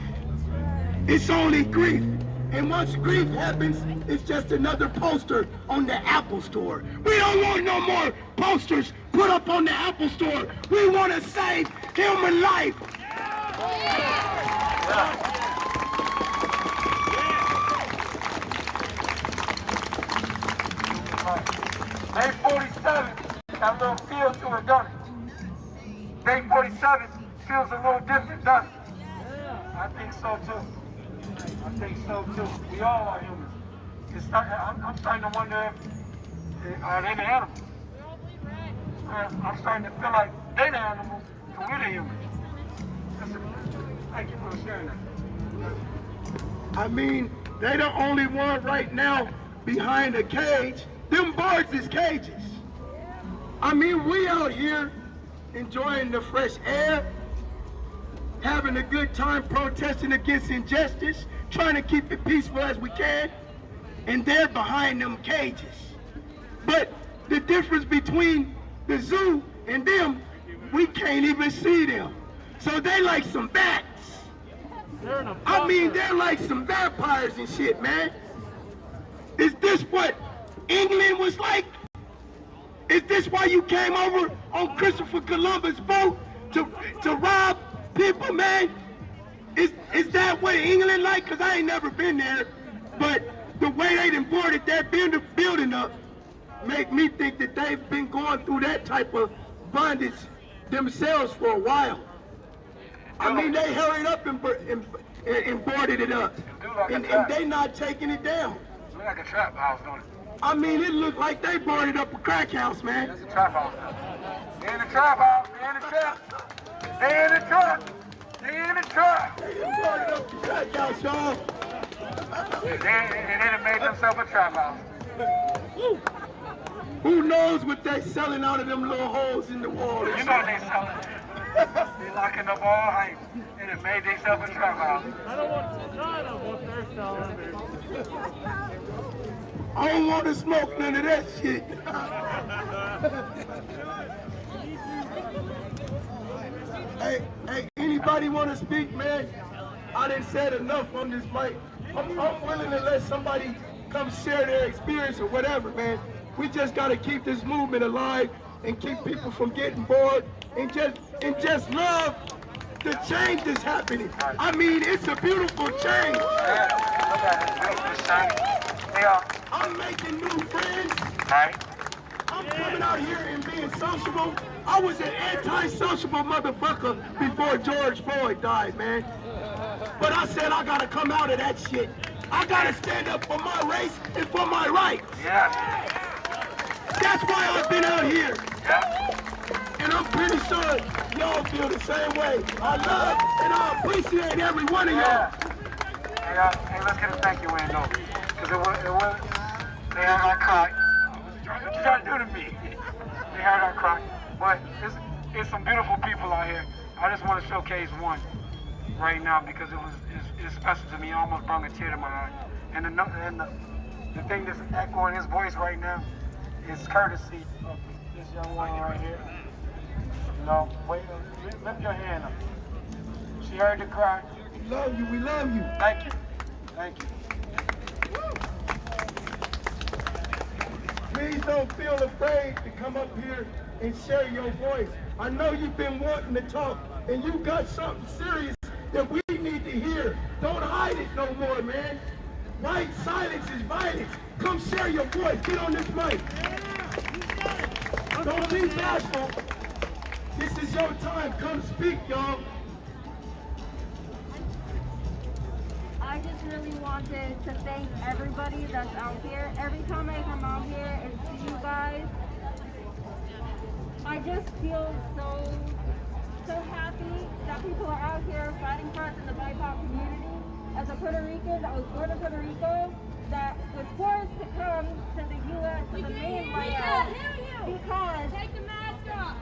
It's only grief. And once grief happens, it's just another poster on the Apple Store. We don't want no more posters put up on the Apple Store. We want to save human life. Day 47, that little feel to it, don't it? Day 47 feels a little different, doesn't it? I think so too. I think so too. We all are humans. I'm starting to wonder if are they the animals? I'm starting to feel like they're the animals and we're the humans. Thank you for sharing that. I mean, they the only one right now behind a cage. Them birds is cages. I mean, we out here enjoying the fresh air, having a good time protesting against injustice, trying to keep it peaceful as we can, and they're behind them cages. But the difference between the zoo and them, we can't even see them. So they like some bats. I mean, they're like some vampires and shit, man. Is this what England was like? Is this why you came over on Christopher Columbus' boat to rob people, man? Is that what England like? Because I ain't never been there. But the way they done boarded that building up make me think that they've been going through that type of bondage themselves for a while. I mean, they hurried up and boarded it up. And they not taking it down. It's like a trap house, don't it? I mean, it looked like they boarded up a crack house, man. That's a trap house. They in the trap house. They in the trap. They in the trap. They in the trap. They boarded up the crack house, y'all. They done made themselves a trap house. Who knows what they selling out of them little holes in the wall? You know what they selling. They locking up all heights and it made themselves a trap house. I don't want to none of what they're selling. I don't want to smoke none of that shit. Hey, anybody want to speak, man? I done said enough on this mic. I'm willing to let somebody come share their experience or whatever, man. We just got to keep this movement alive and keep people from getting bored and just love the change that's happening. I mean, it's a beautiful change. I'm making new friends. I'm coming out here and being sociable. I was an anti-sociable motherfucker before George Floyd died, man. But I said I gotta come out of that shit. I gotta stand up for my race and for my rights. That's why I've been out here. And I'm pretty sure y'all feel the same way. I love and I appreciate every one of y'all. Hey, let's get a thank you in, though. Because it was, they heard I cry. What you trying to do to me? They heard I cry. But it's some beautiful people out here. I just want to showcase one right now because it's special to me. I almost brought a tear to my eye. And the thing that's echoing his voice right now is courtesy of this young one right here. You know, wait, lift your hand up. She heard the cry. We love you, we love you. Thank you. Thank you. Please don't feel afraid to come up here and share your voice. I know you've been wanting to talk and you got something serious that we need to hear. Don't hide it no more, man. White silence is violence. Come share your voice. Get on this mic. Don't be bashful. This is your time. Come speak, y'all. I just really wanted to thank everybody that's out here. Every time I come out here and see you guys, I just feel so happy that people are out here fighting for us in the BIPOC community. As a Puerto Rican that was born in Puerto Rico, that was forced to come to the U.S. to the mainland because take the mask off.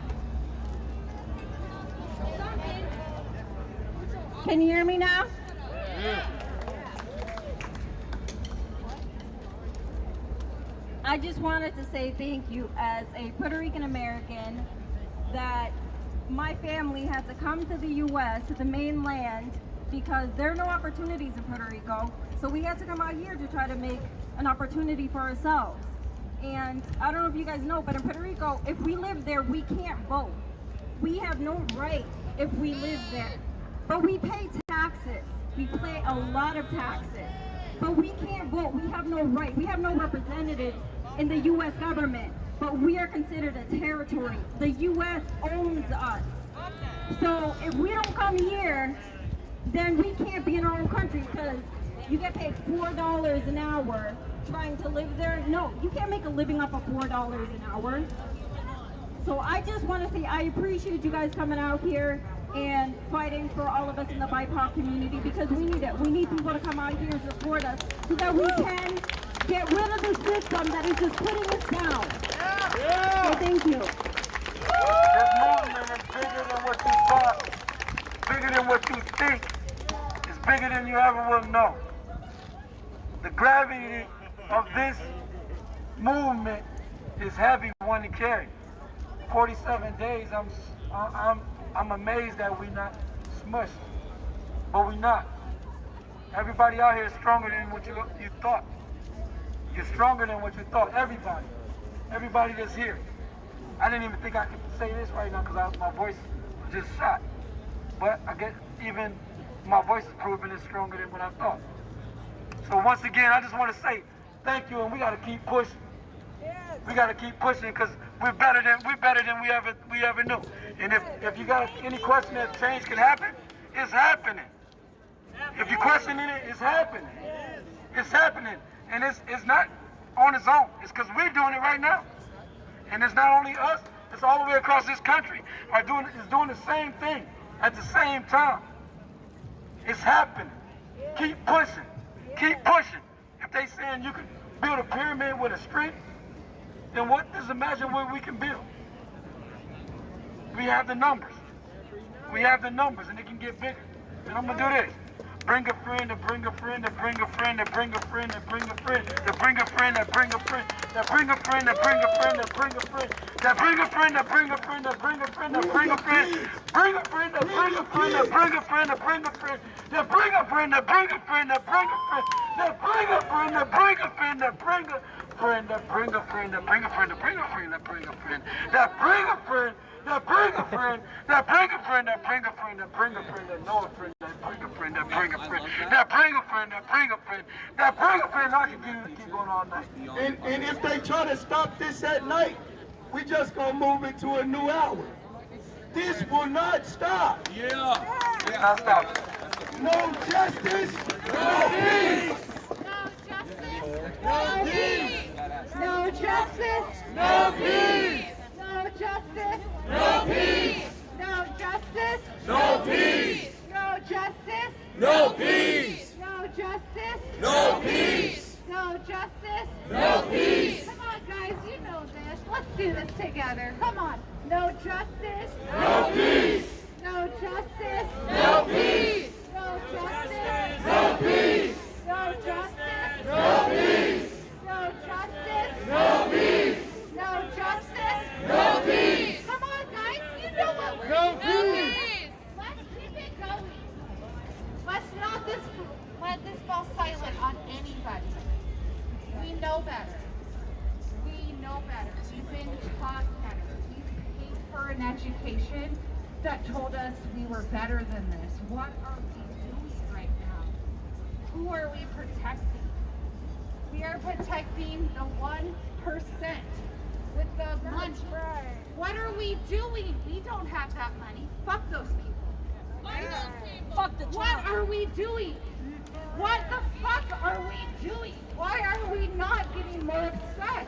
Can you hear me now? Yeah. I just wanted to say thank you as a Puerto Rican American that my family had to come to the U.S., to the mainland, because there are no opportunities in Puerto Rico. So we had to come out here to try to make an opportunity for ourselves. And I don't know if you guys know, but in Puerto Rico, if we live there, we can't vote. We have no right if we live there. But we pay taxes. We pay a lot of taxes. But we can't vote. We have no right. We have no representatives in the U.S. government. But we are considered a territory. The U.S. owns us. So if we don't come here, then we can't be in our own country because you get paid $4 an hour trying to live there. No, you can't make a living off of $4 an hour. So I just want to say I appreciate you guys coming out here and fighting for all of us in the BIPOC community because we need it. We need people to come out here and support us so that we can get rid of the system that is just putting us down. So thank you. This movement is bigger than what you thought, bigger than what you think. It's bigger than you ever will know. The gravity of this movement is heavy one to carry. 47 days, I'm amazed that we're not smushed, but we're not. Everybody out here is stronger than what you thought. You're stronger than what you thought. Everybody that's here. I didn't even think I could say this right now because my voice just shot. But I guess even my voice is proving it's stronger than what I thought. So once again, I just want to say thank you, and we got to keep pushing. We got to keep pushing because we're better than we ever knew. And if you got any question that change can happen, it's happening. If you're questioning it, it's happening. It's happening, and it's not on its own. It's because we're doing it right now. And it's not only us, it's all the way across this country is doing the same thing at the same time. It's happening. Keep pushing. Keep pushing. If they saying you can build a pyramid with a string, then just imagine what we can build. We have the numbers. We have the numbers, and it can get bigger. And I'm gonna do this. Bring a friend, to bring a friend, to bring a friend, to bring a friend, to bring a friend, to bring a friend, to bring a friend, to bring a friend, to bring a friend, to bring a friend, to bring a friend, to bring a friend, to bring a friend, to bring a friend, bring a friend, to bring a friend, to bring a friend, to bring a friend, to bring a friend, to bring a friend, to bring a friend, to bring a friend, to bring a friend, to bring a friend, to bring a friend, to bring a friend, to bring a friend, to bring a friend, to bring a friend. That bring a friend, that bring a friend, that bring a friend, that bring a friend, that know a friend, that bring a friend, that bring a friend, that bring a friend, that bring a friend, that bring a friend. I can keep going all night. And if they try to stop this at night, we just gonna move it to a new hour. This will not stop. It's not stopping. No justice, no peace. No peace! No justice! No peace! No justice! No peace! No justice! No peace! No justice! No peace! No justice! No peace! No justice! No peace! Come on, guys, you know this. Let's do this together. Come on. No justice! No peace! No justice! No peace! No justice! No peace! No justice! No peace! No justice! No peace! No justice! No peace! Come on, guys, you know what we're doing. Let's keep it going. Let's not let this fall silent on anybody. We know better. We know better. We've been taught better. We've paid for an education that told us we were better than this. What are we doing right now? Who are we protecting? We are protecting the 1% with the money. What are we doing? We don't have that money. Fuck those people. Right? Fuck the What are we doing? What the fuck are we doing? Why are we not getting more upset?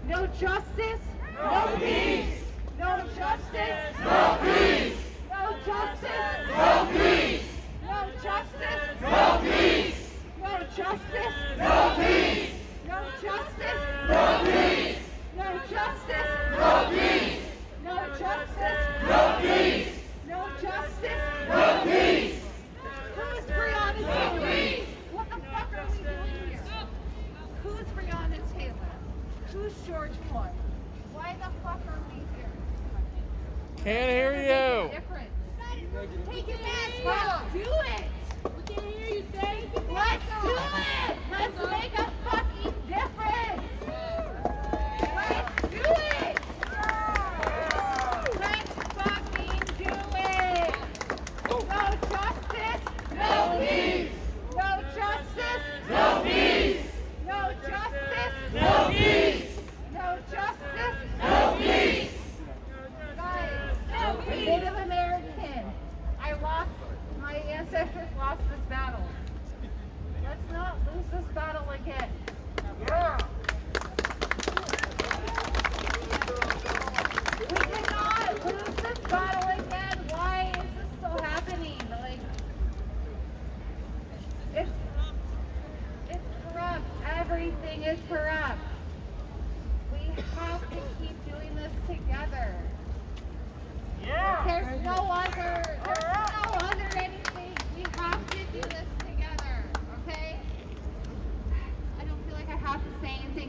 No justice? No peace. No justice? No peace. No justice? No peace. No justice? No peace. No justice? No peace. No justice? No peace. No justice? No peace. No justice? No peace. No justice? No peace. Who's Breonna Taylor? What the fuck are we doing here? Who's Breonna Taylor? Who's George Floyd? Why the fuck are we here? Can't hear you. Different. Take it back. Let's do it. We can hear you say. Let's do it. Let's make a fucking difference. Let's do it. Let's fucking do it. No justice. No peace. No justice. No peace. No justice. No peace. No justice. No peace. Guys, Native American. My ancestors lost this battle. Let's not lose this battle again. Yeah. We cannot lose this battle again. Why is this so happening? Like, it's corrupt. Everything is corrupt. We have to keep doing this together. Yeah. There's no other anything. We have to do this together, okay?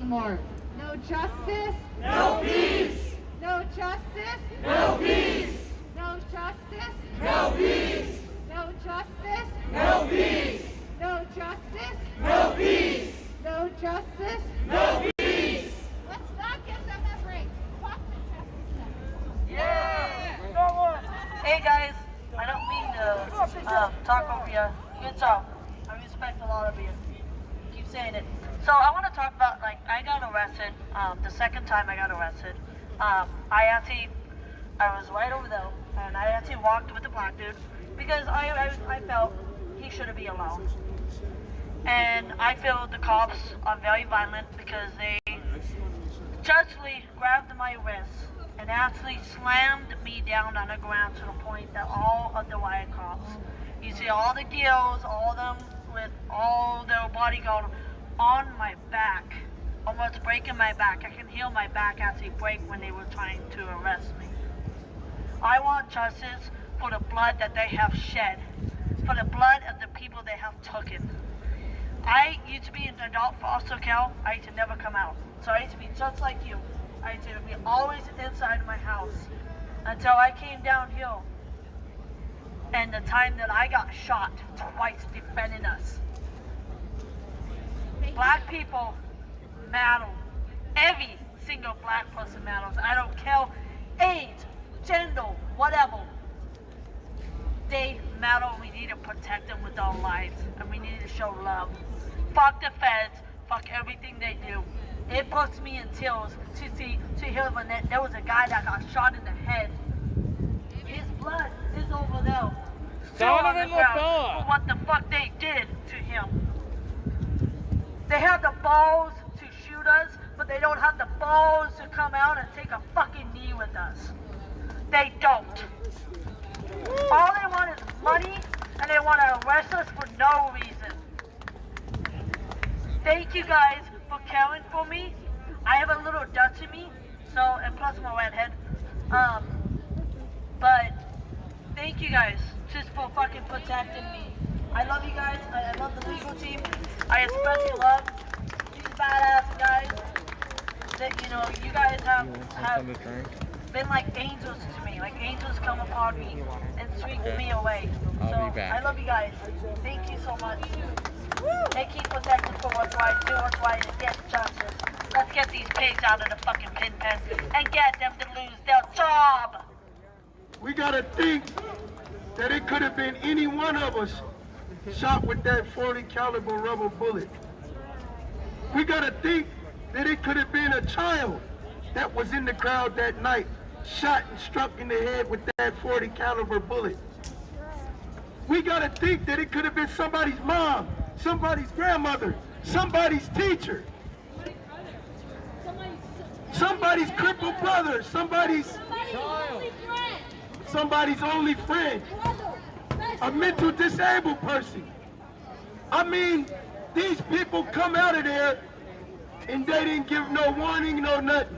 more. No justice. No peace. No justice. No peace. No justice. No peace. No justice. No peace. No justice. No peace. No justice. No peace. Let's not give them a break. Fuck the Justice Center. Yeah. Hey guys, I don't mean to talk over you. Good job. I respect a lot of you. Keep saying it. So I want to talk about, like, I got arrested. The second time I got arrested. I was right over there, and I actually walked with the black dude because I felt he shouldn't be alone. And I feel the cops are very violent because they justly grabbed my wrists and actually slammed me down on the ground to the point that all of the riot cops, you see all the deals, all of them with all their bodyguard on my back, almost breaking my back. I can feel my back actually break when they were trying to arrest me. I want justice for the blood that they have shed, for the blood of the people they have taken. I used to be an adult foster care. I used to never come out. So I used to be just like you. I used to be always inside my house until I came down here. And the time that I got shot twice defending us. Black people matter. Every single black person matters. I don't care age, gender, whatever. They matter. We need to protect them with our lives, and we need to show love. Fuck the feds. Fuck everything they do. It puts me in tears to hear when there was a guy that got shot in the head. His blood is over there. Still on the ground for what the fuck they did to him. They have the balls to shoot us, but they don't have the balls to come out and take a fucking knee with us. They don't. All they want is money, and they want to arrest us for no reason. Thank you guys for caring for me. I have a little Dutch in me, so, and plus my redhead. But thank you guys just for fucking protecting me. I love you guys. I love the legal team. I especially love these badass guys. That, you know, you guys have been like angels to me. Like angels come upon me and sweep me away. I'll be back. I love you guys. Thank you so much. They keep protecting for what's right, do what's right, and get justice. Let's get these pigs out of the fucking pin pen and get them to lose their job. We gotta think that it could have been any one of us shot with that 40 caliber rubber bullet. We gotta think that it could have been a child that was in the crowd that night, shot and struck in the head with that 40 caliber bullet. We gotta think that it could have been somebody's mom, somebody's grandmother, somebody's teacher, somebody's crippled brother, somebody's only friend, a mental disabled person. I mean, these people come out of there and they didn't give no warning, no nothing.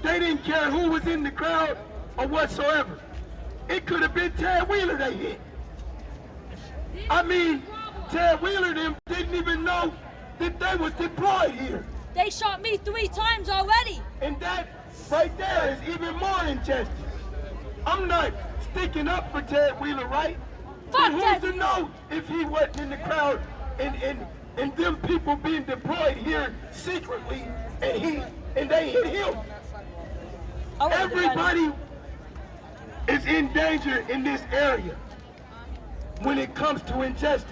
They didn't care who was in the crowd or whatsoever. It could have been Ted Wheeler they hit. I mean, Ted Wheeler them didn't even know that they was deployed here. They shot me 3 times already. And that right there is even more injustice. I'm not sticking up for Ted Wheeler, right? But who's to know if he wasn't in the crowd and them people being deployed here secretly and they hit him? Everybody is in danger in this area when it comes to injustice.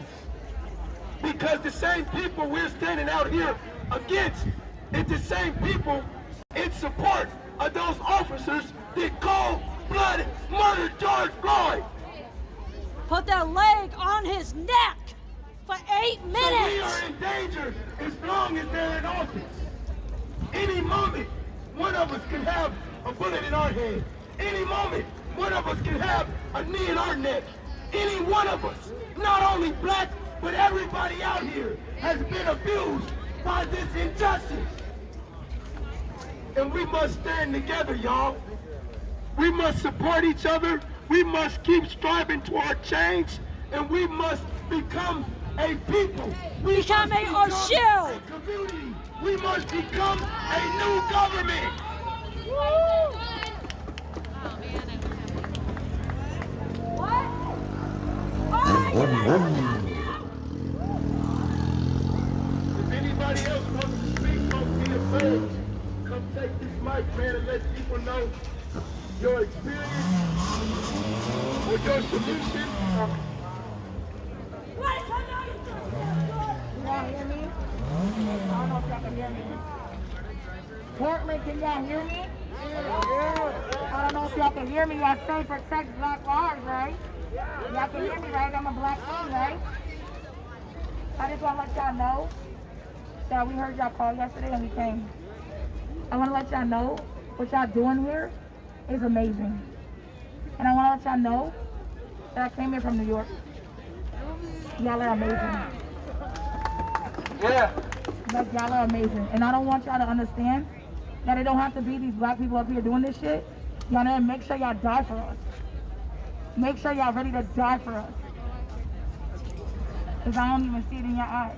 Because the same people we're standing out here against is the same people in support of those officers that cold-blooded murdered George Floyd. Put their leg on his neck for 8 minutes. So we are in danger as long as they're in office. Any moment, one of us can have a bullet in our head. Any moment, one of us can have a knee in our neck. Any one of us, not only black, but everybody out here has been abused by this injustice. And we must stand together, y'all. We must support each other. We must keep striving toward change. And we must become a people. We can't make our shield. A community. We must become a new government. If anybody else wants to speak, don't be afraid. Come take this mic, man, and let people know your experience or your solution. Y'all hear me? I don't know if y'all can hear me. Portland, can y'all hear me? I don't know if y'all can hear me. Y'all say protect Black lives, right? Y'all can hear me, right? I'm a black king, right? I just want to let y'all know that we heard y'all call yesterday and we came. I want to let y'all know what y'all doing here is amazing. And I want to let y'all know that I came here from New York. Y'all are amazing. Yeah. Like, y'all are amazing. And I don't want y'all to understand that it don't have to be these black people up here doing this shit. Y'all know, make sure y'all die for us. Make sure y'all ready to die for us. Because I don't even see it in your eyes.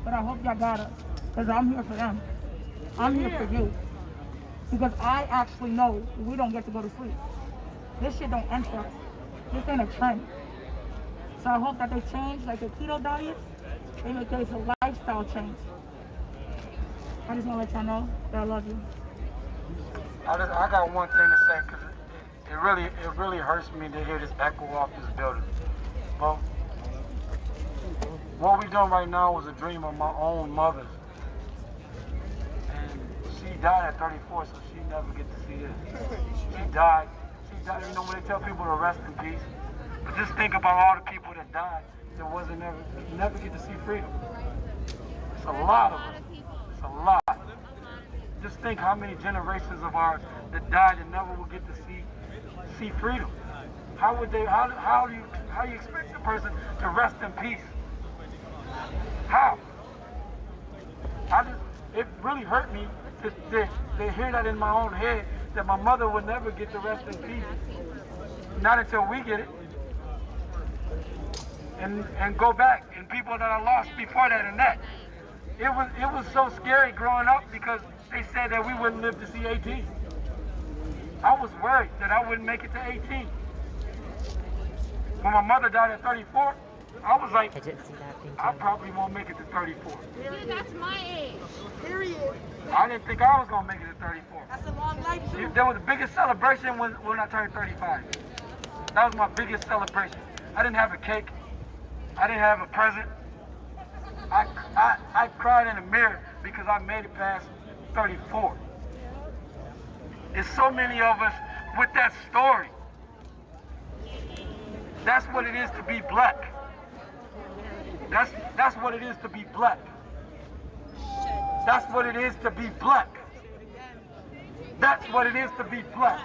But I hope y'all got us. Because I'm here for them. I'm here for you. Because I actually know we don't get to go to sleep. This shit don't end for us. This ain't a trend. So I hope that they change, like the keto diets, they make this a lifestyle change. I just want to let y'all know that I love you. I got one thing to say, because it really hurts me to hear this echo off this building. But what we're doing right now was a dream of my own mother. And she died at 34, so she never get to see this. She died, you know, when they tell people to rest in peace, but just think about all the people that died that wasn't never get to see freedom. It's a lot of us. It's a lot. Just think how many generations of ours that died and never will get to see freedom. How would they? How you expect a person to rest in peace? How? It really hurt me to hear that in my own head, that my mother would never get to rest in peace. Not until we get it. And go back, and people that I lost before that and that. It was so scary growing up because they said that we wouldn't live to see 18. I was worried that I wouldn't make it to 18. When my mother died at 34, I was like, I probably won't make it to 34. Dude, that's my age. Period. I didn't think I was going to make it to 34. That's a long life, too. There was the biggest celebration when I turned 35. That was my biggest celebration. I didn't have a cake. I didn't have a present. I cried in the mirror because I made it past 34. There's so many of us with that story. That's what it is to be black. That's what it is to be black. That's what it is to be black. That's what it is to be black.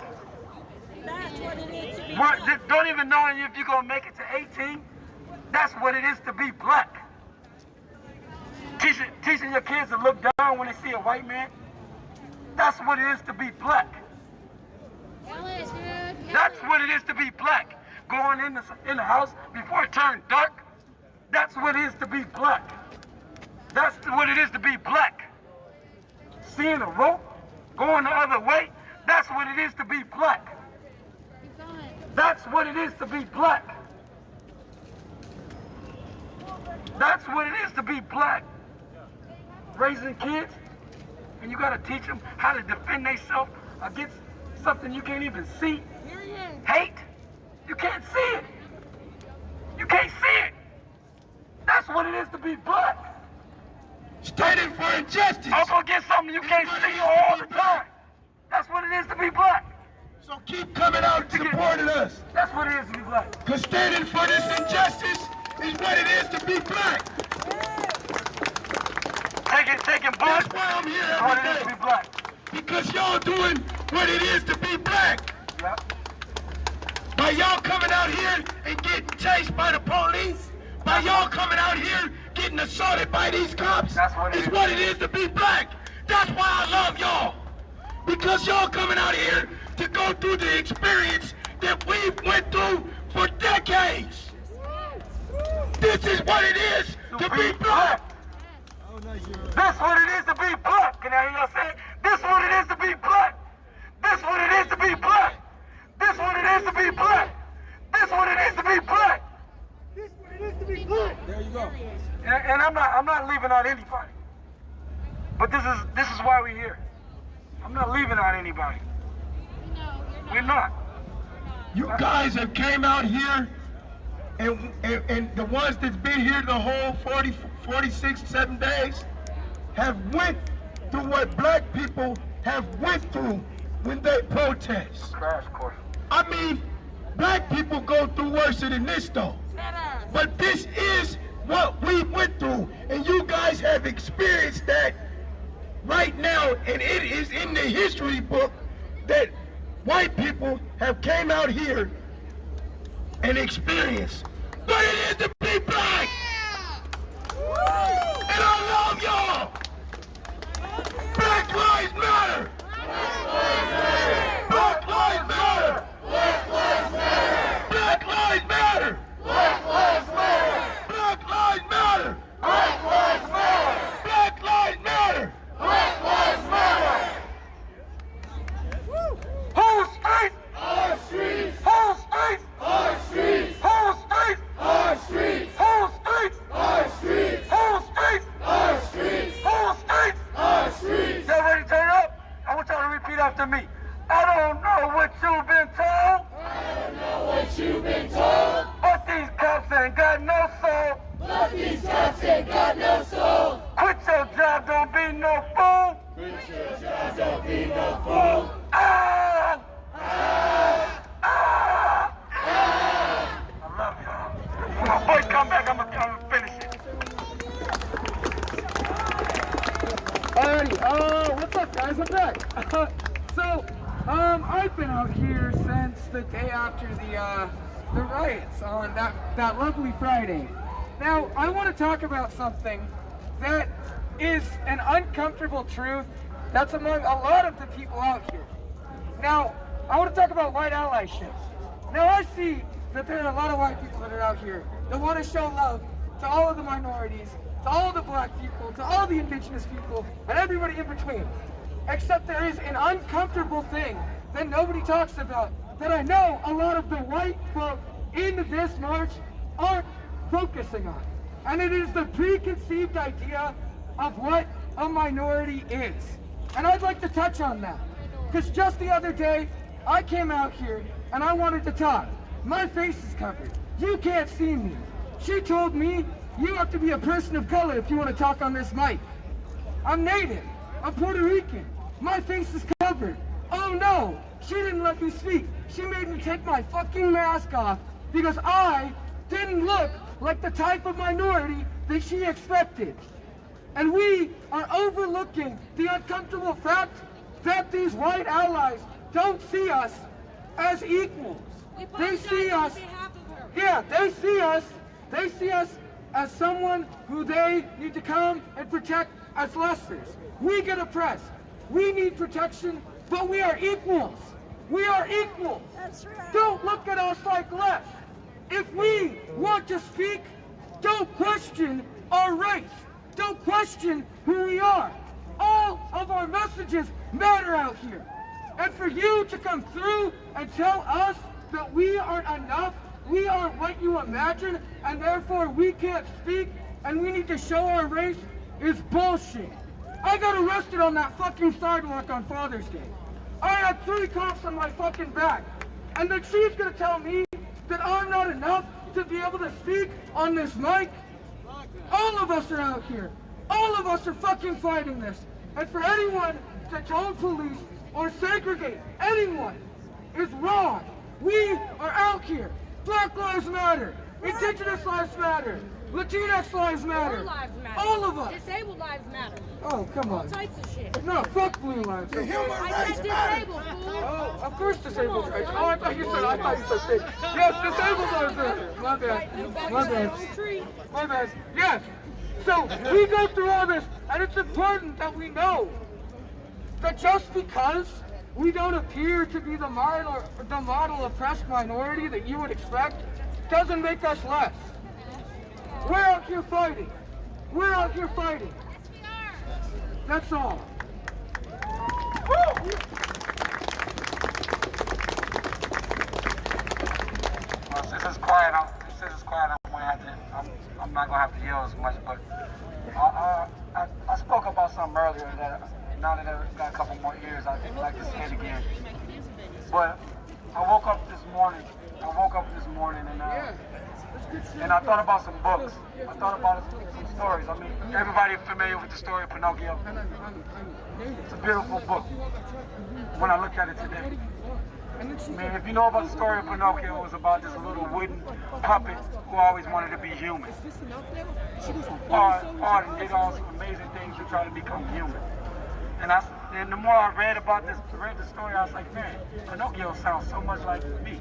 That's what it is to be black. Don't even know if you're gonna make it to 18. That's what it is to be black. Teaching your kids to look down when they see a white man. That's what it is to be black. That's what it is to be black. Going in the house before it turned dark. That's what it is to be black. That's what it is to be black. Seeing a rope going the other way. That's what it is to be black. That's what it is to be black. That's what it is to be black. Raising kids, and you gotta teach them how to defend themselves against something you can't even see. Hate, you can't see it. You can't see it. That's what it is to be black. Standing for injustice. Up against something you can't see all the time. That's what it is to be black. So keep coming out and supporting us. That's what it is to be black. Because standing for this injustice is what it is to be black. Taking blood. That's why I'm here That's what it is every to day. be black. Because y'all doing what it is to be black. Yep. By y'all coming out here and getting chased by the police, by y'all coming out here getting assaulted by these cops, is what it is to be black. That's why I love y'all. Because y'all coming out here to go through the experience that we went through for decades. This is what it is to be black. This is what it is to be black. Can I hear y'all say it? This is what it is to be black. This is what it is to be black. This is what it is to be black. This is what it is to be black. This is what it is to be black. There you go. And I'm not leaving out anybody. But this is why we're here. I'm not leaving out anybody. We're not. You guys have came out here, and the ones that's been here the whole 46, 7 days have went through what black people have went through when they protest. I mean, black people go through worse than this though. But this is what we went through, and you guys have experienced that right now, and it is in the history book that white people have came out here and experienced. But it is to be black! And I love y'all! Black Lives Matter! Black Lives Matter! Black Lives Matter! Black Lives Matter! Black Lives Matter! Black Lives Matter! Black Lives Matter! Black Lives Matter! Black Lives Matter! Whole street! Our streets! Whole street! Our streets! Whole street! Our streets! Whole street! Our streets! Whole street! Our streets! Whole street! Our streets! Y'all ready to turn up? I want y'all to repeat after me. I don't know what you've been told. I don't know what you've been told. But these cops ain't got no soul. But these cops ain't got no soul. Quit your job, don't be no fool. Quit your job, don't be no fool. Ah! Ah! Ah! Ah! I love y'all. When my boys come back, I'm gonna finish it. Alrighty, what's up guys, I'm back. So, I've been out here since the day after the riots on that lovely Friday. Now, I want to talk about something that is an uncomfortable truth that's among a lot of the people out here. Now, I want to talk about white allyship. Now, I see that there are a lot of white people that are out here that want to show love to all of the minorities, to all of the black people, to all the indigenous people, and everybody in between. Except there is an uncomfortable thing that nobody talks about, that I know a lot of the white folk in this march aren't focusing on. And it is the preconceived idea of what a minority is. And I'd like to touch on that. Because just the other day, I came out here and I wanted to talk. My face is covered. You can't see me. She told me, you have to be a person of color if you want to talk on this mic. I'm Native. I'm Puerto Rican. My face is covered. Oh no, she didn't let me speak. She made me take my fucking mask off because I didn't look like the type of minority that she expected. And we are overlooking the uncomfortable fact that these white allies don't see us as equals. They see us, they see us as someone who they need to come and protect as lessers. We get oppressed. We need protection, but we are equals. We are equal. That's right. Don't look at us like less. If we want to speak, don't question our race. Don't question who we are. All of our messages matter out here. And for you to come through and tell us that we aren't enough, we aren't what you imagine, and therefore we can't speak, and we need to show our race is bullshit. I got arrested on that fucking sidewalk on Father's Day. I had 3 cops on my fucking back. And then she's gonna tell me that I'm not enough to be able to speak on this mic? All of us are out here. All of us are fucking fighting this. And for anyone to tone police or segregate anyone is wrong. We are out here. Black Lives Matter. Indigenous Lives Matter. Latinx lives matter. Blue lives matter. All of us. Disabled lives matter. Oh, come on. All types of shit. No, fuck blue lives. The human I said disabled, fool. Oh, of course disabled rights. Oh, I thought you said things. Yes, disabled lives matter. My bad. My bad. My bad. Yes. So, we go through all this, and it's important that we know that just because we don't appear to be the model oppressed minority that you would expect doesn't make us less. We're out here fighting. We're out here fighting. That's all. Woo! Well, since it's quiet, I'm not gonna have to yell as much. But I spoke about something earlier that now that I've got a couple more years, I'd like to say it again. But I woke up this morning and I thought about some books. I thought about some stories. I mean, everybody familiar with the story of Pinocchio? It's a beautiful book when I look at it today. I mean, if you know about the story of Pinocchio, it was about this little wooden puppet who always wanted to be human. Fought and did all some amazing things to try to become human. And the more I read the story, I was like, man, Pinocchio sounds so much like me.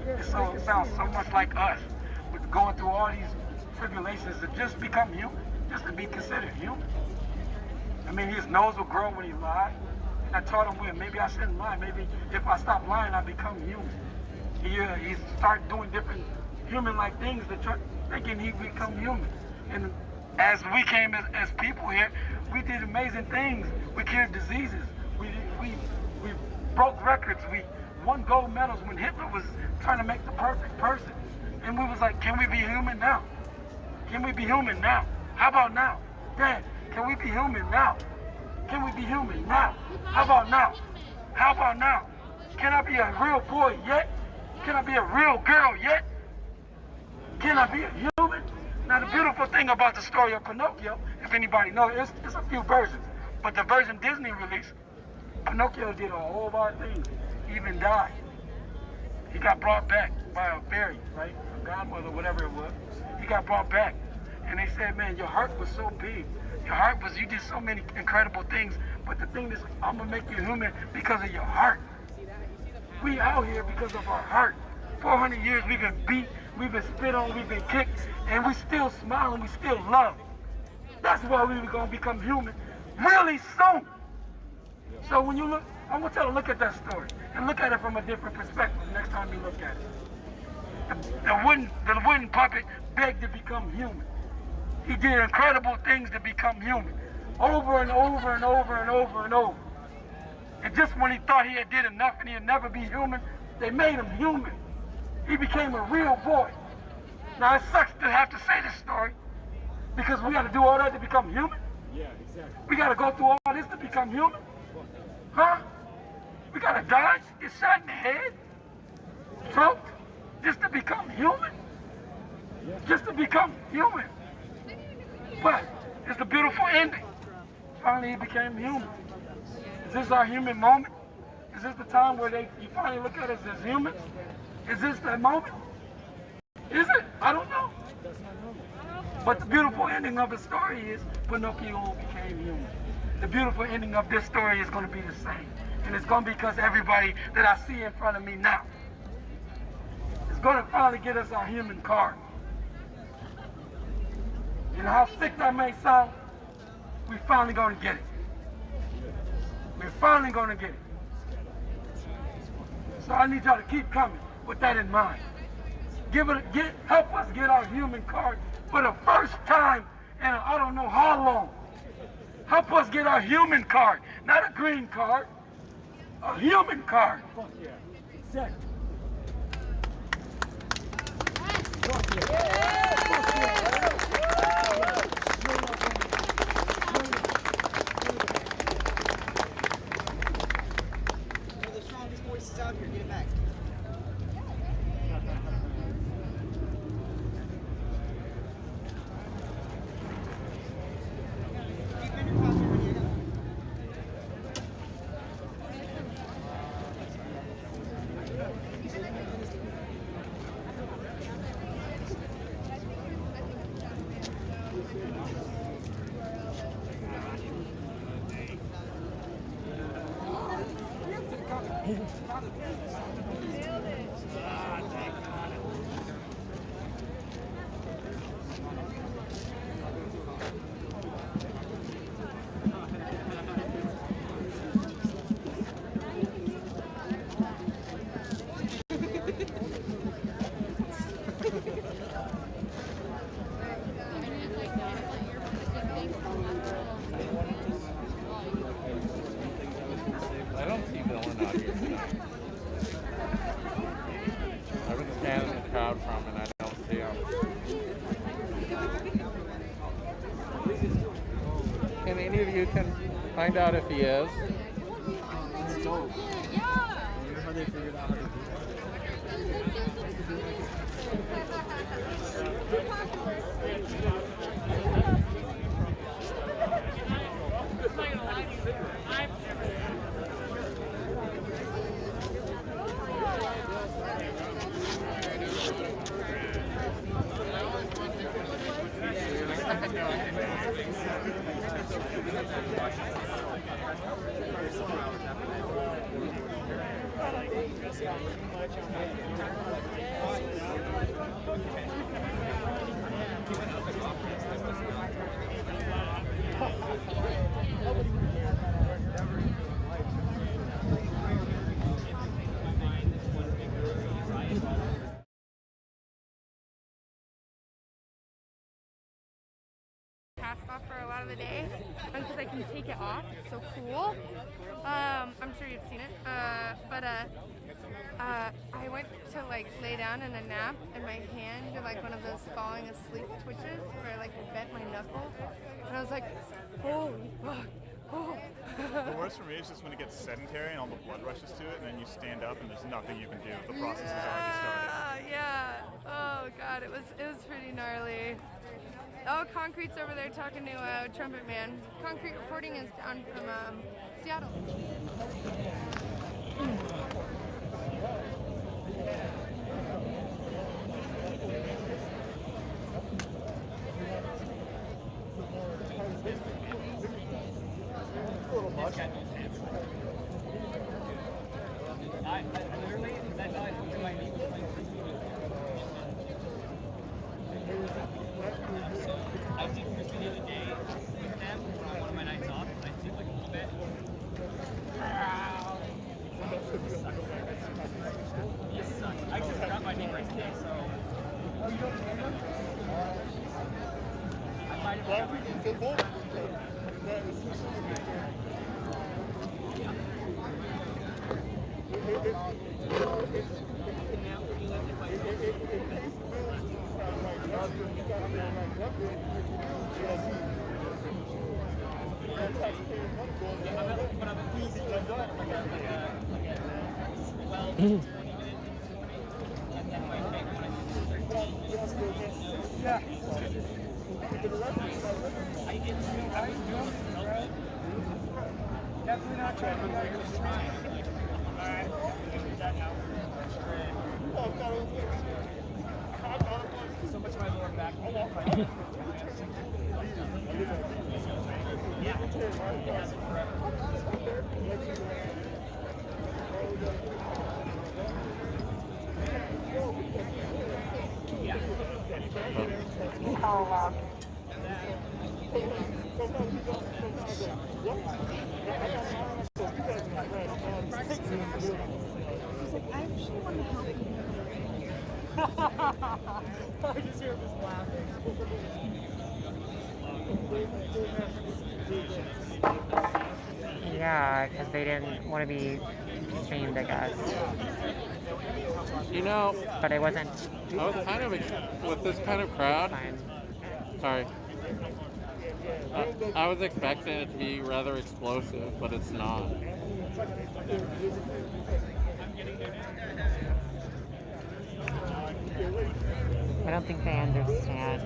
It sounds so much like us. With going through all these tribulations to just become human, just to be considered human. I mean, his nose would grow when he lied. I told him, well, maybe I shouldn't lie. Maybe if I stop lying, I become human. He started doing different human-like things to try, thinking he become human. And as we came as people here, we did amazing things. We cured diseases. We broke records. We won gold medals when Hitler was trying to make the perfect person. And we was like, can we be human now? Can we be human now? How about now? Dad, can we be human now? Can we be human now? How about now? How about now? Can I be a real boy yet? Can I be a real girl yet? Can I be a human? Now the beautiful thing about the story of Pinocchio, if anybody knows, it's a few versions. But the version Disney released, Pinocchio did a whole lot of things. He even died. He got brought back by a fairy, right? A godmother, whatever it was. He got brought back. And they said, man, your heart was so big. Your heart was, you did so many incredible things, but the thing is, I'm gonna make you human because of your heart. We out here because of our heart. 400 years we've been beat, we've been spit on, we've been kicked, and we still smile and we still love. That's why we were gonna become human really soon. So when you look, I want you to look at that story and look at it from a different perspective next time you look at it. The wooden puppet begged to become human. He did incredible things to become human, over and over and over and over and over. And just when he thought he had did enough and he'd never be human, they made him human. He became a real boy. Now it sucks to have to say this story, because we got to do all that to become human. Yeah, exactly. We got to go through all this to become human. Huh? We got to die, get shot in the head, choked, just to become human. Just to become human. But it's a beautiful ending. Finally, he became human. Is this our human moment? Is this the time where you finally look at us as humans? Is this that moment? Is it? I don't know. But the beautiful ending of the story is Pinocchio became human. The beautiful ending of this story is going to be the same. And it's going to be because everybody that I see in front of me now is going to finally get us our human card. You know how sick that may sound? We're finally going to get it. We're finally going to get it. So I need y'all to keep coming with that in mind. Help us get our human card for the first time in I don't know how long. Help us get our human card, not a green card, a human card. Fuck yeah. Exactly. We're the strongest voices out here. Get it back. can find out if he is. That's dope. I wonder how they figured out how to do Cast off for a lot of the day because I can take it off. It's so cool. I'm sure you've seen it. I went to like lay down in a nap and my hand did like one of those falling asleep twitches where I like bent my knuckle and I was like, holy fuck. Oh. The worst for me is just when it gets sedentary and all the blood rushes to it and then you stand up and there's nothing you can do. The process has already started. Yeah. Oh god, it was pretty gnarly. Oh, Concrete's over there talking to Trumpet Man. Concrete reporting is down from Seattle. I did frisbee the other day with them on one of my nights off, and I did like a little bit. It sucks. I just got my knee right today, so. I might have. Definitely not trying to Alright. So much of my lower back. Yeah. I actually want to help you. I just hear him just laughing. Yeah, because they didn't want to be shamed, I guess. You know, but it wasn't. I was kind of with this kind of crowd. Sorry. I was expecting it to be rather explosive, but it's not. I don't think they understand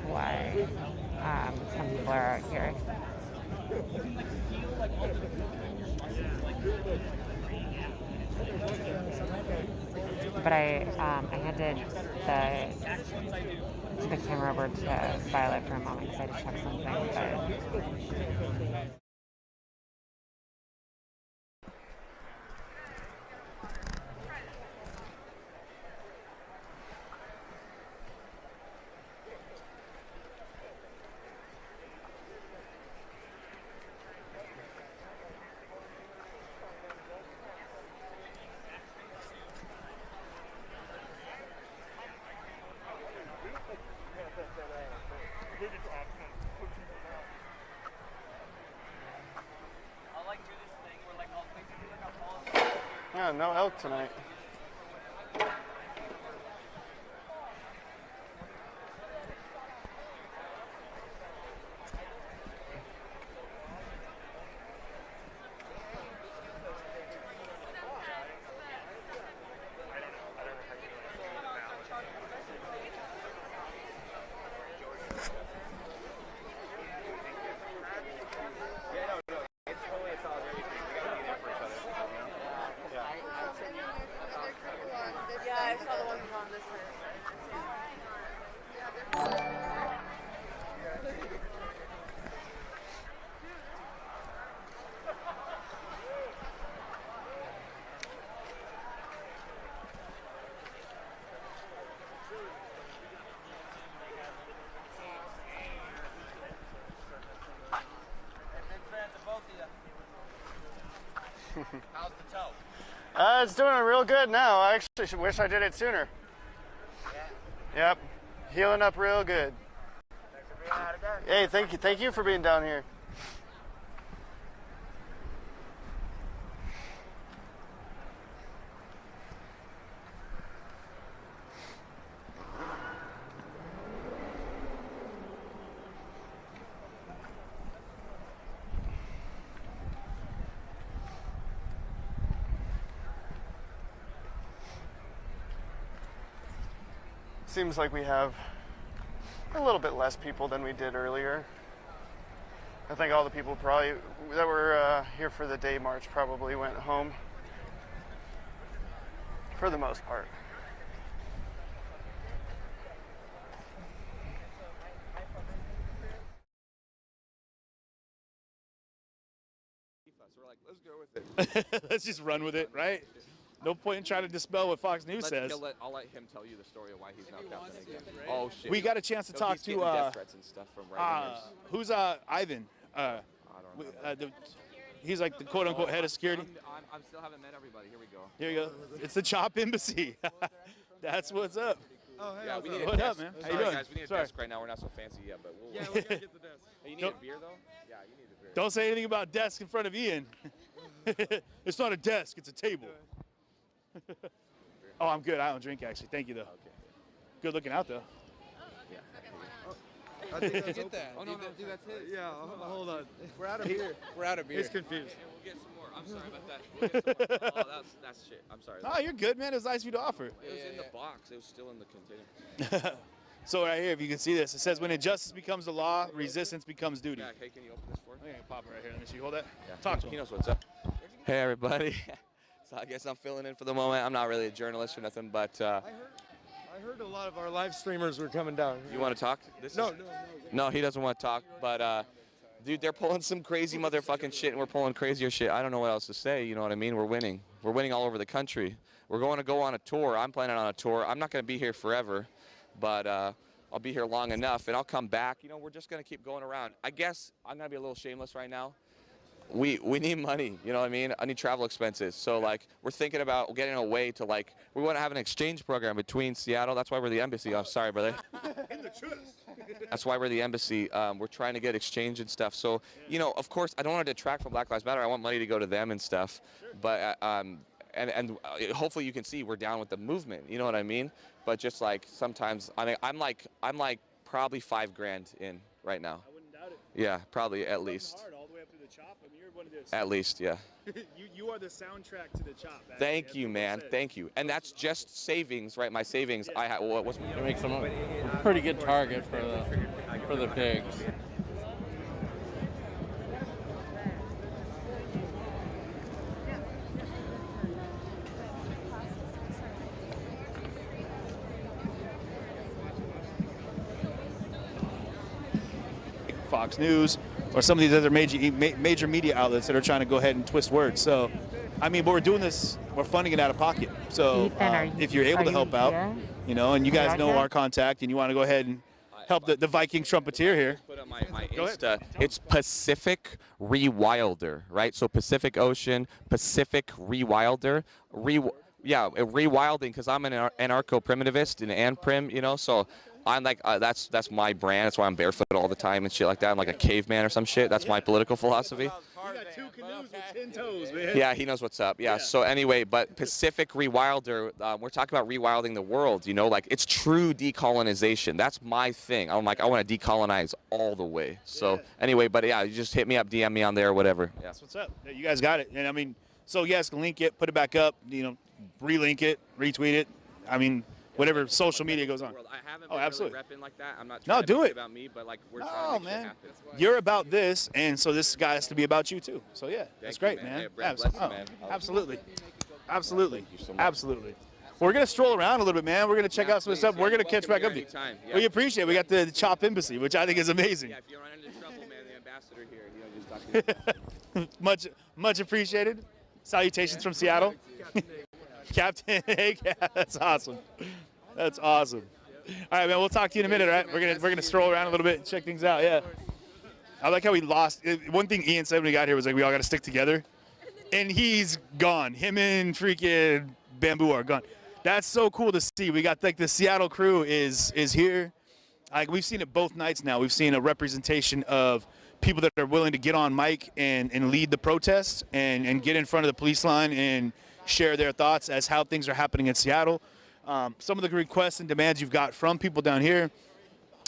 why some people are out here. But I handed the camera over to Violet for a moment because I had to check something. But Yeah, no elk tonight. How's the toe? It's doing real good now. I actually wish I did it sooner. Yep, healing up real good. Hey, thank you for being down here. Seems like we have a little bit less people than we did earlier. I think all the people probably that were here for the day march probably went home for the most part. We're like, let's go with it. Let's just run with it, right? No point in trying to dispel what Fox News says. I'll let him tell you the story of why he's now captain again. Oh shit! We got a chance to talk he's getting to death threats and stuff from right-wingers. who's Ivan? He's like the quote-unquote head of security. I still haven't met everybody. Here we go. Here you go. It's the CHOP Embassy. That's what's up. Oh, hey, yeah, we need a what desk. up, man? How Sorry, you doing? guys, we need a Sorry. desk right now. We're not so fancy yet, but we'll. Yeah, we're gonna get the desk. Hey, you need a beer though? Yeah, you need a beer. Don't say anything about desk in front of Ian. It's not a desk. It's a table. Oh, I'm good. I don't drink, actually. Thank you, though. Okay. Good looking out, though. Yeah. I think that's Get open. that. Oh, no, dude, that's his. Yeah, hold on. We're out of beer. We're out of beer. He's confused. Yeah, we'll get some more. I'm sorry about that. We'll get some more. Oh, that's shit. I'm sorry. Oh, you're good, man. It was nice of you to offer. It was in the box. It was still in the container. So right here, if you can see this, it says, when injustice becomes the law, resistance becomes duty. Yeah, hey, can you open this for me? I'm going to pop it right here. Let me see. Hold that. Yeah. Talk to him. He knows what's up. Hey, everybody. So I guess I'm filling in for the moment. I'm not really a journalist or nothing, but I heard a lot of our live streamers were coming down. you want to talk? No, he doesn't want to talk, but dude, they're pulling some crazy motherfucking shit, and we're pulling crazier shit. I don't know what else to say, you know what I mean? We're winning. We're winning all over the country. We're going to go on a tour. I'm planning on a tour. I'm not going to be here forever, but I'll be here long enough, and I'll come back. You know, we're just going to keep going around. I guess I'm going to be a little shameless right now. We need money, you know what I mean? I need travel expenses. So, like, we're thinking about getting away to, like, we want to have an exchange program between Seattle. That's why we're the embassy. I'm sorry, brother. That's why we're the embassy. We're trying to get exchange and stuff. So, you know, of course, I don't want to detract from Black Lives Matter. I want money to go to them and stuff. But, and hopefully you can see we're down with the movement. You know what I mean? But just, like, sometimes, I mean, I'm like probably $5,000 in right now. I wouldn't doubt it. Yeah, probably at least. Hard all the way up to the CHOP. I mean, you're one of the At least, yeah. you are the soundtrack to the CHOP. Thank you, man. Thank you. And that's just savings, right? My savings. I have. Well, what's It makes them a pretty good target for the pigs. Fox News or some of these other major media outlets that are trying to go ahead and twist words. So, I mean, but we're doing this, we're funding it out of pocket. So if you're able to help out, you know, and you guys know our contact and you want to go ahead and help the Viking trumpeteer here. Put on my Insta. It's Pacific Rewilder, right? So Pacific Ocean, Pacific Rewilder. Rewilding, because I'm an anarcho-primitivist, an anprim, you know, so I'm like, that's my brand. That's why I'm barefoot all the time and shit like that. I'm like a caveman or some shit. That's my political philosophy. You got 2 canoes with 10 toes, man. Yeah, he knows what's up. Yeah, so anyway, but Pacific Rewilder, we're talking about rewilding the world, you know, like it's true decolonization. That's my thing. I'm like, I want to decolonize all the way. So anyway, but yeah, you just hit me up, DM me on there, whatever. Yeah. That's what's up. You guys got it. And I mean, so you guys can link it, put it back up, you know, relink it, retweet it. I mean, whatever social media goes on. I haven't been absolutely. really repping like that. I'm not trying to make it about me, but like we're trying to make shit happen. You're about this, and so this guy has to be about you too. So yeah, that's great, you, man. Hey, Brad, bless you, man. Absolutely. Absolutely. Thank you so much. Absolutely. We're gonna stroll around a little bit, man. We're gonna check out some stuff. We're gonna catch back up. We appreciate it. We got the CHOP Embassy, which I think is amazing. Yeah, if you run into trouble, man, the ambassador here, you know, just talking. much apprecited. Salutations from Seattle. Captain, hey, that's awesome. That's awesome. All right, man. We'll talk to you in a minute. All right, we're gonna stroll around a little bit and check things out. Yeah. I like how we lost. One thing Ian said when he got here was like we all got to stick together. and he's gone. Him and freaking Bamboo are gone. That's so cool to see. We got like the Seattle crew is here. Like we've seen it both nights now. We've seen a representation of people that are willing to get on mic and lead the protests and get in front of the police line and share their thoughts as how things are happening in Seattle. Some of the requests and demands you've got from people down here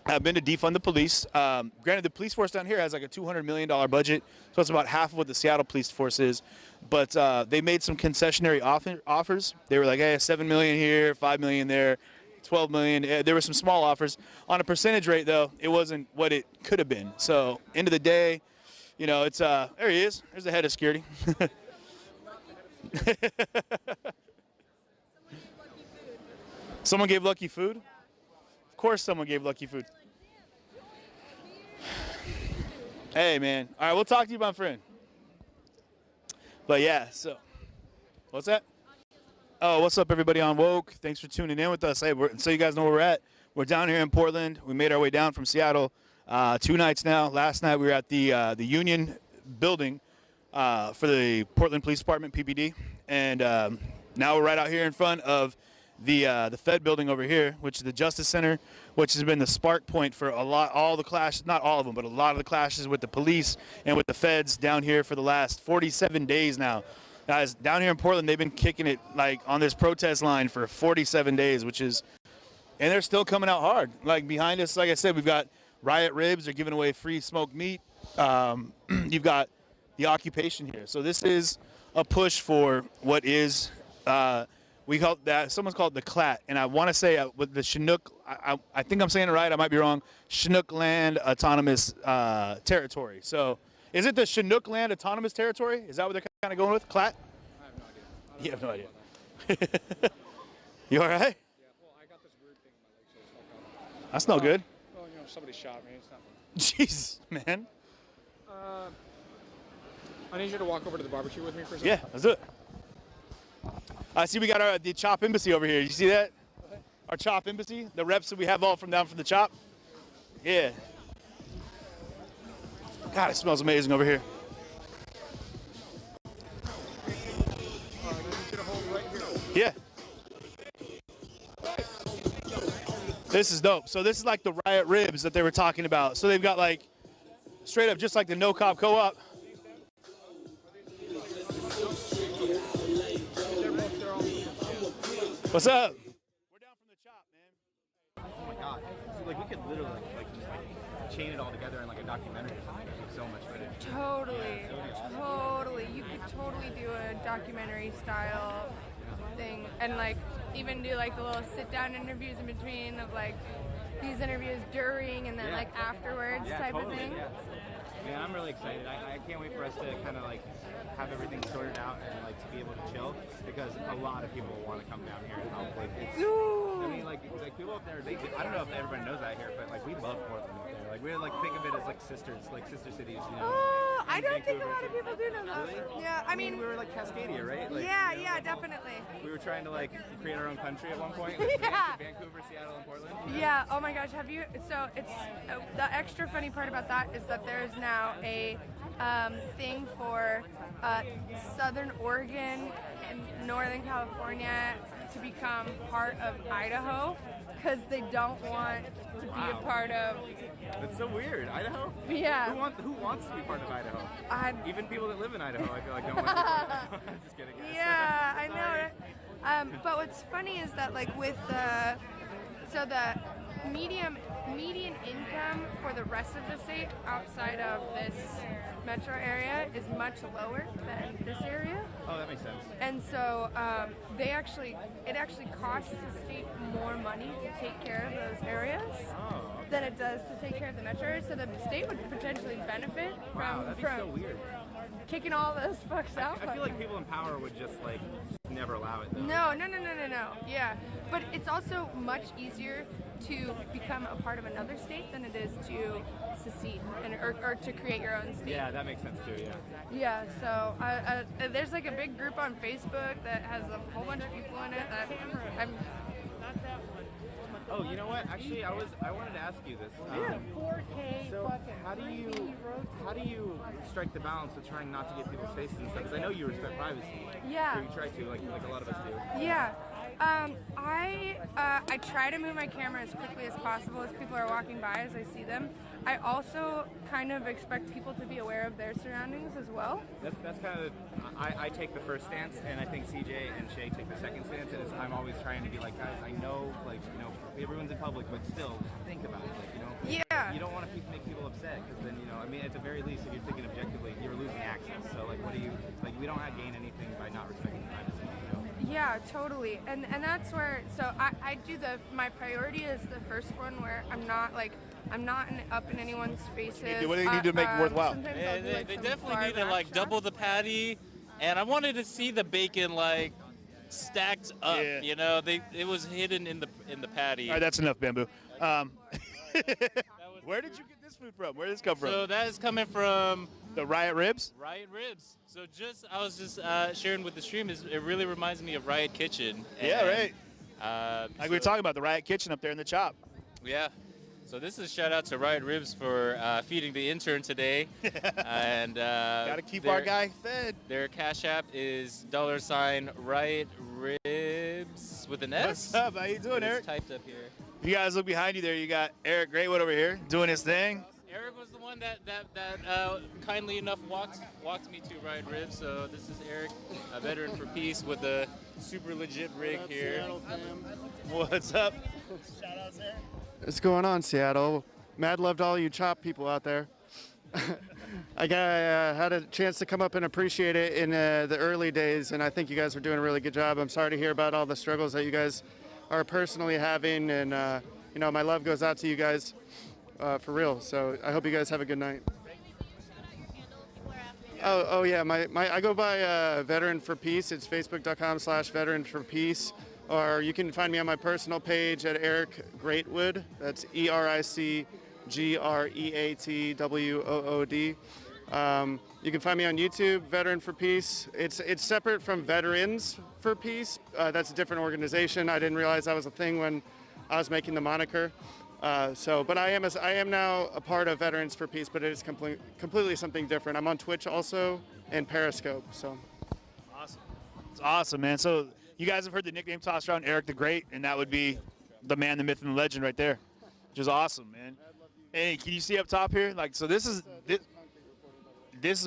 have been to defund the police. Granted, the police force down here has like a $200 million budget, so it's about half of what the Seattle police force is. But they made some concessionary offers. They were like, hey, $7 million here, $5 million there, $12 million. There were some small offers. On a percentage rate, though, it wasn't what it could have been. So, end of the day, you know, it's there he is. There's the head of security. Someone gave Lucky food? Of course someone gave Lucky food. Hey, man. All right, we'll talk to you, my friend. But, yeah, so. What's that? Oh, what's up, everybody on Woke? Thanks for tuning in with us. Hey, so you guys know where we're at. We're down here in Portland. We made our way down from Seattle 2 nights now. Last night we were at the Union building for the Portland Police Department, PPD. And now we're right out here in front of the Fed building over here, which is the Justice Center, which has been the spark point for all the clashes, not all of them, but a lot of the clashes with the police and with the feds down here for the last 47 days now. Guys, down here in Portland, they've been kicking it like on this protest line for 47 days, which is, and they're still coming out hard. Like behind us, like I said, we've got Riot Ribs. They're giving away free smoked meat. You've got the occupation here. So this is a push for what is, we call that, someone's called the CLAT. And I want to say with the Chinook, I think I'm saying it right. I might be wrong. Chinook Land Autonomous Territory. So is it the Chinook Land Autonomous Territory? Is that what they're kind of going with? CLAT? I have no idea. You have no idea. You all right? Yeah, well, I got this weird thing in my leg, so it's no problem. That's no good. Well, you know, somebody shot me. It's not fun. Jesus, man. I need you to walk over to the barbecue with me for a second. Yeah, let's do it. I see we got the CHOP Embassy over here. You see that? Our CHOP Embassy, the reps that we have all from down from the CHOP. Yeah. God, it smells amazing over here. Yeah. This is dope. So this is like the Riot Ribs that they were talking about. So they've got like straight up just like the No Cop Co-op. What's up? Oh my god. So, like, we could literally just chain it all together in like a documentary or something. It'd be so much better. Totally. You could totally do a documentary style thing and like even do like the little sit down interviews in between of like these interviews during and then like afterwards type of thing. Yeah, I'm really excited. I can't wait for us to kind of like have everything sorted out and like to be able to chill because a lot of people want to come down here and help. Like it's, I mean, like people up there. I don't know if everybody knows that here, but like we love Portland up there. Like we like think of it as like sisters, like sister cities. You know. Oh, I don't think a lot of people do know that. Really? Yeah, I mean we were like Cascadia, right? Like, yeah, you know, yeah, definitely. We were trying to like create our own country at one point. Like, Yeah. Vancouver, Seattle, and Portland. You know? Yeah, oh my gosh, have you, so it's, the extra funny part about that is that there's now a thing for Southern Oregon and Northern California to become part of Idaho because they don't want to be a part of. That's so weird. Idaho? Yeah. Who wants to be part of Idaho? Even people that live in Idaho, I feel like don't want to be part of Idaho. I'm just kidding. Yeah, I know it. But what's funny is that like with the median income for the rest of the state outside of this metro area is much lower than this area. Oh, that makes sense. And so it actually costs the state more money to take care of those areas than it does to take care of the metro area. So the state would potentially benefit from so weird. kicking all those fucks out. I feel like people in power would just like never allow it though. No. Yeah, but it's also much easier to become a part of another state than it is to secede or to create your own state. Yeah, that makes sense too. Yeah. Yeah. So there's like a big group on Facebook that has a whole bunch of people in it. Oh, you know what? Actually, I wanted to ask you this. 4K. So how do you strike the balance of trying not to get people's faces and stuff? Because I know you respect privacy. Yeah. Or you try to, like a lot of us do. Yeah. I try to move my camera as quickly as possible as people are walking by, as I see them. I also kind of expect people to be aware of their surroundings as well. That's kind of, I take the first stance, and I think CJ and Shay take the second stance, and I'm always trying to be like, guys, I know, like, you know, everyone's in public, but still, think about it, like, you know. Yeah. You don't want to make people upset, because then, you know, I mean, at the very least, if you're thinking objectively, you're losing access, so, like, what do you, like, we don't gain anything by not respecting privacy, you know? Yeah, totally. And that's where, so I do my priority is the first one where I'm not up in anyone's faces. What do they need to make it worthwhile? Yeah, they definitely need to like double the patty, and I wanted to see the bacon like stacked up. Yeah. You know, it was hidden in the patty. All right, that's enough, Bamboo. Where did you get this food from? Where did this come from? So that is coming from the Riot Ribs. Riot Ribs. So I was just sharing with the stream. It really reminds me of Riot Kitchen. Yeah, right. Like we were so- talking about the Riot Kitchen up there in the chop. Yeah. So this is a shout out to Riot Ribs for feeding the intern today. And gotta keep our guy fed. Their Cash App is $Riot Ribs with an S. What's up? How you doing, It's Eric? typed up here. You guys look behind you there. You got Eric Greatwood over here doing his thing. Eric was the one that kindly enough walked me to Riot Ribs. So this is Eric, a veteran for peace with a super legit rig here. What's up? Shout out there. What's going on, Seattle? Mad love to all you chop people out there. I had a chance to come up and appreciate it in the early days, and I think you guys are doing a really good job. I'm sorry to hear about all the struggles that you guys are personally having, and you know, my love goes out to you guys for real. So I hope you guys have a good night. Oh yeah, I go by Veteran for Peace. It's facebook.com/Veteran for Peace. Or you can find me on my personal page at Eric Greatwood. That's EricGreatWood. You can find me on YouTube, Veteran for Peace. It's separate from Veterans for Peace. That's a different organization. I didn't realize that was a thing when I was making the moniker. But I am now a part of Veterans for Peace, but it is completely something different. I'm on Twitch also and Periscope. So awesome. It's awesome, man. So you guys have heard the nickname tossed around, Eric the Great, and that would be the man, the myth, and the legend right there, which is awesome, man. Hey, can you see up top here? Like, so this is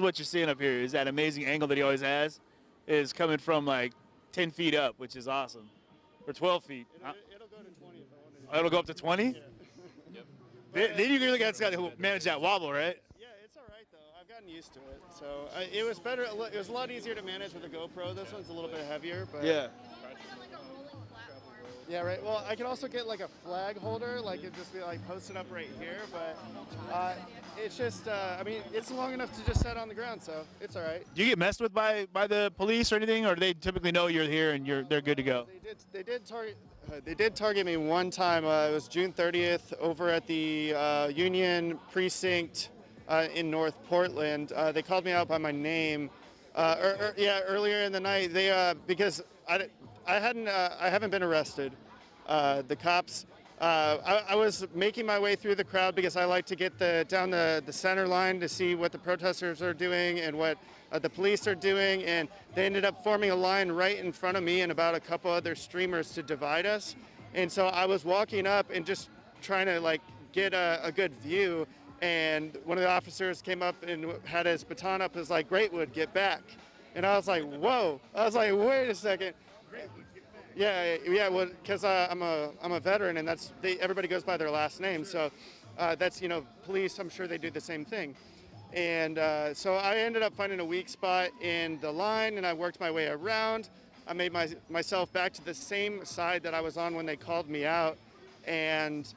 what you're seeing up here. Is that amazing angle that he always has? Is coming from like 10 feet up, which is awesome, or 12 feet. It'll go to 20 if I wanted to. Oh, it'll go up to 20. Yeah. Then you really got to manage that wobble, right? Yeah, it's all right though. I've gotten used to it. So it was better. It was a lot easier to manage with a GoPro. This one's a little bit heavier, but Yeah. Yeah, right. Well, I could also get like a flag holder, like it'd just be like posted up right here. But it's just, I mean, it's long enough to just set on the ground, so it's all right. Do you get messed with by the police or anything, or do they typically know you're here and they're good to go? They did target me one time. It was June 30th over at the Union Precinct in North Portland. They called me out by my name. Earlier in the night, they because I haven't been arrested. The cops. I was making my way through the crowd because I like to get down the center line to see what the protesters are doing and what the police are doing, and they ended up forming a line right in front of me and about a couple other streamers to divide us. And so I was walking up and just trying to like get a good view, and one of the officers came up and had his baton up, was like, "Greatwood, get back." And I was like, "Whoa!" I was like, "Wait a second." Yeah, well, because I'm a veteran, and everybody goes by their last name, so that's, you know, police. I'm sure they do the same thing, and so I ended up finding a weak spot in the line, and I worked my way around. I made myself back to the same side that I was on when they called me out, and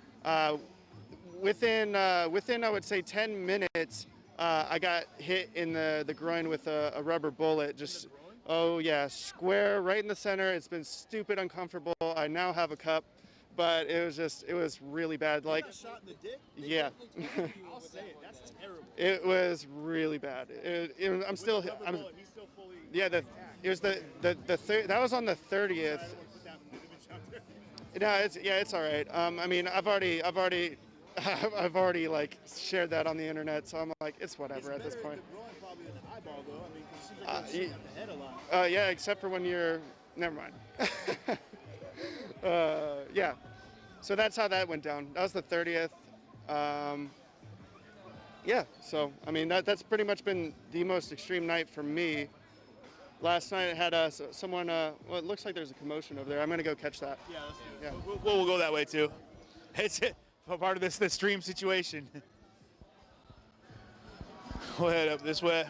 within I would say 10 minutes, I got hit in the groin with a rubber bullet. Just oh yeah, square right in the center. It's been stupid uncomfortable. I now have a cup, but it was really bad. Like, You got shot in the dick? yeah. I'll say it. That's terrible. It was really bad. I'm still. That was on the 30th. No, it's all right. I mean, I've already like shared that on the internet, so I'm like, it's whatever at this point. Yeah, except for when you're. Never mind. Yeah. So that's how that went down. That was the 30th. Yeah. So I mean, that's pretty much been the most extreme night for me. Last night it had someone. Well, it looks like there's a commotion over there. I'm gonna go catch that. Yeah. Let's do it. Yeah. We'll go that way too. It's part of this stream situation. We'll head up this way.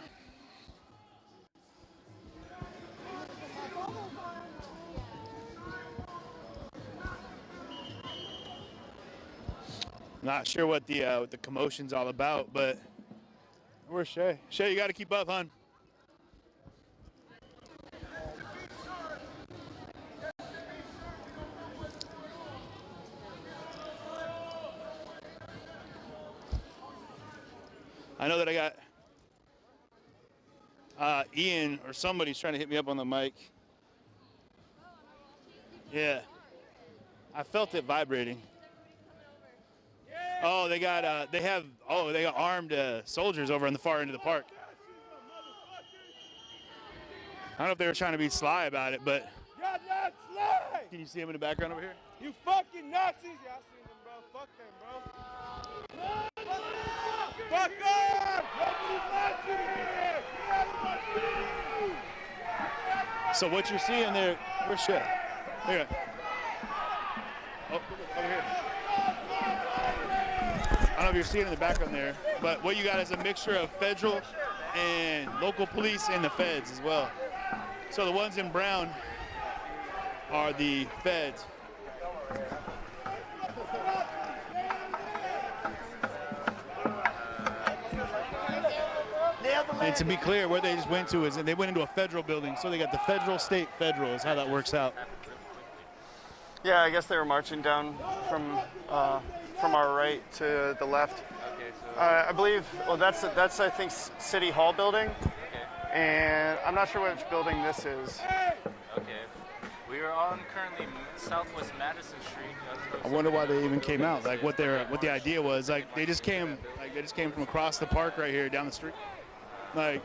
Not sure what the commotion's all about, but where's Shay? Shay, you got to keep up, hon. I know that I got Ian or somebody's trying to hit me up on the mic. Yeah, I felt it vibrating. Oh, they got armed soldiers over on the far end of the park. I don't know if they were trying to be sly about it, but You're not sly! Can you see them in the background over here? You fucking Nazis! Yeah, I seen them, bro. Fuck them, bro. Fuck off! Nobody's watching here! So what you're seeing there, where's Shay? Here. Oh, over here. I don't know if you're seeing in the background there, but what you got is a mixture of federal and local police and the feds as well. So the ones in brown are the feds. And to be clear, where they just went to is they went into a federal building, so they got the federal, state, federal is how that works out. Yeah, I guess they were marching down from our right to the left. Okay, so I believe. Well, that's I think City Hall building, and I'm not sure which building this is. okay, we are on currently Southwest Madison Street. I wonder why they even came out. Like what the idea was. Like they just came from across the park right here down the street. Like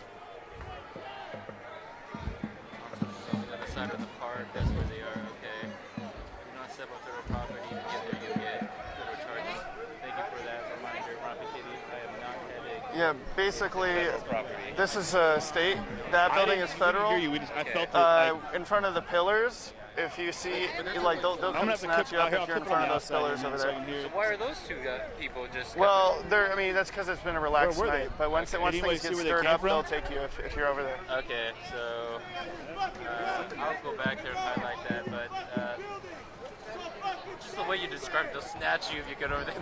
on the other side of the park, that's where they are. Okay. Do not step on federal property. To get there, you get federal charges. Thank you for that reminder, Rompy Kitty. I have not had a. Yeah, basically, this is state. That building is federal. I didn't hear you. I felt it. In front of the pillars. If you see, like, they'll come snatch you up if you're in front of those pillars over there. So why are those two people just? Well, I mean, that's because it's been a relaxed night. But once things get stirred up, they'll take you if you're over there. Okay, so I'll go back there and highlight that, but just the way you described, they'll snatch you if you get over there.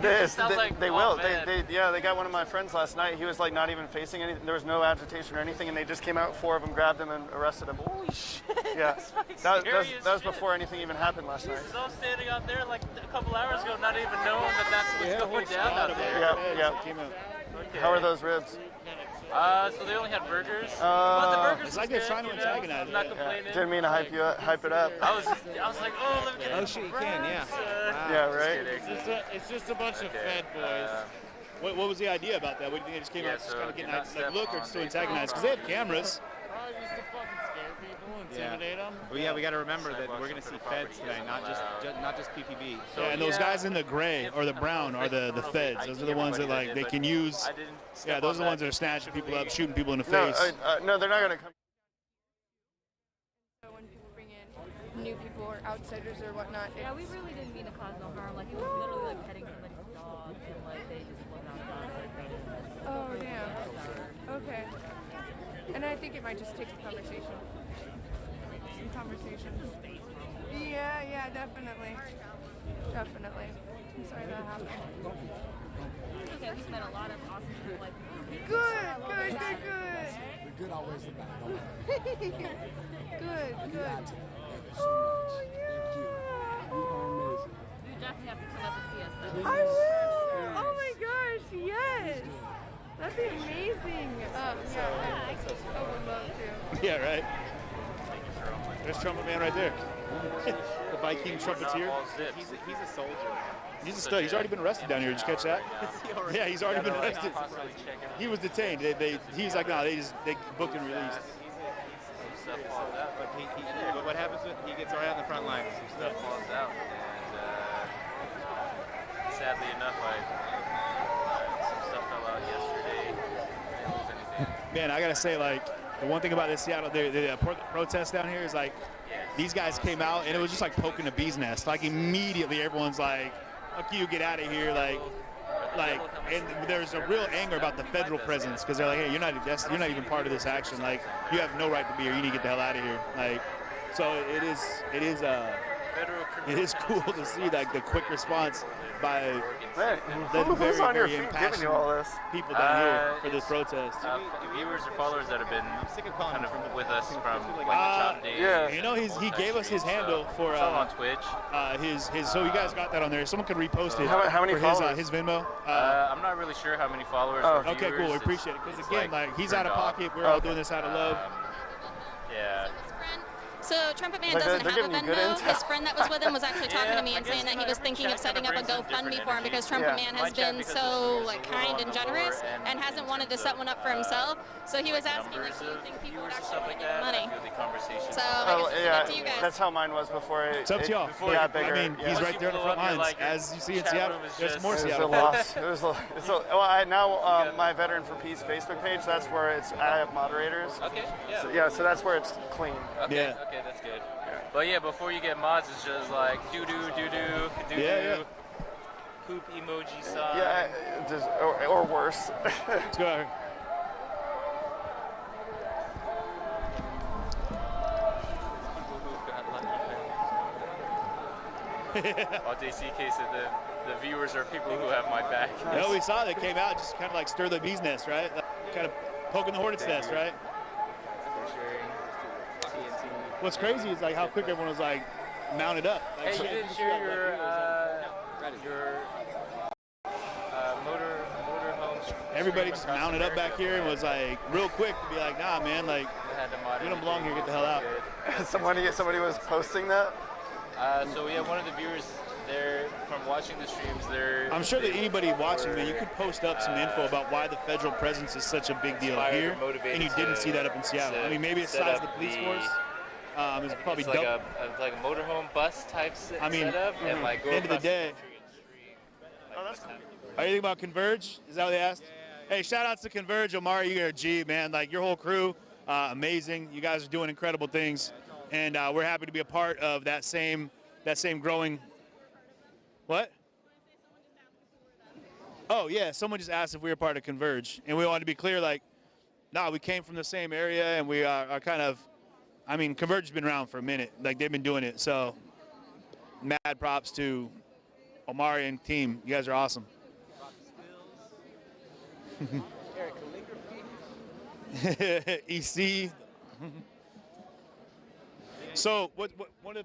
They will. They got one of my friends last night. He was like not even facing anything. There was no agitation or anything, and they just came out. 4 of them grabbed him and arrested him. Holy shit! Yeah, that was before anything even happened last night. So I was standing out there like a couple hours ago, not even knowing that's what's going down out there. Yeah. Okay. How are those ribs? So they only had burgers. But the burgers it's like they're trying to antagonize. I'm not complaining. Didn't mean to hype it up. I was like, oh, let me get shit, you can, yeah. Yeah, right. It's just a bunch of fed boys. What was the idea about that? What do you think they just came out just kind of getting like look or just to antagonize? Because they have cameras. Probably just to fucking scare people, intimidate them. Well, yeah, we got to remember that we're going to see feds today, not just PPB. So, and those guys in the gray or the brown are the feds. Those are the ones that like they can use. Yeah, those are the ones that are snatching people up, shooting people in the face. No, they're not going to come. So when people bring in new people or outsiders or whatnot, yeah, we really didn't mean to cause no harm. Like it was literally like petting somebody's dog, and like they just looked out the dog. Oh damn. Okay. And I think it might just take a conversation. Some conversation. Yeah, definitely. Definitely. I'm sorry that happened. Okay, we met a lot of awesome people. Like good. The good always the bad. Good. Oh, yeah. You are amazing. You definitely have to come up and see us though. I will! Oh my gosh, yes! That'd be amazing. I would love to. Yeah, right. There's Trumpet Man right there. The Viking trumpeter. He's a soldier. He's a stud. He's already been arrested down here. Did you catch that? Yeah, he's already been arrested. He was detained. He's like, no, they booked and released. Stuff falls out, but what happens when he gets right on the front line? Some stuff falls out, and sadly enough, some stuff fell out yesterday. I didn't lose anything. Man, I gotta say, like, the one thing about this Seattle, the protest down here is like, these guys came out and it was just like poking a bee's nest. Like immediately, everyone's like, "Fuck you, get out of here!" Like, and there's a real anger about the federal presence because they're like, "Hey, you're not even part of this action. Like, you have no right to be here. You need to get the hell out of here." Like, so it is cool to see like the quick response by the who's on your feet giving impassioned you all this? people down here for this protest. Viewers or followers that have been kind of with us from like the Chop Days. Yeah, you know, he gave us his handle for on Twitch. So you guys got that on there. Someone could repost it. How many for followers? his Venmo. I'm not really sure how many followers. Or Okay, viewers. cool. We appreciate it because again, like he's out of pocket. We're all doing this out of love. Yeah. So Trumpet Man doesn't have a Venmo. His friend that was with him was actually talking to me and saying that he was thinking of setting up a GoFundMe for him because Trumpet Man has been so like kind and generous and hasn't wanted to set one up for himself. So he was asking like, do you think people would actually want to give money? So I guess it's up to you guys. That's how mine was before it. It's up to y'all. got bigger. I mean, he's right there in the front lines. As you see in Seattle, there's more Seattle. Now my Veteran for Peace Facebook page. That's where I have moderators. Okay. Yeah. So that's where it's clean. Okay. Yeah. Okay, that's good. But yeah, before you get mods, it's just like doo-doo, poop emoji sign. Yeah, or worse. Let's go out here. While JCK said the viewers are people who have my back. Yeah, we saw they came out just kind of like stir the bee's nest, right? Like, kind of poking the hornet's nest, right? What's crazy is like how quick everyone was like mounted up. Like, hey, you didn't share your motorhome. Everybody just mounted up back here and was like real quick to be like, nah, man, like you don't belong here. Get the hell out. Somebody was posting that. So we have one of the viewers there from watching the streams. I'm sure that anybody watching, man, you could post up some info about why the federal presence is such a big deal here, and you didn't see that up in Seattle. I mean, maybe it's size of the police force. It's probably like a motorhome bus type setup. And like go end of the day. Oh, that's cool. Are you thinking about Converge? Is that what they asked? Hey, shout outs to Converge, Omari. You're a G, man. Like your whole crew, amazing. You guys are doing incredible things, and we're happy to be a part of that same growing. What? Oh yeah, someone just asked if we were part of Converge, and we wanted to be clear, like, nah, we came from the same area, and we are kind of. I mean, Converge has been around for a minute. Like, they've been doing it. So, mad props to Omari and team. You guys are awesome. EC. So, one of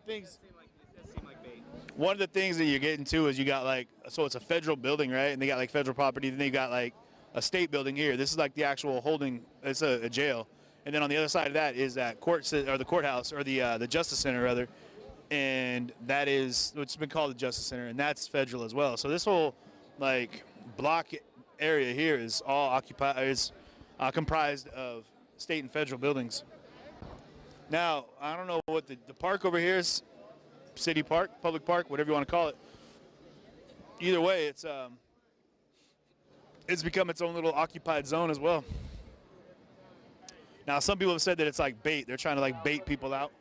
the things that you're getting to is you got, like, so it's a federal building, right? And they got, like, federal property. Then they got, like, a state building here. This is, like, the actual holding. It's a jail. And then on the other side of that is that the courthouse, or the Justice Center rather, and that is what's been called the Justice Center, and that's federal as well. So this whole like block area here is all comprised of state and federal buildings. Now I don't know what the park over here is, city park, public park, whatever you want to call it. Either way, it's become its own little occupied zone as well. Now, some people have said that it's like bait. They're trying to like bait people out.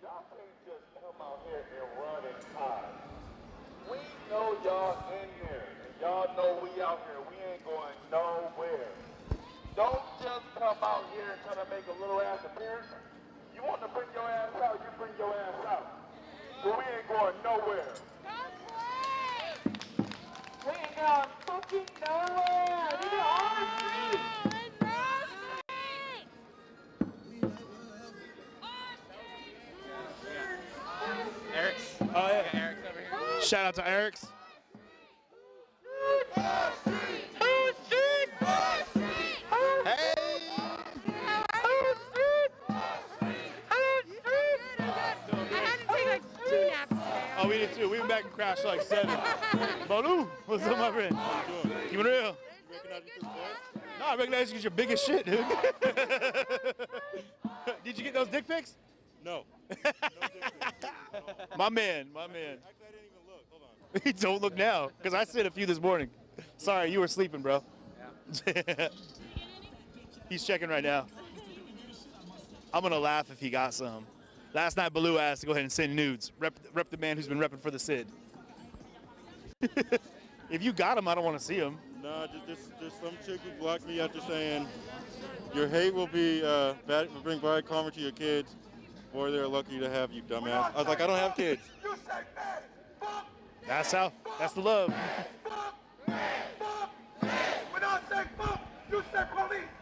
We know y'all in here. Y'all know we out here. We ain't going nowhere. Don't just come out here and try to make a little ass appearance. You want to bring your ass out, you bring your ass out. But we ain't going nowhere. We ain't going fucking nowhere. We are on the street. Eric's. Oh yeah. Eric's over here. Shout out to Eric's. crashed like 7. Baloo, what's up, my friend? Keep it real. No, I recognize you because you're big as shit, dude. Did you get those dick pics? No. My man. Actually, I didn't even look. Hold on. Don't look now, because I sent a few this morning. Sorry, you were sleeping, bro. Yeah. He's checking right now. I'm going to laugh if he got some. Last night, Baloo asked to go ahead and send nudes. Rep the man who's been repping for the Sid. If you got him, I don't want to see him. No, just some chick who blocked me after saying, your hate will be bad, will bring bad karma to your kids. Boy, they're lucky to have you, dumbass. I was like, I don't have kids. That's the love.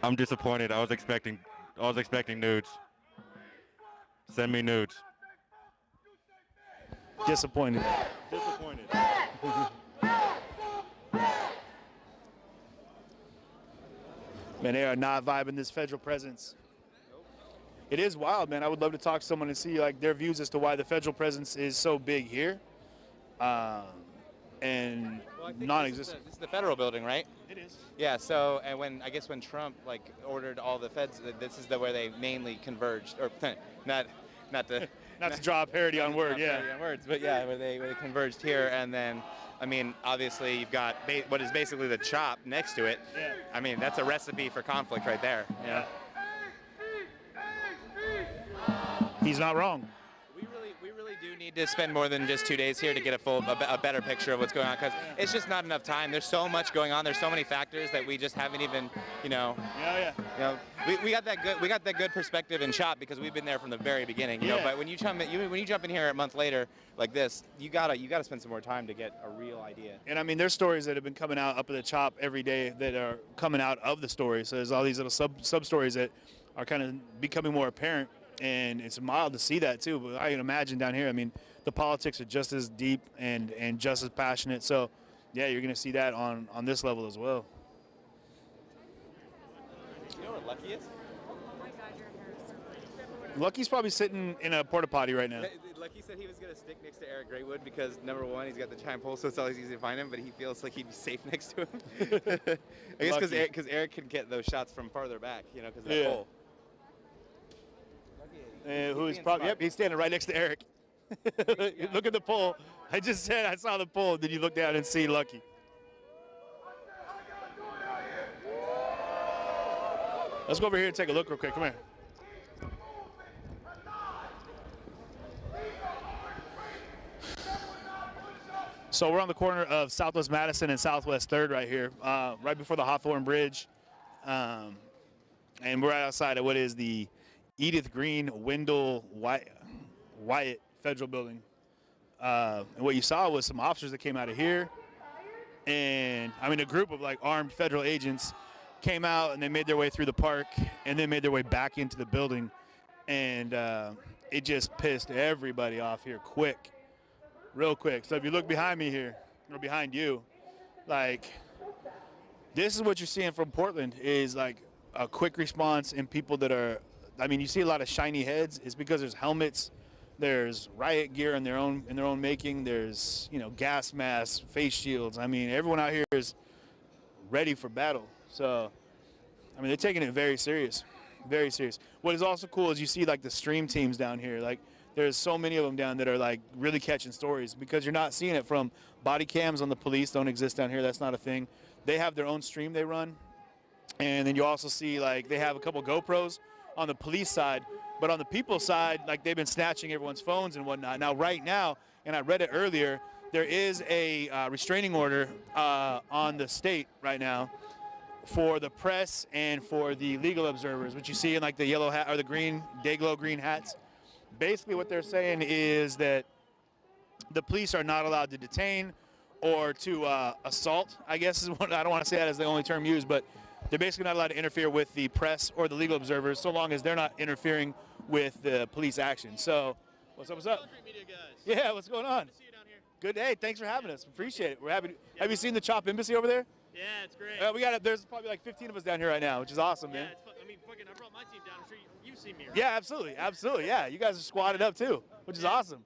I'm disappointed. I was expecting nudes. Send me nudes. Disappointed. Disappointed. Man, they are not vibing this federal presence. It is wild, man. I would love to talk to someone and see like their views as to why the federal presence is so big here, and non-existent. This is the federal building, right? It is. Yeah. So, and when Trump like ordered all the feds, this is where they mainly converged, or not to draw a parody on word, yeah. Parody on words, but yeah, where they converged here, and then. I mean, obviously, you've got what is basically the CHOP next to it. Yeah. I mean, that's a recipe for conflict right there. You know? He's not wrong. We really do need to spend more than just 2 days here to get a better picture of what's going on, because it's just not enough time. There's so much going on. There's so many factors that we just haven't even, Yeah. we got that good perspective in CHOP because we've been there from the very beginning. You know, but when you jump in here a month later like this, you gotta spend some more time to get a real idea. And I mean, there's stories that have been coming out up at the CHOP every day that are coming out of the story. So there's all these little sub stories that are kind of becoming more apparent. And it's mild to see that too, but I can imagine down here, I mean, the politics are just as deep and just as passionate. So, yeah, you're going to see that on this level as well. You know what Lucky is? Lucky's probably sitting in a porta potty right now. Lucky said he was going to stick next to Eric Graywood because, number one, he's got the giant pole, so it's always easy to find him, but he feels like he'd be safe next to him. I guess because Eric can get those shots from farther back, because of that pole. Who's probably, he's standing right next to Eric. Look at the pole. I just said I saw the pole. Then you look down and see Lucky. Let's go over here and take a look real quick. Come here. So we're on the corner of Southwest Madison and Southwest 3rd right here, right before the Hawthorne Bridge. And we're right outside of what is the Edith Green Wendell Wyatt Federal Building. And what you saw was some officers that came out of here. And I mean, a group of like armed federal agents came out and they made their way through the park and then made their way back into the building. And it just pissed everybody off here real quick. So if you look behind me here, or behind you, like, this is what you're seeing from Portland is like a quick response and people that are, I mean, you see a lot of shiny heads. It's because there's helmets, there's riot gear in their own making. There's, gas masks, face shields. I mean, everyone out here is ready for battle. So, I mean, they're taking it very serious, very serious. What is also cool is you see like the stream teams down here. Like, there's so many of them down that are like really catching stories because you're not seeing it from body cams on the police. Don't exist down here. That's not a thing. They have their own stream they run, and then you also see like they have a couple GoPros on the police side, but on the people side, like they've been snatching everyone's phones and whatnot. Now, right now, and I read it earlier, there is a restraining order on the state right now for the press and for the legal observers, which you see in like the yellow hat or the green, day-glow green hats. Basically what they're saying is that the police are not allowed to detain or to assault, I guess is what, I don't want to say that as the only term used, but they're basically not allowed to interfere with the press or the legal observers so long as they're not interfering with the police action. So, what's up? Yeah, what's going on? Good to see you down here. Good. Hey, thanks for having us. Appreciate it. We're happy. Have you seen the CHOP Embassy over there? Yeah, it's great. We got it. There's probably like 15 of us down here right now, which is awesome, man. Yeah, it's fun. I mean, fucking, I brought my team down. I'm sure you've seen me, right? Yeah, absolutely. Yeah, you guys are squatted up too, which is awesome.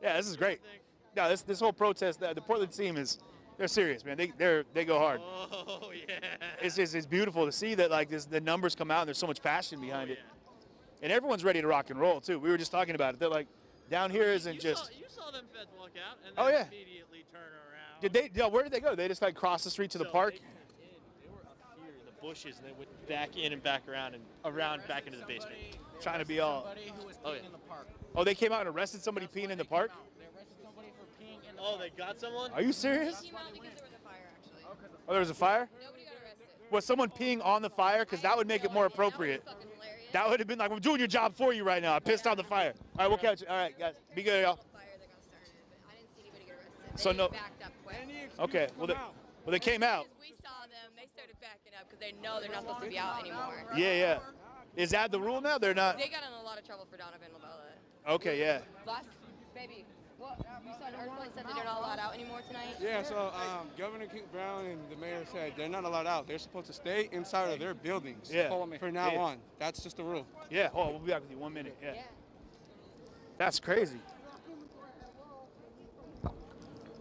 Yeah, this is great. No, this whole protest, the Portland team they're serious, man. They go hard. Oh yeah. It's beautiful to see that like the numbers come out and there's so much passion behind it, and everyone's ready to rock and roll too. We were just talking about it. They're like down here isn't just. You saw them feds walk out and Oh, then yeah. immediately turn around. Did they? Yeah, where did they go? They just like cross the street to the park. They were up here in the bushes and they went back in and back around and around back into the basement. Trying to be all. Somebody who was peeing in the park. Oh, they came out and arrested somebody peeing in the park. Oh, they got someone? Are you serious? Oh, there was a fire? Was someone peeing on the fire? Because that would make it more appropriate. That would have been like, I'm doing your job for you right now. I pissed on the fire. All right, we'll catch you. All right, guys. Be good, y'all. So no. Okay. Well, they came out. We saw them. They started backing up because they know they're not supposed to be out anymore. Yeah. Is that the rule now? They're not. They got in a lot of trouble for Donovan LaBella. Okay, yeah. Baby, what? You saw an article that said that they're not allowed out anymore tonight? Yeah, so Governor Brown and the mayor said they're not allowed out. They're supposed to stay inside of their buildings for now on. That's just the rule. Yeah. Oh, we'll be back with you 1 minute. Yeah. That's crazy.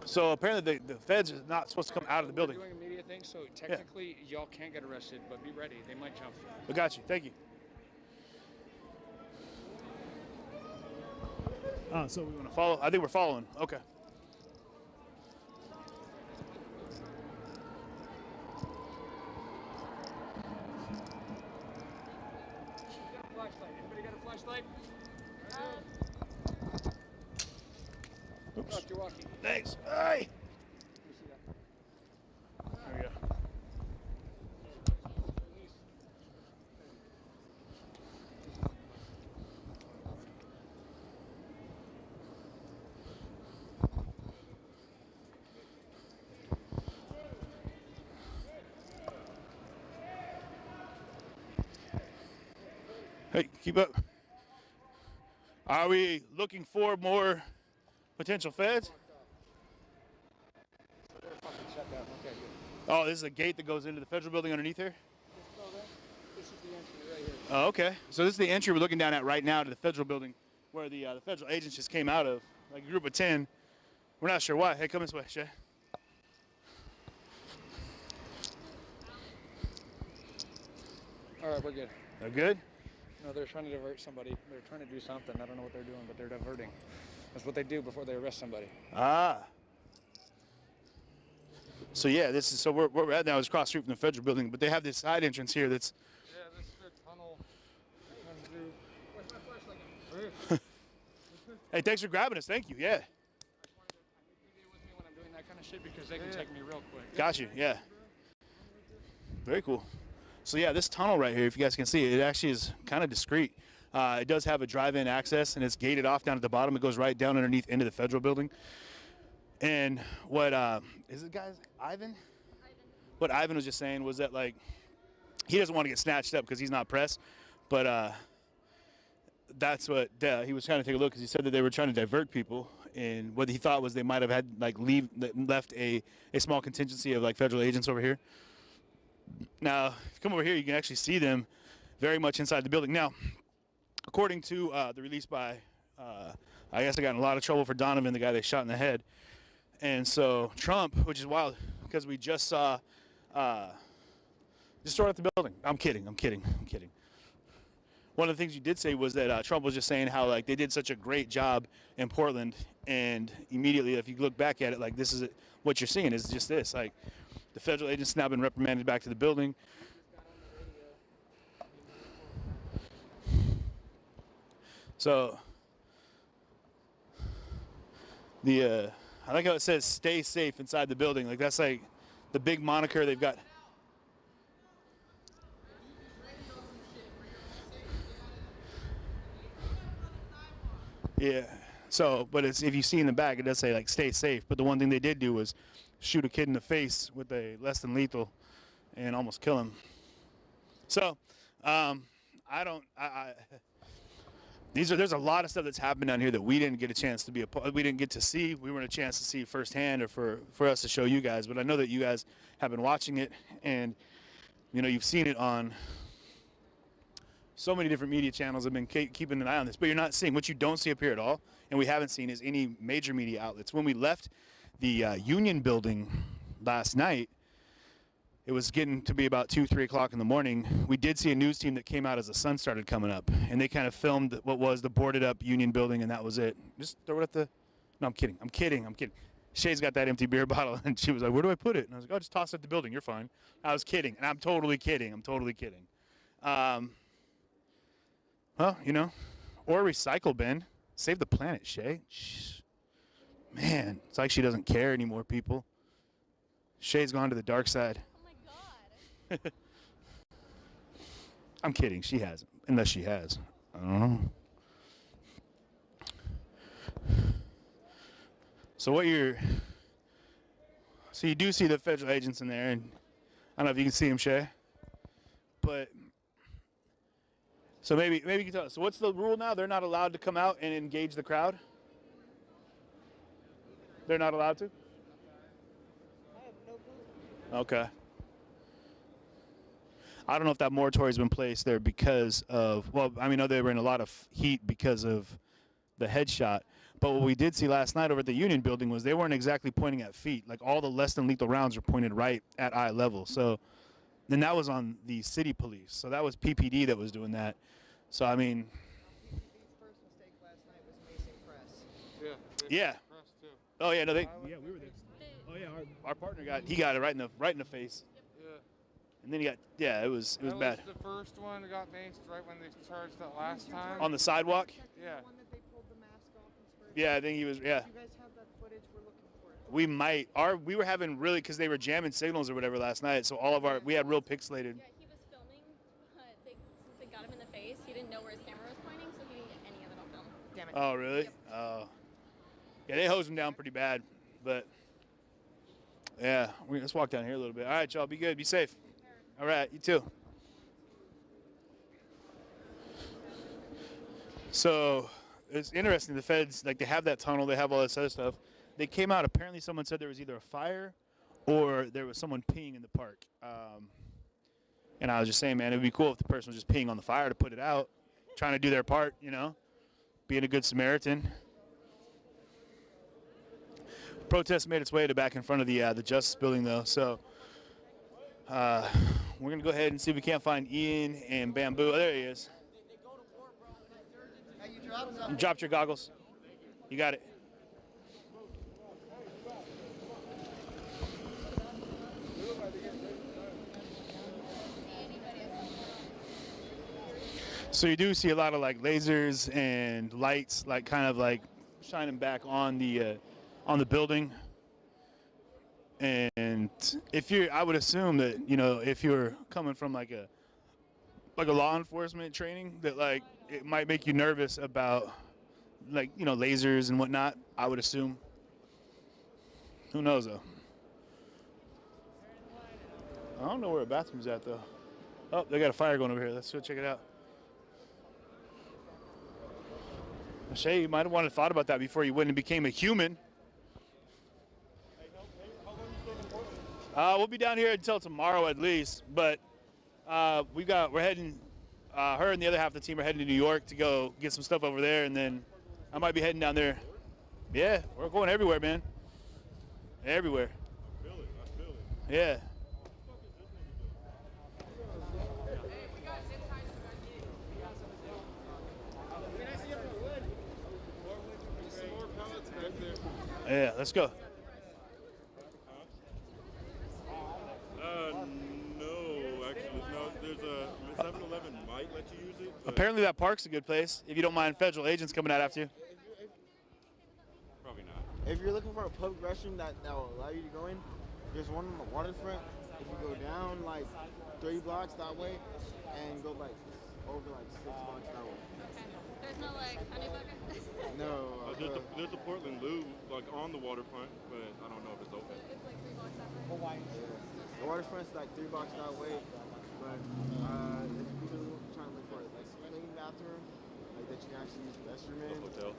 So apparently the feds are not supposed to come out of the building. We're doing a media thing, so technically y'all can't get arrested, but be ready. They might jump. I got you. Thank you. So we want to follow? I think we're following. Okay. Anybody got a flashlight? Oops. You're walking. Thanks. Hey. There we go. Hey, keep up. Are we looking for more potential feds? Oh, this is a gate that goes into the federal building underneath here? This is the entry right here. Oh, okay. So this is the entry we're looking down at right now to the federal building where the federal agents just came out of, like a group of 10. We're not sure why. Hey, come this way, Shay. All right, we're good. They're good? No, they're trying to divert somebody. They're trying to do something. I don't know what they're doing, but they're diverting. That's what they do before they arrest somebody. Ah. So yeah, this is where we're at now is across the street from the federal building, but they have this side entrance here that's. Yeah, this is their tunnel. Where's my flashlight? Hey, thanks for grabbing us. Thank you. Yeah. With me when I'm doing that kind of shit because they can take me real quick. Got you. Yeah. Very cool. So yeah, this tunnel right here, if you guys can see it, it actually is kind of discreet. It does have a drive-in access, and it's gated off down at the bottom. It goes right down underneath into the federal building. And what is it, guys? Ivan? What Ivan was just saying was that like he doesn't want to get snatched up because he's not press, but that's what he was trying to take a look because he said that they were trying to divert people, and what he thought was they might have had like left a small contingency of like federal agents over here. Now, if you come over here, you can actually see them very much inside the building. Now, according to the release by, I guess I got in a lot of trouble for Donovan, the guy they shot in the head. And so Trump, which is wild, because we just saw, just throw out the building. I'm kidding. One of the things you did say was that Trump was just saying how like they did such a great job in Portland, and immediately, if you look back at it, like this is what you're seeing is just this, like the federal agents now been reprimanded back to the building. So I like how it says "stay safe" inside the building. Like that's like the big moniker they've got. Yeah. So, but it's if you see in the back, it does say like "stay safe." But the one thing they did do was shoot a kid in the face with a less than lethal, and almost kill him. So, there's a lot of stuff that's happened down here that we didn't get a chance to we didn't get to see. We weren't a chance to see firsthand, or for us to show you guys. But I know that you guys have been watching it, and you know you've seen it on so many different media channels have been keeping an eye on this, but you're not seeing, what you don't see up here at all, and we haven't seen, is any major media outlets. When we left the Union building last night, it was getting to be about 2, 3 o'clock in the morning. We did see a news team that came out as the sun started coming up, and they kind of filmed what was the boarded up Union building, and that was it. Just throw it at the, no, I'm kidding. Shay's got that empty beer bottle, and she was like, where do I put it? And I was like, oh, just toss it at the building, you're fine. I was kidding, and I'm totally kidding. Well, you know, or recycle bin. Save the planet, Shay. Shh. Man, it's like she doesn't care anymore, people. Shay's gone to the dark side. I'm kidding. She hasn't. Unless she has. I don't know. So you do see the federal agents in there, and I don't know if you can see them, Shay. But so maybe you can tell us. So what's the rule now? They're not allowed to come out and engage the crowd? They're not allowed to? Okay. I don't know if that moratorium's been placed there because of, well, I mean, I know they were in a lot of heat because of the headshot. But what we did see last night over at the Union building was they weren't exactly pointing at feet. Like, all the less than lethal rounds were pointed right at eye level. So then that was on the city police. So that was PPD that was doing that. So, I mean. Yeah. Oh, yeah, no, we were there. Oh, yeah, our partner got it right in the face. And then it was bad. That was the first one that got maced right when they charged it last time. On the sidewalk? Yeah. Yeah, I think he was, yeah. Do you guys have that footage? We're looking for it. We might. We were having really, because they were jamming signals or whatever last night, so we had real pixelated. Yeah, he was filming, but they got him in the face. He didn't know where his camera was pointing, so he didn't get any of it on film. Damn it. Oh, really? Yep. Oh. Yeah, they hosed him down pretty bad, but yeah, let's walk down here a little bit. All right, y'all, be good, be safe. All right, you too. So it's interesting, the feds, like, they have that tunnel, they have all this other stuff. They came out, apparently someone said there was either a fire or there was someone peeing in the park. And I was just saying, man, it would be cool if the person was just peeing on the fire to put it out, trying to do their part, you know, being a good Samaritan. Protest made its way to back in front of the Justice Building, though, so we're going to go ahead and see if we can't find Ian and Bamboo. Oh, there he is. You dropped your goggles. You got it. So you do see a lot of, like, lasers and lights, like, kind of like shining back on the building. And I would assume that, you know, if you're coming from like a law enforcement training, that, like, it might make you nervous about, like, you know, lasers and whatnot, I would assume. Who knows, though? I don't know where a bathroom's at, though. Oh, they got a fire going over here. Let's go check it out. Shay, you might have wanted to thought about that before you went and became a human. We'll be down here until tomorrow at least, but we're heading, her and the other half of the team are heading to New York to go get some stuff over there, and then I might be heading down there. Yeah, we're going everywhere, man. Everywhere. I feel it. Yeah. Yeah, let's go. No, actually, no. There's a 7-Eleven might let you use it. Apparently that park's a good place, if you don't mind federal agents coming out after you. Probably not. If you're looking for a public restroom that will allow you to go in, there's one on the waterfront. If you go down like 3 blocks that way and go like over like 6 blocks that way. Okay. There's no, like, honey bucket? No. There's a Portland Loo, like, on the waterfront, but I don't know if it's open. It's like 3 blocks that way? The waterfront's like 3 blocks that way, but if you're trying to look for like a clean bathroom, like that you can actually use the restroom in. The hotel.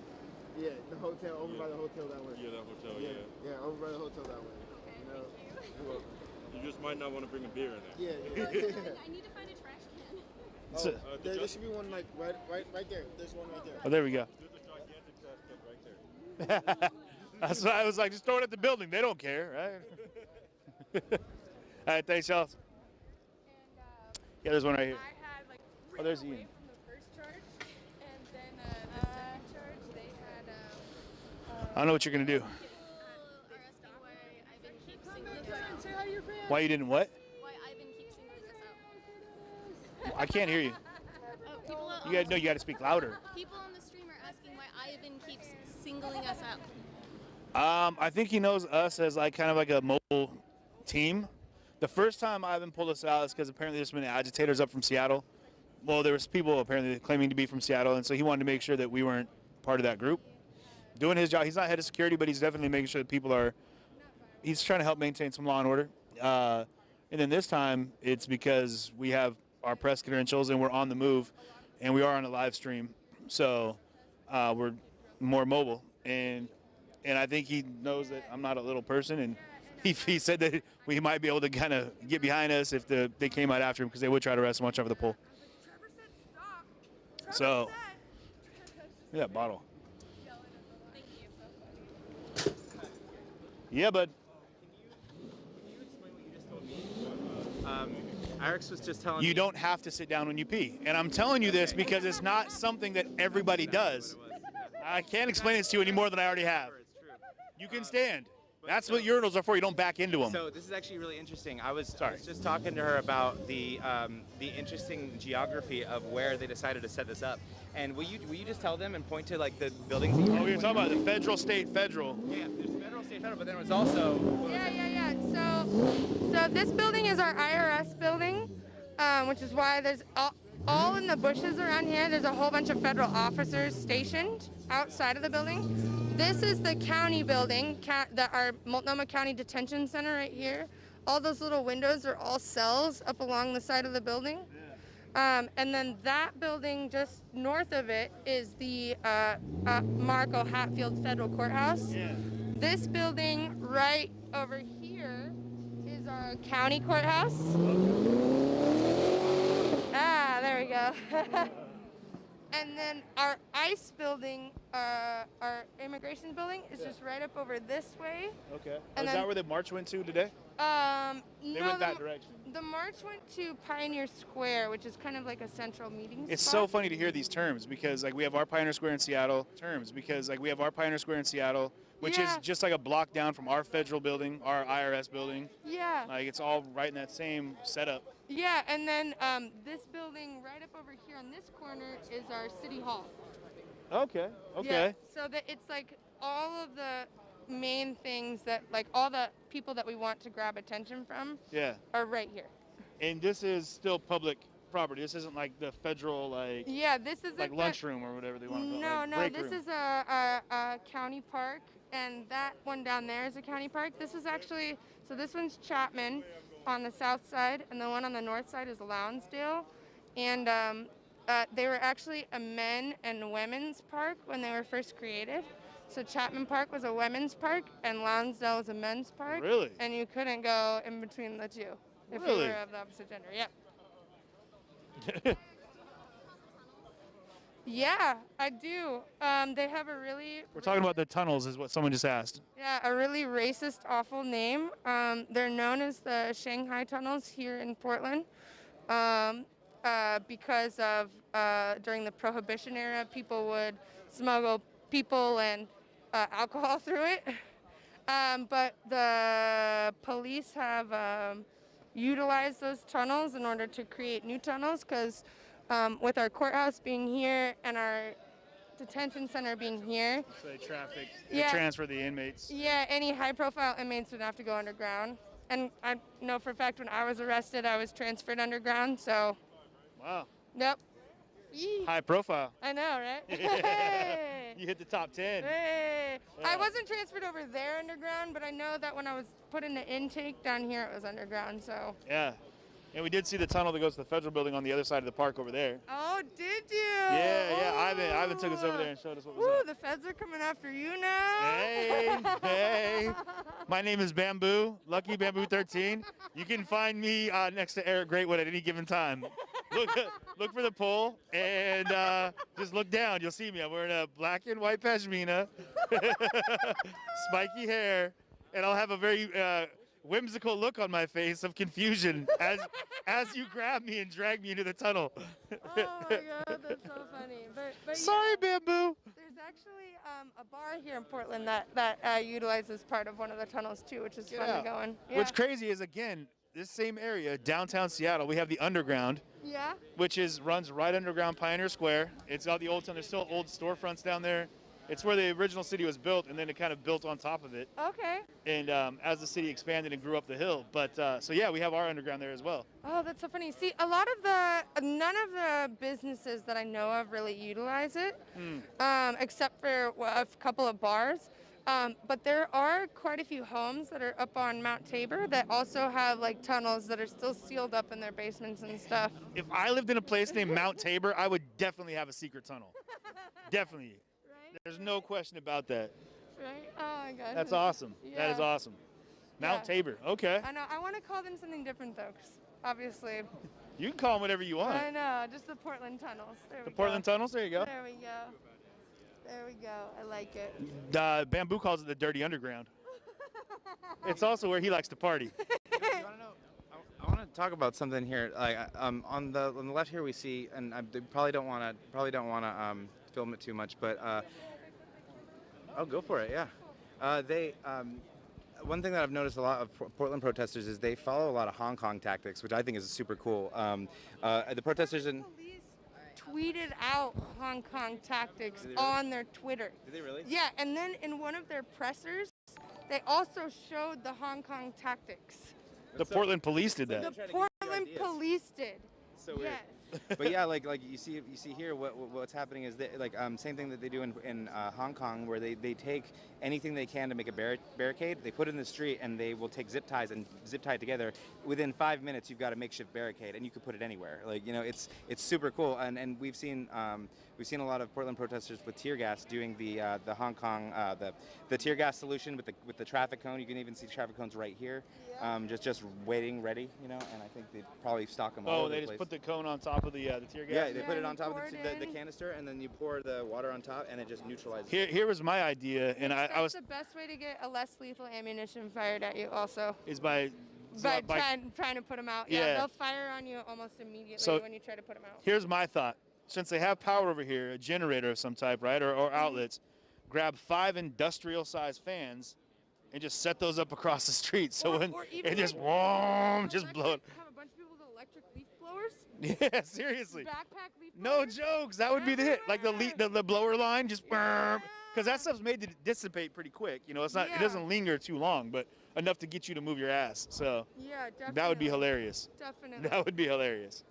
Yeah, the hotel, over by the hotel that way. Yeah, that hotel, yeah. Yeah, over by the hotel that way. Okay, you know, thank you. Well, you just might not want to bring a beer in there. Yeah. I need to find a trash can. So- There should be one like right there. There's one right there. Oh, there we go. There's a gigantic test kit right there. That's why I was like, just throw it at the building. They don't care, right? All right, thanks, y'all. Yeah, there's one right here. Oh, there's Ian. I don't know what you're gonna do. Why you didn't what? Why Ivan keeps singling us out. I can't hear you. You got to speak louder. People on the stream are asking why Ivan keeps singling us out. I think he knows us as like kind of like a mobile team. The first time Ivan pulled us out is because apparently there's been agitators up from Seattle. Well, there was people apparently claiming to be from Seattle, and so he wanted to make sure that we weren't part of that group. Doing his job. He's not head of security, but he's definitely making sure that people are. He's trying to help maintain some law and order. And then this time, it's because we have our press credentials and we're on the move, and we are on a live stream, so we're more mobile. And I think he knows that I'm not a little person, and he said that we might be able to kind of get behind us if they came out after him, because they would try to arrest him much over the pole. So, look at that bottle. Yeah, bud. Alex was just telling You me. don't have to sit down when you pee. And I'm telling you this because it's not something that everybody does. I can't explain this to you any more than I already have. You can stand. That's what urinals are for. You don't back into them. So this is actually really interesting. I was just talking to her about the interesting geography of where they decided to set this up. And will you just tell them and point to like the buildings? Oh, we were talking about the federal, state, federal. Yeah, there's federal, state, federal, but then it was also. Yeah. So this building is our IRS building, which is why there's all in the bushes around here. There's a whole bunch of federal officers stationed outside of the building. This is the county building, our Multnomah County Detention Center right here. All those little windows are all cells up along the side of the building. And then that building just north of it is the Marco Hatfield Federal Courthouse. Yeah. This building right over here is our county courthouse. There we go. And then our ICE building, our immigration building, is just right up over this way. Okay. And Is then- that where the march went to today? They went that direction. The march went to Pioneer Square, which is kind of like a central meeting It's spot. so funny to hear these terms because like we have our Pioneer Square in Seattle, which is Yeah. just like a block down from our federal building, our IRS building. Yeah. Like it's all right in that same setup. Yeah, and then this building right up over here on this corner is our city hall. Okay. Yeah, so that it's like all of the main things that like all the people that we want to grab attention from Yeah. are right here. And this is still public property. This isn't like the federal like Yeah, this is like lunchroom or whatever they want to call it. No, like no, break this room. is a county park, and that one down there is a county park. This is actually, so this one's Chapman on the south side, and the one on the north side is Lonsdale. And they were actually a men and women's park when they were first created. So Chapman Park was a women's park, and Lonsdale was a men's park. Really? And you couldn't go in between the two if Really? you were of the opposite gender. Yep. Yeah, I do. They have a really We're talking about the tunnels is what someone just asked. a really racist, awful name. They're known as the Shanghai Tunnels here in Portland because of during the Prohibition era, people would smuggle people and alcohol through it. But the police have utilized those tunnels in order to create new tunnels because with our courthouse being here and our detention center being here, So they traffic, Yeah. transfer the inmates. yeah, any high-profile inmates would have to go underground. And I know for a fact when I was arrested, I was transferred underground. So, Wow. yep. Yee. High profile. I know, right? Hey. You hit the top 10. Hey. Yeah. I wasn't transferred over there underground, but I know that when I was put into intake down here, it was underground. So. Yeah. And we did see the tunnel that goes to the federal building on the other side of the park over there. Oh, did you? Yeah. Ivan took us over there and showed us what was Ooh, up. the feds are coming after you now. Hey. My name is Bamboo, Lucky Bamboo 13. You can find me next to Eric Greatwood at any given time. look for the pole and just look down. You'll see me. I'm wearing a black and white pashmina, spiky hair, and I'll have a very whimsical look on my face of confusion as you grab me and drag me into the tunnel. Oh my God, that's so funny. But Sorry, Bamboo. There's actually a bar here in Portland that utilizes part of one of the tunnels too, which is fun to go in. Yeah. What's crazy is, again, this same area, downtown Seattle, we have the Underground, Yeah. which runs right underground Pioneer Square. It's out the old town. There's still old storefronts down there. It's where the original city was built, and then it kind of built on top of it. Okay. And as the city expanded and grew up the hill. But so yeah, we have our underground there as well. Oh, that's so funny. See, none of the businesses that I know of really utilize it, except for a couple of bars. But there are quite a few homes that are up on Mount Tabor that also have like tunnels that are still sealed up in their basements and stuff. If I lived in a place named Mount Tabor, I would definitely have a secret tunnel. Definitely. Right? There's no question about that. Right? Oh my gosh. That's awesome. Yeah. That is awesome. Mount Yeah. Tabor. Okay. I know. I want to call them something different though, 'cause obviously. You can call them whatever you want. I know. Just the Portland tunnels. There we The go. Portland tunnels. There you go. There we go. There we go. I like it. Bamboo calls it the Dirty Underground. It's also where he likes to party. I want to talk about something here. Like on the left here, we see, and I probably don't want to film it too much, but oh, go for it. Yeah, one thing that I've noticed a lot of Portland protesters is they follow a lot of Hong Kong tactics, which I think is super cool. The protesters in Tweeted out Hong Kong tactics on their Twitter. Did they really? Yeah, and then in one of their pressers, they also showed the Hong Kong tactics. The Portland police did The that. Portland police did. So weird. Yes. But yeah, like you see here, what's happening is that, like same thing that they do in Hong Kong, where they take anything they can to make a barricade, they put it in the street, and they will take zip ties and zip tie it together. Within 5 minutes, you've got a makeshift barricade, and you could put it anywhere. Like, you know, it's super cool. And we've seen a lot of Portland protesters with tear gas doing the Hong Kong the tear gas solution with the traffic cone. You can even see traffic cones right here, just waiting, ready. You know, and I think they probably stock them all over the place. Oh, they just put the cone on top of the tear gas? Yeah, they put it on top of the canister, and then you pour the water on top, and it just neutralizes. Here was my idea, and I was That's the best way to get a less lethal ammunition fired at you also. is by Trying to put them out. Yeah, Yeah. they'll fire on you almost immediately So, when you try to put them out. Here's my thought. Since they have power over here, a generator of some type, right, or outlets, grab 5 industrial-sized fans and just set those up across the street. So when even it just just blow it. Have a bunch of people with electric leaf blowers. Yeah, seriously. Backpack leaf No jokes. That would be the hit. Like the blower line, just because that stuff's made to dissipate pretty quick. You know, it's not. It doesn't linger too long, but enough to get you to move your ass. So Yeah, definitely. that would be hilarious. Definitely. That would be hilarious.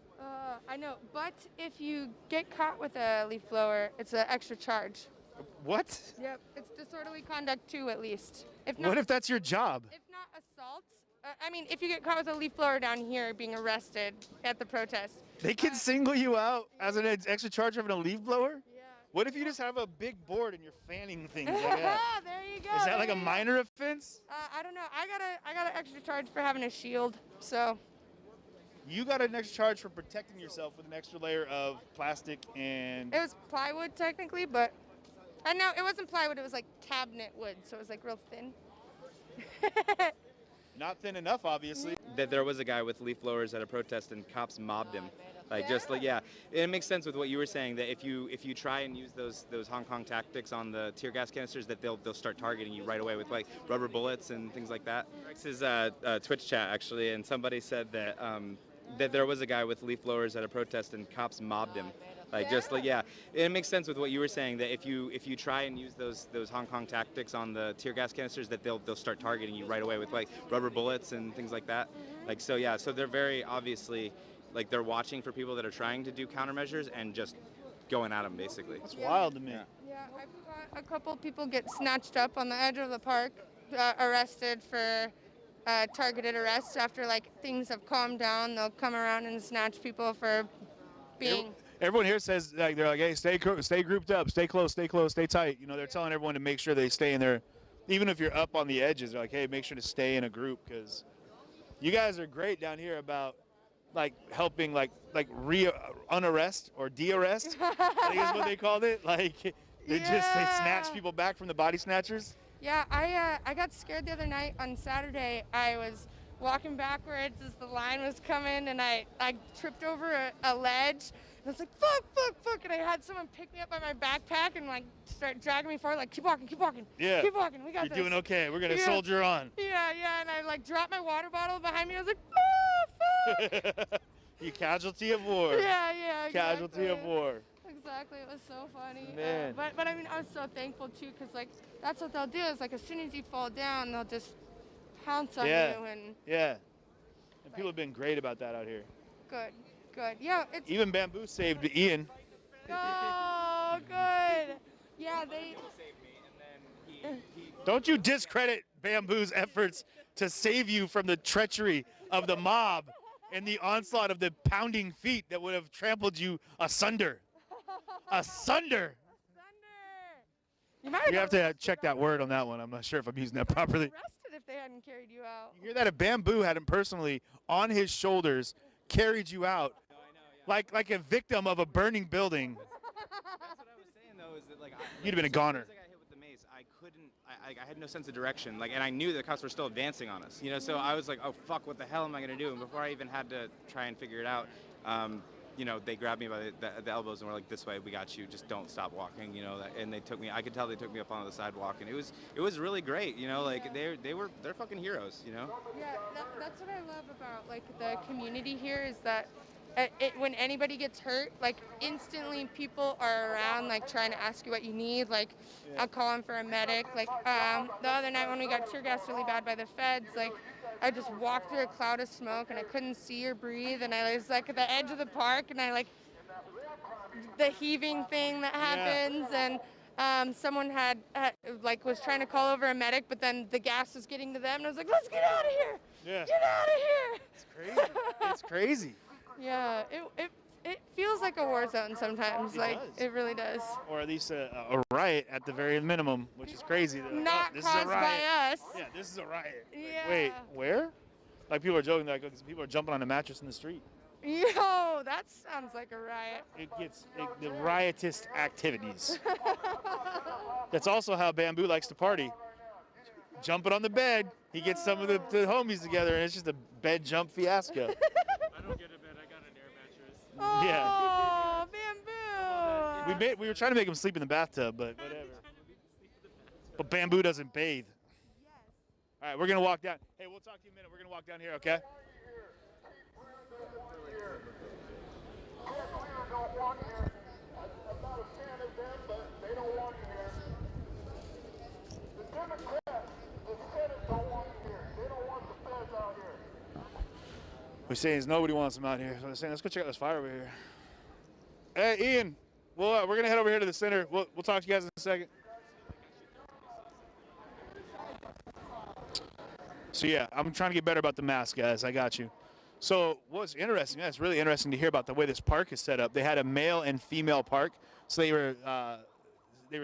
I know, but if you get caught with a leaf blower, it's an extra charge. What? Yep, it's disorderly conduct too, at least. If not, What if that's your job? If not assault, I mean, if you get caught with a leaf blower down here being arrested at the protest. They can single you out as an extra charge for having a leaf blower? Yeah. What if you just have a big board and you're fanning things like that? There you go. Is that like a minor offense? I don't know. I got an extra charge for having a shield, so. You got an extra charge for protecting yourself with an extra layer of plastic and... It was plywood technically, but no, it wasn't plywood. It was like cabinet wood, so it was like real thin. Not thin enough, obviously. That there was a guy with leaf blowers at a protest, and cops mobbed him. It makes sense with what you were saying, that if you try and use those Hong Kong tactics on the tear gas canisters, that they'll start targeting you right away with like rubber bullets and things like that. This is a Twitch chat actually, and somebody said that that there was a guy with leaf blowers at a protest, and cops mobbed him. It makes sense with what you were saying, that if you try and use those Hong Kong tactics on the tear gas canisters, that they'll start targeting you right away with like rubber bullets and things like that. So they're very obviously, like, they're watching for people that are trying to do countermeasures and just going at them basically. That's wild to me. Yeah, I've got a couple people get snatched up on the edge of the park, arrested for targeted arrest. After like things have calmed down, they'll come around and snatch people for being. Everyone here says, like, they're like, hey, stay grouped up, stay close, stay tight. You know, they're telling everyone to make sure they stay in there. Even if you're up on the edges, they're like, hey, make sure to stay in a group, because you guys are great down here about helping unarrest or de-arrest. I think is what they called it. Like they snatch people back from the body snatchers. Yeah, I got scared the other night on Saturday. I was walking backwards as the line was coming, and I tripped over a ledge. And I was like, fuck, and I had someone pick me up by my backpack and like start dragging me forward, like keep walking, Yeah. keep walking, we got You're this. doing okay. We're gonna soldier on. Yeah, and I like dropped my water bottle behind me. I was like, fuck. You casualty of war. Yeah, exactly. Casualty of war. Exactly, it was so funny. Man. But I mean, I was so thankful too, because like that's what they'll do is like as soon as you fall down, they'll just pounce on you and. Yeah. And people have been great about that out here. Good. Yeah, it's. Even Bamboo saved Ian. Oh, good. Yeah, they. Don't you discredit Bamboo's efforts to save you from the treachery of the mob and the onslaught of the pounding feet that would have trampled you asunder. Asunder. You have to check that word on that one. I'm not sure if I'm using that properly. Arrested if they hadn't carried you out. You hear that? If Bamboo hadn't personally, on his shoulders, carried you out, like a victim of a burning building, That's what I was saying though, is that like you'd have been a goner. As soon as I got hit with the mace, I had no sense of direction, and I knew the cops were still advancing on us, so I was like, oh fuck, what the hell am I gonna do? And before I even had to try and figure it out, they grabbed me by the elbows and were like, this way, we got you, just don't stop walking, and they took me, I could tell they took me up onto the sidewalk, and it was really great, like they're fucking heroes, Yeah, that's what I love about like the community here is that when anybody gets hurt, like instantly people are around, like trying to ask you what you need. Like I'll call them for a medic. Like the other night when we got tear gassed really bad by the feds, like I just walked through a cloud of smoke and I couldn't see or breathe, and I was like at the edge of the park, and I like the heaving thing that happens, and someone had was trying to call over a medic, but then the gas was getting to them, and I was like, let's get out of here. Yeah. Get out of here. It's crazy. It's crazy. Yeah, it feels like a war zone sometimes. It really does. Or at least a riot at the very minimum, which is crazy. Not this caused is a riot. by us. Yeah, this is a riot. Yeah. Wait, where? Like people are joking, like people are jumping on a mattress in the street. Yo, that sounds like a riot. It gets the riotous activities. That's also how Bamboo likes to party. Jumping on the bed, he gets some of the homies together, and it's just a bed jump fiasco. I don't get a bed. I got an air mattress. Yeah. Oh, Bamboo. We were trying to make him sleep in the bathtub, but whatever. But Bamboo doesn't bathe. All right, we're gonna walk down. Hey, we'll talk to you in a minute. We're gonna walk down here, okay? We're saying is nobody wants them out here. So they're saying, let's go check out this fire over here. Hey, Ian, we're going to head over here to the center. We'll talk to you guys in a second. So, yeah, I'm trying to get better about the mask, guys. I got you. So what's interesting, it's really interesting to hear about the way this park is set up. They had a male and female park. So they were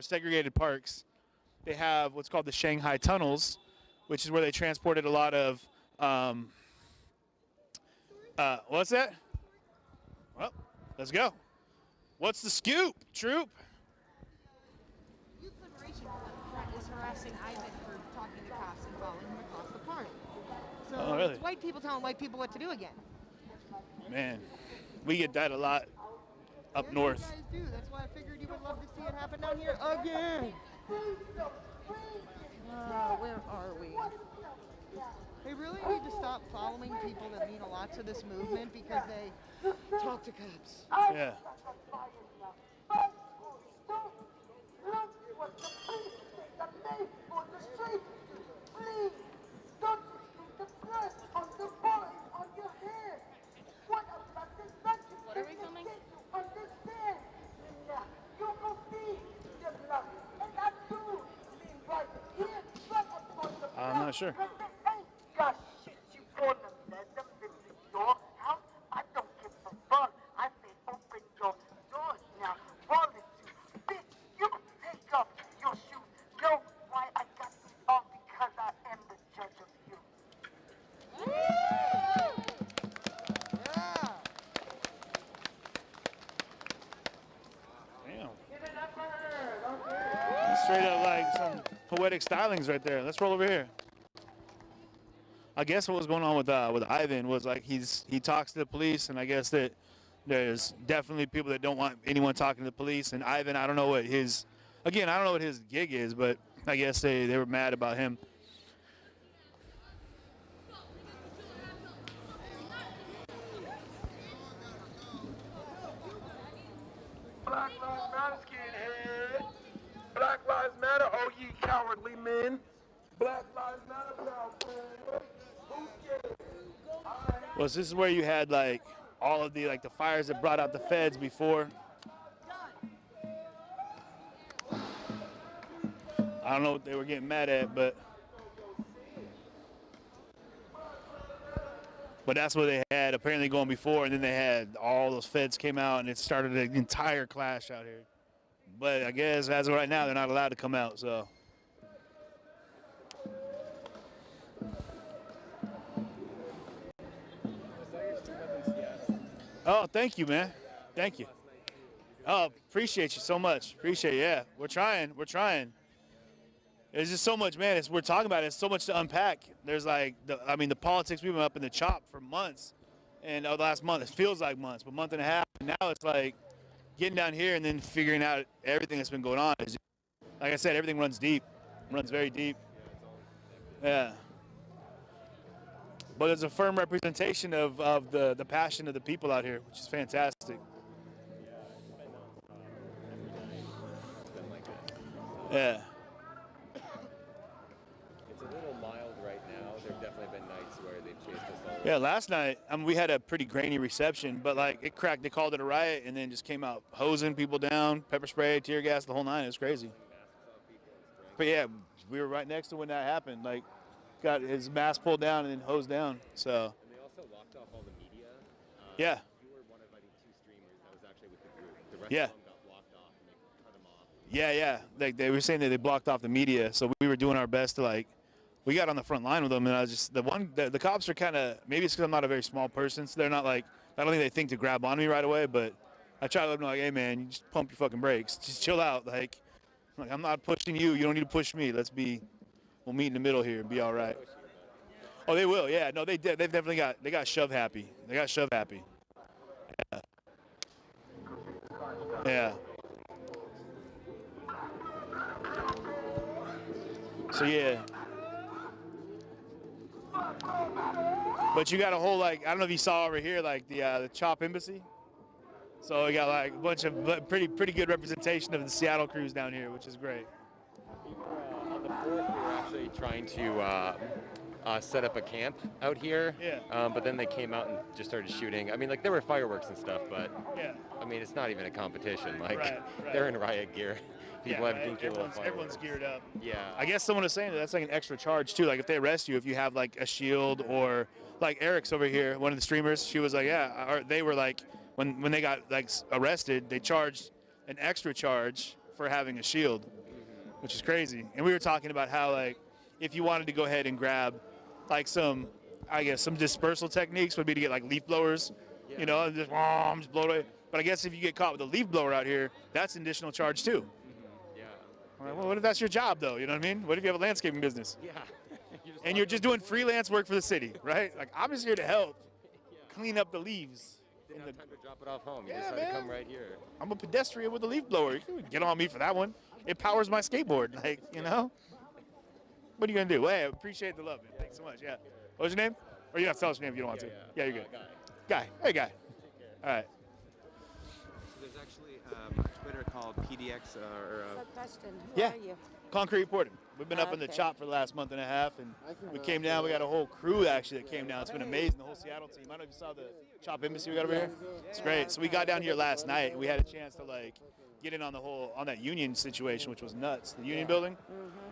segregated parks. They have what's called the Shanghai Tunnels, which is where they transported a lot of what's that? Well, let's go. What's the scoop, troop? Youth Liberation Front is harassing Ivan for talking to cops and following him across the park. So Oh, really? it's white people telling white people what to do again. Man, we get that a lot up north. You guys do. That's why I figured you would love to see it happen down here again. Where are we? They really need to stop following people that mean a lot to this movement because they talk to cops. Yeah. What are we filming? I'm not sure. some poetic stylings right there. Let's roll over here. I guess what was going on with Ivan was like he talks to the police, and I guess that there's definitely people that don't want anyone talking to the police. And Ivan, I don't know what his gig is, but I guess they were mad about him. Black Lives Matter, skinhead. Black Lives Matter, oh ye cowardly men. Black Lives Matter, proud friend. Who's scared? Well, this is where you had like all of the fires that brought out the feds before. I don't know what they were getting mad at, but that's what they had apparently going before, and then they had all those feds came out, and it started an entire clash out here. But I guess as of right now, they're not allowed to come out, so. Oh, thank you, man. Thank you. Oh, appreciate you so much. Appreciate it, yeah. We're trying. There's just so much, man. We're talking about it. It's so much to unpack. There's like, the politics, we've been up in the chop for months. And the last month, it feels like months, but month and a half. And now it's like getting down here and then figuring out everything that's been going on. Like I said, everything runs deep. Runs very deep. Yeah. But it's a firm representation of the passion of the people out here, which is fantastic. Yeah. Yeah, last night we had a pretty grainy reception, but like it cracked. They called it a riot, and then just came out hosing people down, pepper spray, tear gas, the whole nine. It was crazy. But yeah, we were right next to when that happened. Like, got his mask pulled down and then hosed down. So. And they also locked off all the media. Yeah. You were one of, I think, 2 streamers that was actually with the group. The rest Yeah. of them got blocked off and they cut them off. Yeah. Like they were saying that they blocked off the media, so we were doing our best to like. We got on the front line with them, and I was just the cops are kind of, maybe it's because I'm not a very small person, so they're not like, I don't think they think to grab on me right away, but I try to let them know, like, hey man, you just pump your fucking brakes, just chill out, like I'm not pushing you, you don't need to push me, we'll meet in the middle here and be all right. Oh, they will, yeah, no, they definitely got shove happy, Yeah. So yeah. But you got a whole, like, I don't know if you saw over here, like the CHOP Embassy. So we got like a bunch of pretty good representation of the Seattle crews down here, which is great. On the 4th, we were actually trying to set up a camp out here. Yeah. But then they came out and just started shooting. I mean, like, there were fireworks and stuff, but yeah. I mean, it's not even a competition. Like, Right. they're in riot gear. People have dinky little Everyone's geared up. Yeah. I guess someone was saying that's like an extra charge too. Like if they arrest you, if you have like a shield, or like Eric's over here, one of the streamers, she was like, yeah, or they were like, when they got like arrested, they charged an extra charge for having a shield, which is crazy. And we were talking about how like if you wanted to go ahead and grab like some dispersal techniques would be to get like leaf blowers, you know, and just blow it away. But I guess if you get caught with a leaf blower out here, that's an additional charge too. Well, what if that's your job, though? You know what I mean? What if you have a landscaping business? Yeah. And you're just doing freelance work for the city, right? Like, I'm just here to help clean up the leaves. Didn't have time to drop it off home. You Yeah, decided to man. come right here. I'm a pedestrian with a leaf blower. You can get on me for that one. It powers my skateboard, like, you know? What are you going to do? Well, hey, I appreciate the love, man. Thanks so much, yeah. What was your name? Or you don't have to tell us your name if you don't want to. Yeah, you're good. Guy. Hey, Guy. All right. There's actually a Twitter called PDX Question. Yeah. Concrete reporting. We've been up in the chop for the last month and a half, and we came down. We got a whole crew actually that came down. It's been amazing. The whole Seattle team. I don't know if you saw the CHOP Embassy we got over here. It's great. So we got down here last night. We had a chance to like get in on that union situation, which was nuts. The union building.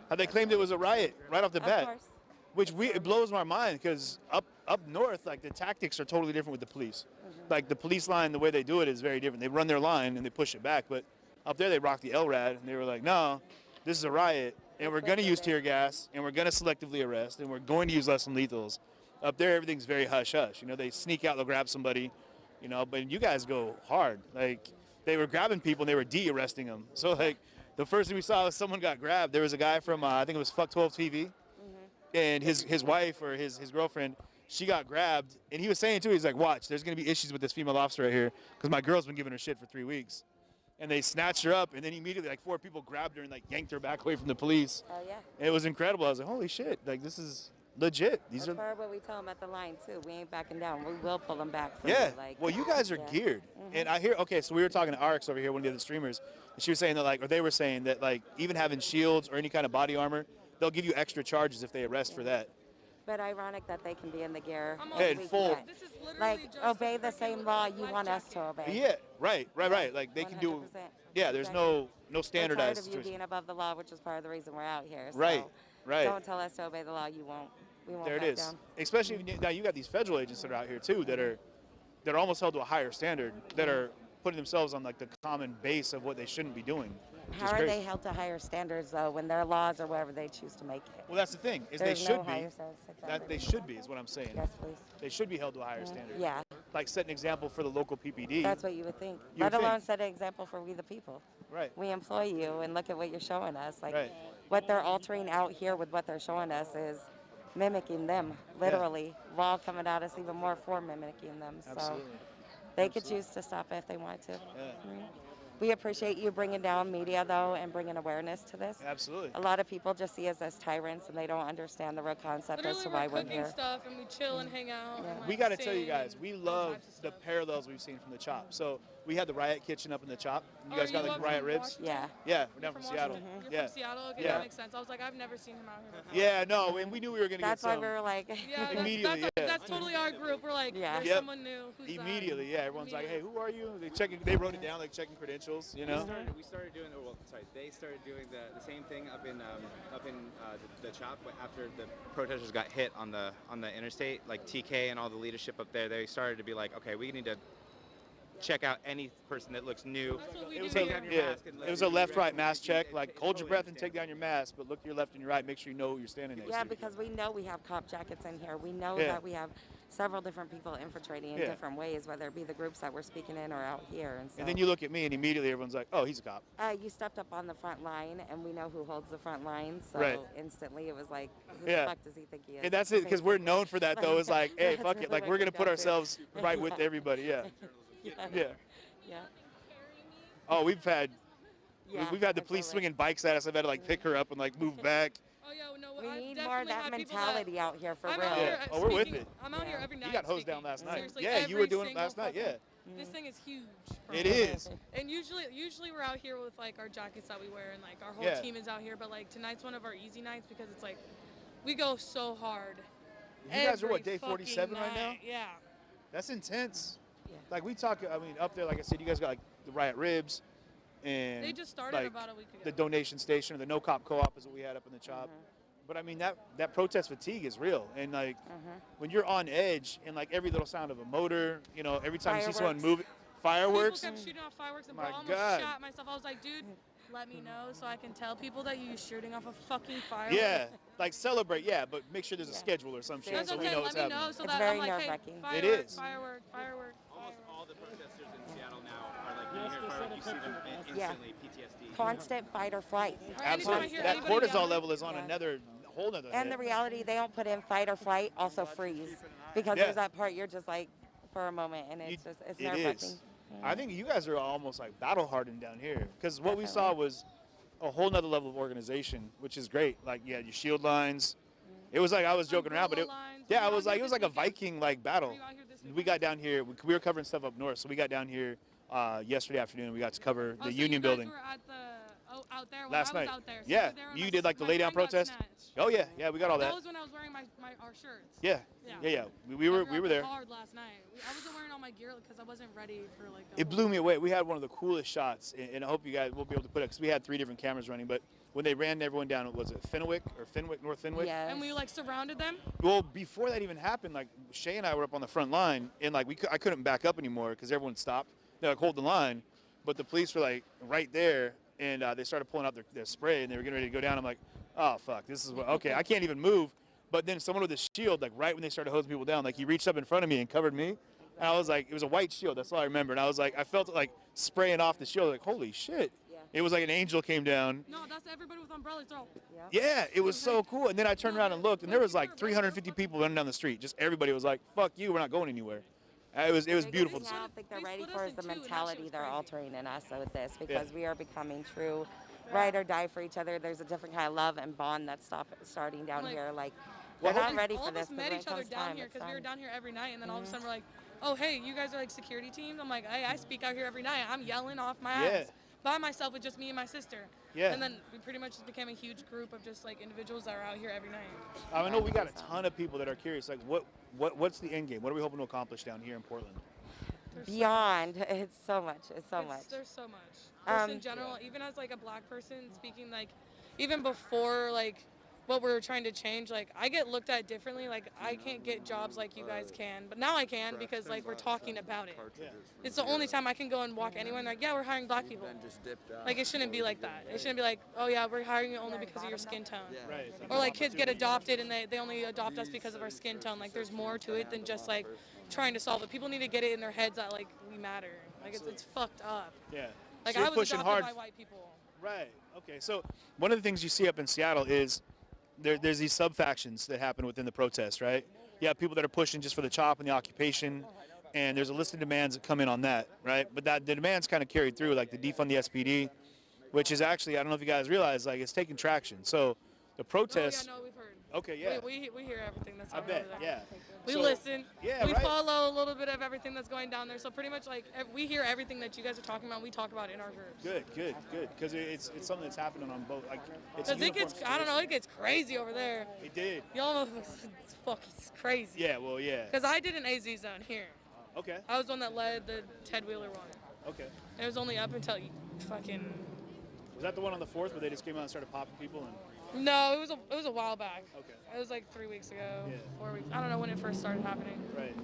How they claimed it was a riot right off the bat, which it blows my mind because up north, like the tactics are totally different with the police. Like the police line, the way they do it is very different. They run their line and they push it back, but up there they rock the LRAD and they were like, no, this is a riot and we're going to use tear gas and we're going to selectively arrest and we're going to use less than lethals. Up there, everything's very hush-hush. You know, they sneak out, they'll grab somebody, you know, but you guys go hard. Like they were grabbing people and they were de-arresting them. So like The first thing we saw was someone got grabbed. There was a guy from, I think it was Fuck 12 TV, and his wife or his girlfriend, she got grabbed. And he was saying, too, he's like, watch, there's going to be issues with this female officer right here because my girl's been giving her shit for 3 weeks. And they snatched her up, and then immediately, like, 4 people grabbed her and, like, yanked her back away from the police. Oh, yeah. And it was incredible. I was like, holy shit, like, this is legit. That's part of what we tell them at the line, too. We ain't backing down. We will pull them back. Yeah. You, like, well, you guys are geared. And I hear, okay, so we were talking to RX over here, one of the other streamers, and she was saying that, like, or they were saying that, like, even having shields or any kind of body armor, they'll give you extra charges if they arrest for that. But ironic that they can be in the gear. Yeah, in full. Like, obey the same law you want us to obey. Yeah, right. Like, they can do, yeah, there's no standardized We're tired of you situation. being above the law, which is part of the reason we're out here. So Right. Don't tell us to obey the law. We won't There it back is. down. Especially now you got these federal agents that are out here too that are almost held to a higher standard, that are putting themselves on like the common base of what they shouldn't be doing. which How is are crazy. they held to higher standards, though, when their laws are whatever they choose to make it? Well, that's the thing, is There's they should no be. higher standards, exactly. That they should be is what I'm saying. Yes, please. They should be held to a higher standard. Yeah. Like set an example for the local PPD. That's what you would think. You would Let alone think. set an example for we the people. Right. We employ you, and look at what you're showing us. Like, Right. what they're altering out here with what they're showing us is mimicking them, literally. Law coming at us even more for mimicking them. So Absolutely. they could choose to stop it if they want to. We appreciate you bringing down media, though, and bringing awareness to this. Absolutely. A lot of people just see us as tyrants, and they don't understand the real concept as to why we're cooking here. stuff and we chill and hang out. And, We like, got to tell you sing guys, and we all love types of the stuff. parallels we've seen from the Chop. So we had the Riot Kitchen up in the Chop. You Oh, guys are got you like up Riot from Ribs? Washington? Yeah, we're down from Washington? Seattle. You're Yeah. from Seattle? Okay, Yeah. that makes sense. I was like, I've never seen him out here before. Yeah, no, and we knew we were going to get That's why some. we were like, Yeah, Immediately, that's, yeah. that's totally our group. We're like, there's Yep. someone new. Who's that? Immediately, yeah. Everyone's like, hey, who are you? They wrote it down, like checking credentials, you know? We started doing, they started doing the same thing up in the Chop, but after the protesters got hit on the interstate, like TK and all the leadership up there, they started to be like, okay, we need to check out any person that looks new. It was it was a left-right mask check. Like, hold your breath and take down your mask, but look to your left and your right. Make sure you know who you're standing next yeah, to. because we know we have cop jackets in here. We know Yeah. that we have several different people infiltrating in Yeah. different ways, whether it be the groups that we're speaking in or out here. And, so, And then you look at me, and immediately everyone's like, oh, he's a cop. you stepped up on the front line, and we know who holds the front line. So Right. instantly it was like, who Yeah. the fuck does he think he is? And that's it, because we're known for that, though. It's like, hey, That's fuck it. really Like, what we're it going to came put down to. ourselves right with everybody. Yeah. Yeah. Yeah. Yeah. Oh, we've had Yeah, we've had the police swinging bikes at us. I've had to, like, pick her up and, like, move back. Oh, yeah, no, We I need more of definitely that had people mentality out here for I'm real. out here Yeah. Oh, we're with speaking- it. I'm out here every night. You got hosed down speaking. last night. Seriously, Yeah, you were every doing it single last night. Yeah. fucking- This thing is huge. It is. And usually we're out here with like our jackets that we wear and like our whole Yeah. team is out here. But like tonight's one of our easy nights because it's like we go so hard. You guys are what, every day 47 fucking right now? night. Yeah. That's intense. Like, we talk, I mean, up there, like I said, you guys got, like, the Riot Ribs and They just started like, about a week ago. the donation station or the no cop co-op is what we had up in the Chop. But I mean, that protest fatigue is real. And like, when you're on edge and like every little sound of a motor, you know, every time you see someone Fireworks. move, fireworks. People kept shooting off fireworks and My bro, I almost God. shot myself. I was like, dude, let me know so I can tell people that you're shooting off a fucking firework. Yeah, like celebrate, yeah, but make sure there's a schedule or some shit That's so what we I'm know saying. what's Let me happening. know so that I'm like, hey, firework, It is. firework. All the protesters in Seattle now are like, when you hear fireworks, you see them instantly PTSD. Constant fight or flight. Absolutely. That cortisol level is on another whole nother. And the reality, they don't put in fight or flight, also freeze. Because Yeah. there's that part you're just like, for a moment, and it's It nerve-wracking. is. I think you guys are almost like battle hardened down here because what we saw was a whole nother level of organization, which is great. Like, you had your shield lines. It was like, I was joking around, but it was like a Viking like battle. We got down here. We were covering stuff up north, so we got down here yesterday afternoon. We got to cover the Union Building You were at the, out there when last I was night. out there. So Yeah, we were there when you my- did like the my lay down friend got protest. snatched. Oh yeah, we got all That that. was when I was wearing our shirts. Yeah. We were there. Hard last night. I wasn't wearing all my gear because I wasn't ready for like. It blew me away. We had one of the coolest shots, and I hope you guys will be able to put it because we had 3 different cameras running. But when they ran everyone down, was it Fenwick, North Fenwick? And we like surrounded them. Well, before that even happened, like Shay and I were up on the front line, and like I couldn't back up anymore because everyone stopped. They're like, hold the line, but the police were like right there, and they started pulling out their spray, and they were getting ready to go down. I'm like, oh fuck, this is what. Okay, I can't even move. But then someone with a shield, like right when they started hosing people down, like he reached up in front of me and covered me, and I was like, it was a white shield. That's all I remember. And I was like, I felt it like spraying off the shield. Like, holy shit. It was like an angel came down. No, that's everybody with umbrellas. Throw. Yeah, it was so cool. And then I turned around and looked, and there was like 350 people running down the street. Just everybody was like, "Fuck you, we're not going anywhere." It was beautiful. I don't think they're ready for the mentality they're altering in us with this, because we are becoming true ride or die for each other. There's a different kind of love and bond that's starting down here. Like, they're not ready for this. All of us met each other down here because we were down here every night, and then all of a sudden we're like, "Oh, hey, you guys are like security teams." I'm like, "Hey, I speak out here every night. I'm yelling off my ass by myself with just me and my sister." Yeah. And then we pretty much just became a huge group of just like individuals that are out here every night. I know we got a ton of people that are curious. Like, what's the end game? What are we hoping to accomplish down here in Portland? Beyond, it's so much. It's so much. There's so much. Just in general, even as like a black person speaking, like even before like what we're trying to change, like I get looked at differently. Like I can't get jobs like you guys can, but now I can because like we're talking about it. It's the only time I can go and walk anywhere and like, yeah, we're hiring black people. Like it shouldn't be like that. It shouldn't be like, oh yeah, we're hiring you only because of your skin tone. Or like kids get adopted and they only adopt us because of our skin tone. Like there's more to it than just like trying to solve it. People need to get it in their heads that like we matter. Like it's fucked up. Yeah. Like So I you're was pushing adopted hard. by white people. Right. Okay. So one of the things you see up in Seattle is there's these sub-factions that happen within the protest, right? You have people that are pushing just for the chop and the occupation, and there's a list of demands that come in on that, right? But the demands kind of carried through, like the defund the SPD, which is actually, I don't know if you guys realize, like it's taking traction. So the protests. Oh, yeah, no, we've heard. Okay, yeah. We hear everything that's I going bet, over there. yeah. We So- listen. Yeah, we right. follow a little bit of everything that's going down there. So pretty much like we hear everything that you guys are talking about. We talk about it in our groups. Good. Because it's something that's happening on both. Like it's. Because it gets, I don't know, it gets crazy over there. It did. Y'all know it's fucking crazy. Yeah. Well, yeah. Because I did an AZ zone here. Okay. I was the one that led the Ted Wheeler one. Okay. And it was only up until fucking. Was that the one on the 4th where they just came out and started popping people and? No, it was a while back. Okay. It was like 3 weeks ago, Yeah. 4 weeks. I don't know when it first started happening. Right.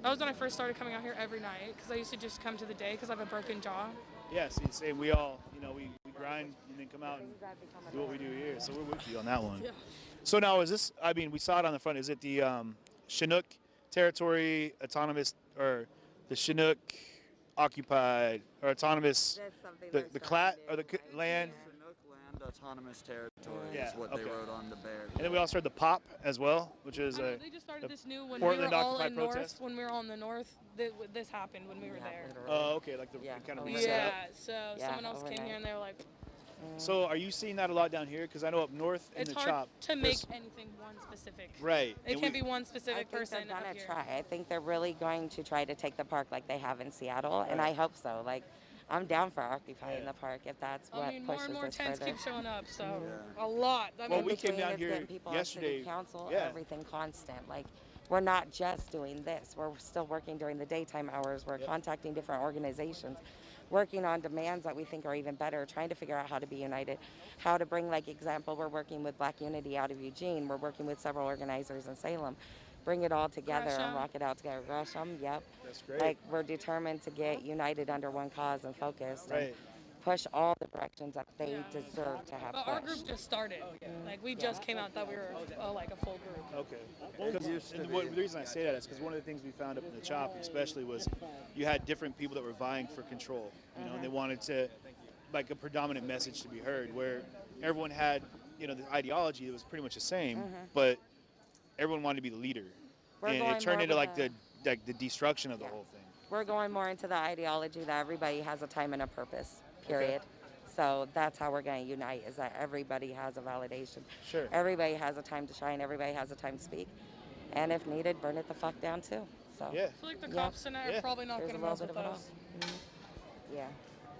That was when I first started coming out here every night because I used to just come to the day because I have a broken jaw. Yeah. See, same. We all, we grind and then come out and do what we do here. So we're with you on that one. Yeah. So now is this? I mean, we saw it on the front. Is it the Chinook Territory Autonomous or the Chinook Occupied or Autonomous? The Clat or the land. Autonomous territory Yeah, is what okay. they wrote on the bear. And then we also heard the POP as well, which is They just started this new when Portland we were all Occupy in protest. North. When we were all in the North, this happened when we were there. Oh, okay, like the kind of reset Yeah, up. so someone else came here and they were like, So are you seeing that a lot down here? Because I know up north in it's the hard chop. to make anything one specific. Right. It and can't we- be one specific person They're up gonna here. try. I think they're really going to try to take the park like they have in Seattle, and Right. I hope so. Like, I'm down for occupying the park if that's what I mean, more pushes and more us tents further. keep showing up, so a lot. I Well, mean, we came down It's here getting people on yesterday. City council, Yeah. everything constant. Like, we're not just doing this. We're still working during the daytime hours. We're contacting different organizations, working on demands that we think are even better, trying to figure out how to be united, how to bring, like, example, we're working with Black Unity out of Eugene. We're working with several organizers in Salem. Bring it all together and Gresham. rock it out together. Gresham, yep. That's great. Like, we're determined to get united under one cause and focused. And Right. push all the directions that they deserve to have but our pushed. group just started. Like we just came out that we were like a full group. Okay. The reason I say that is because one of the things we found up in the chop, especially, was you had different people that were vying for control. And they wanted to, like, a predominant message to be heard, where everyone had, the ideology that was pretty much the same, but everyone wanted to be the leader, We're and going it turned more into with like the destruction of the whole thing. We're going more into the ideology that everybody has a time and a purpose, period. So that's how we're going to unite, is that everybody has a validation. Sure. Everybody has a time to shine. Everybody has a time to speak. And if needed, burn it the fuck down too. So Yeah. I feel like the cops tonight are probably not There's going a to little mess bit with of it us. all. Yeah.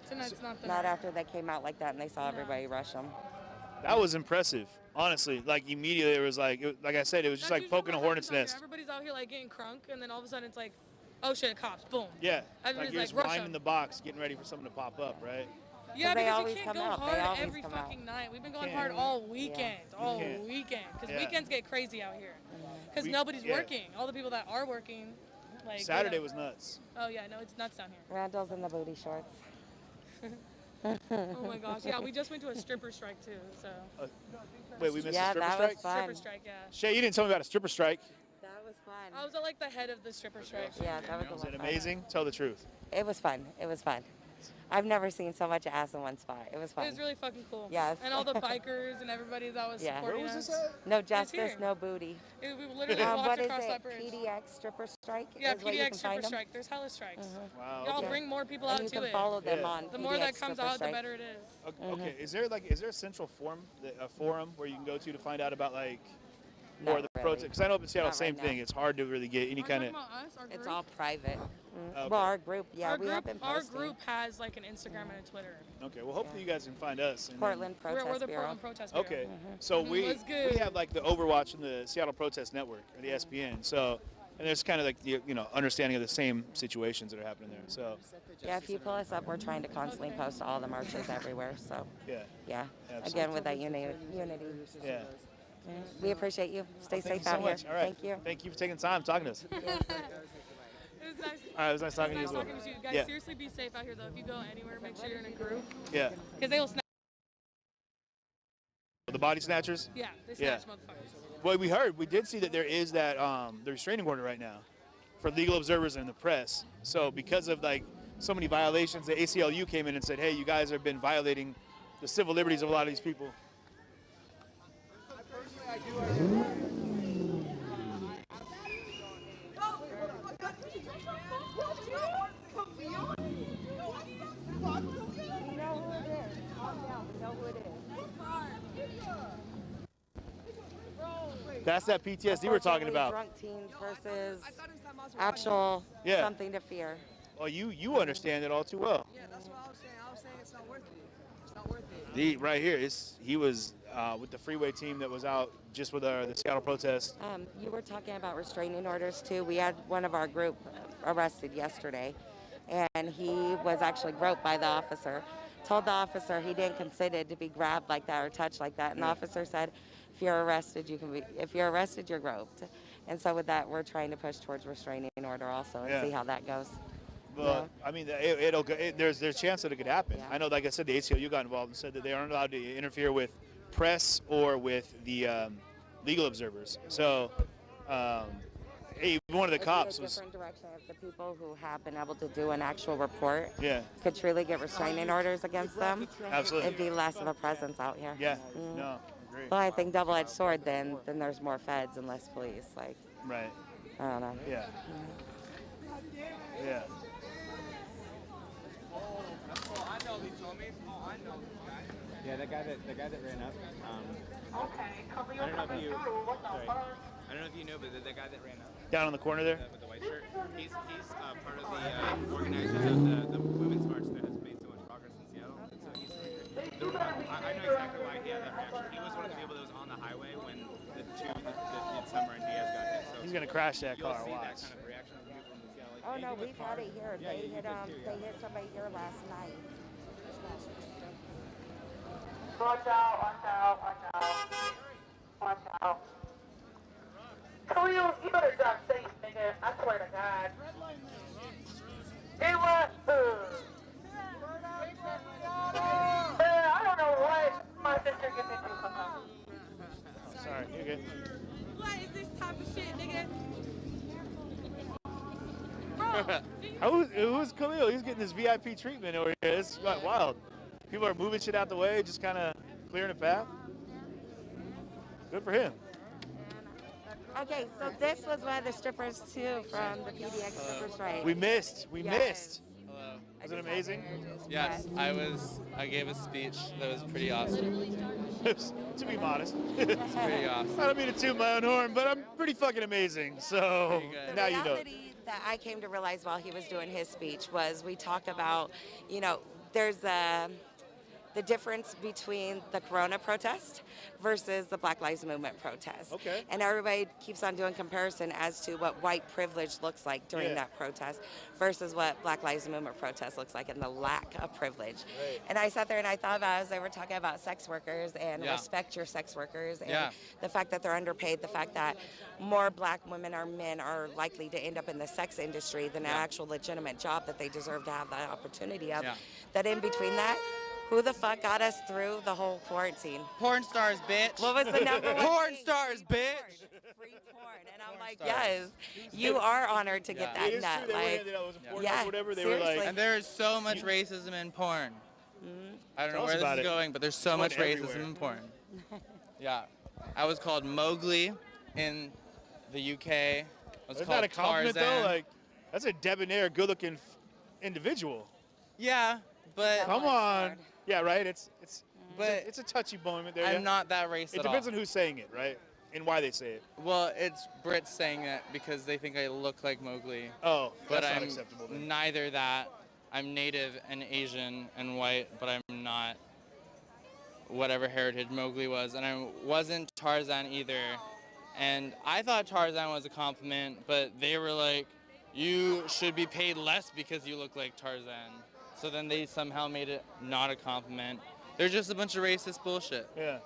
Tonight's not the Not night. after they came out like that and they saw everybody rush them. That was impressive, honestly. Like immediately, it was like, like I said, it was just That's like usually poking a what hornet's happens out here. nest. Everybody's out here like getting crunk, and then all of a sudden it's like, oh shit, cops, boom. Yeah, like Everybody's you're like, just rush winding 'em. the box, getting ready for something to pop up, right? Yeah, they because always we can't come go out. They hard always every come out. fucking night. We've been going Can't. hard all weekend, all can't. weekend. Because Yeah. weekends get crazy out here. Because We- nobody's yeah. working. All the people that are working, like they Saturday don't- was nuts. Oh yeah, no, it's nuts down here. Randall's in the booty shorts. Oh my gosh, yeah, we just went to a stripper strike too. So. Wait, we missed Yeah, a stripper that strike? was fun. Stripper strike, yeah. Shay, you didn't tell me about a stripper strike. That was fun. I was at like the head of the stripper strike. Yeah, that was a Was lot it of fun. amazing? Tell the truth. It was fun. It was fun. I've never seen so much ass in one spot. It was fun. It was really fucking cool. Yes. And all the bikers and everybody that was supporting us. No justice, no booty. We literally walked across that bridge. PDX Stripper Strike? Yeah, is where you PDX can Stripper find 'em? Strike. There's hella strikes. Wow. Y'all okay. bring more people And out you to can it. follow them on The more PDX that comes Stripper out, the Strike. better it is. Okay. Is there a central forum, a forum where you can go to find out about like Not or the really. protest? Because I know up in Seattle, Not same right thing. now. It's hard to really get any kind of. It's all private. Okay. Well, our group, yeah, our we group, have been our posting. group has like an Instagram and a Twitter. Okay, well, hopefully you guys can find us. and then- Portland Protest We're the Bureau. Portland Protest Bureau. Okay, so Mhm. we What's good? we have like the Overwatch and the Seattle Protest Network, or the SPN. So, and there's kind of like the understanding of the same situations that are happening there. So, Yeah, if you pull us up, we're trying to constantly post all the marches everywhere. So, yeah, yeah. Absolutely. Again, with that unity. yeah. We appreciate you. Stay Thank safe you so out much. here. All right. Thank you. Thank you for taking time talking to us. It was nice. All right, it was nice talking to you Nice as well. talking to you. Guys, Yeah. seriously be safe out here though. If you go anywhere, make sure you're in a group. Yeah. Because they will snatch. The body snatchers. Yeah, they Yeah. snatch motherfuckers. Well, we did see that there is that the restraining order right now for legal observers and the press. So because of like so many violations, the ACLU came in and said, hey, you guys have been violating the civil liberties of a lot of these people. That's that PTSD we're talking about. Drunk teens versus actual something to fear. Well, you understand it all too well. Yeah, that's what I was saying. I was saying it's not worth it. It's not worth it. Right here, he was with the freeway team that was out just with the Seattle protest. You were talking about restraining orders too. We had one of our group arrested yesterday, and he was actually groped by the officer. Told the officer he didn't consider to be grabbed like that or touched like that, and the officer said, if you're arrested, you're groped. And so with that, we're trying to push towards restraining order also and see how that goes. But I mean, there's a chance that it could happen. I know, like I said, the ACLU got involved and said that they aren't allowed to interfere with press or with the legal observers. So, one of the cops was. Different direction if the people who have been able to do an actual report Yeah. could truly get restraining orders against them. Absolutely. It'd be less of a presence out here. Yeah. No. Agree. Well, I think double-edged sword. Then there's more feds and less police. Like. Right. I don't know. Yeah. Yeah. Yeah, the guy that ran up. Okay, cover I your don't know if you. what the Sorry. fuck? I don't know if you know, but the guy that ran up. Down on the corner there. With the white shirt. He's part of the organizers of the women's march that has made so much progress in Seattle. And so he's. I know exactly why he had that reaction. He was one of the people that was on the highway when the Summer and Diaz got hit. So He's gonna crash that car. You'll see Watch. that kind of reaction from people in Seattle. Like, Oh hey, no, you we've got had it here. Yeah, They you hit did too, they hit somebody here last night. Watch out, watch out, watch out. Watch out. Khalil, you better drive safe, nigga. I swear to God. Hey, what? I don't know what my sister gets into sometimes. Sorry, you're good. What is this type of shit, nigga? Who's Khalil? He's getting this VIP treatment over here. It's like wild. People are moving shit out the way, just kind of clearing a path. Good for him. Okay, so this was one of the strippers too from the PDX stripper strike. We missed. Yes. Hello. Was it amazing? Yes, I gave a speech that was pretty awesome. To be modest. It's pretty awesome. I don't mean to toot my own horn, but I'm pretty fucking amazing. So The now you know. reality that I came to realize while he was doing his speech was we talked about, there's the difference between the Corona protest versus the Black Lives Movement protest. Okay. And everybody keeps on doing comparison as to what white privilege looks like during that protest versus what Black Lives Movement protest looks like and the lack of privilege. Right. And I sat there and I thought about as they were talking about sex workers and respect your sex workers and the fact that they're underpaid, the fact that more black women or men are likely to end up in the sex industry than an actual legitimate job that they deserve to have that opportunity of. That in between that, Who the fuck got us through the whole quarantine? Porn stars, bitch. What was the number one Porn thing? stars, bitch. Free porn. And I'm like, yes, you are honored to get that nut. Like, yeah, seriously. And there is so much racism in porn. I don't know where this is going, but there's so much racism in porn. Yeah. I was called Mowgli in the UK. I was That's called not a compliment, Tarzan. though. Like, that's a debonair, good-looking individual. Yeah, but come on. Yeah, right. It's a touchy moment there. I'm yeah? not that racist. It depends on who's saying it, right, and why they say it. Well, it's Brits saying it because they think I look like Mowgli. Oh, but that's not I'm acceptable then. neither that. I'm Native and Asian and white, but I'm not whatever heritage Mowgli was, and I wasn't Tarzan either. And I thought Tarzan was a compliment, but they were like, you should be paid less because you look like Tarzan. So then they somehow made it not a compliment. They're just a bunch of racist bullshit. Yeah.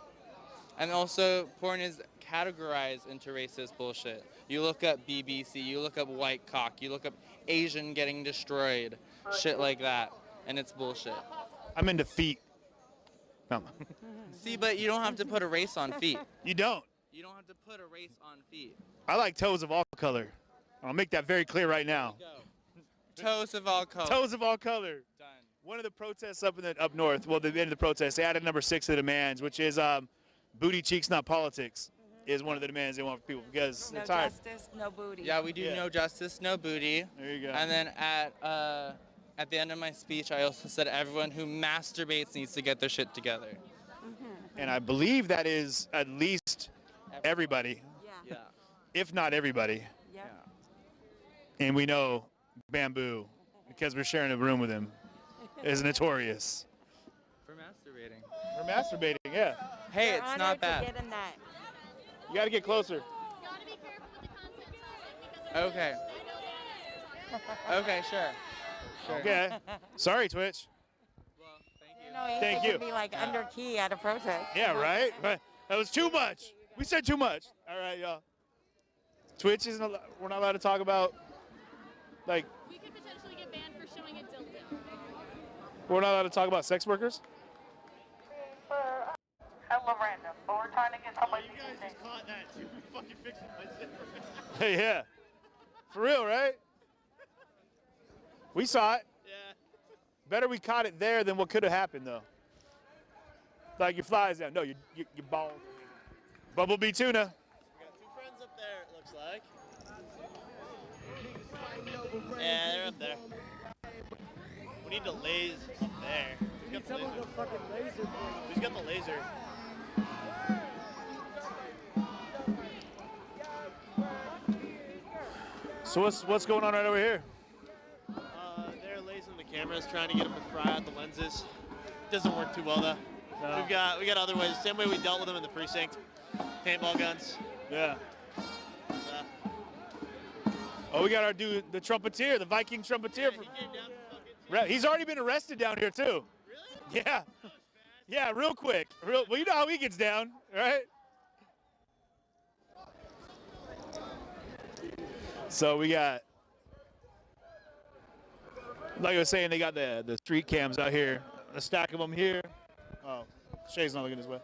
And also, porn is categorized into racist bullshit. You look up BBC, you look up white cock, you look up Asian getting destroyed, shit like that, and it's bullshit. I'm into feet. No. See, but you don't have to put a race on feet. You don't. You don't have to put a race on feet. I like toes of all color. I'll make that very clear right now. Toes of all color. Toes of all color. Done. One of the protests up north, well, the end of the protest, they added number 6 to the demands, which is booty cheeks, not politics, is one of the demands they want for people because no they're tired. justice, no booty. Yeah, we do no justice, no booty. There you go. And then at the end of my speech, I also said everyone who masturbates needs to get their shit together. And I believe that is at least everybody, Yeah. if not everybody. Yeah. And we know Bamboo, because we're sharing a room with him, is notorious. For masturbating. For masturbating, yeah. Hey, You're it's honored not to bad. get in that. You got to get closer. Okay. Okay, sure. Okay. Sorry, Twitch. Thank you. Could be like under key at a protest. Yeah, right? Right. That was too much. We said too much. All right, y'all. Twitch isn't. We're not allowed to talk about. Like. We could potentially get banned for showing a dildo. We're not allowed to talk about sex workers. Hella random, but we're trying to get somebody to do things. Caught that too. We fucking fixed it. Hey, yeah. For real, right? We saw it. Yeah. Better we caught it there than what could have happened, though. Like your flies down. No, your balls. Bumblebee tuna. We got 2 friends up there, it looks like. Yeah, they're up there. We need to laze up there. Who's got the laser? Fucking laser. Who's got the laser? So what's going on right over here? They're lasing the cameras, trying to get them to fry out the lenses. Doesn't work too well though. No. We got other ways. Same way we dealt with them in the precinct. Paintball guns. Yeah. Oh, we got our dude, the trumpeter, the Viking trumpeter. He's already been arrested down here too. Really? Yeah. Yeah, real quick. Well, you know how he gets down, right? So we got, like I was saying, they got the street cams out here. A stack of them here. Oh, Shay's not looking this way.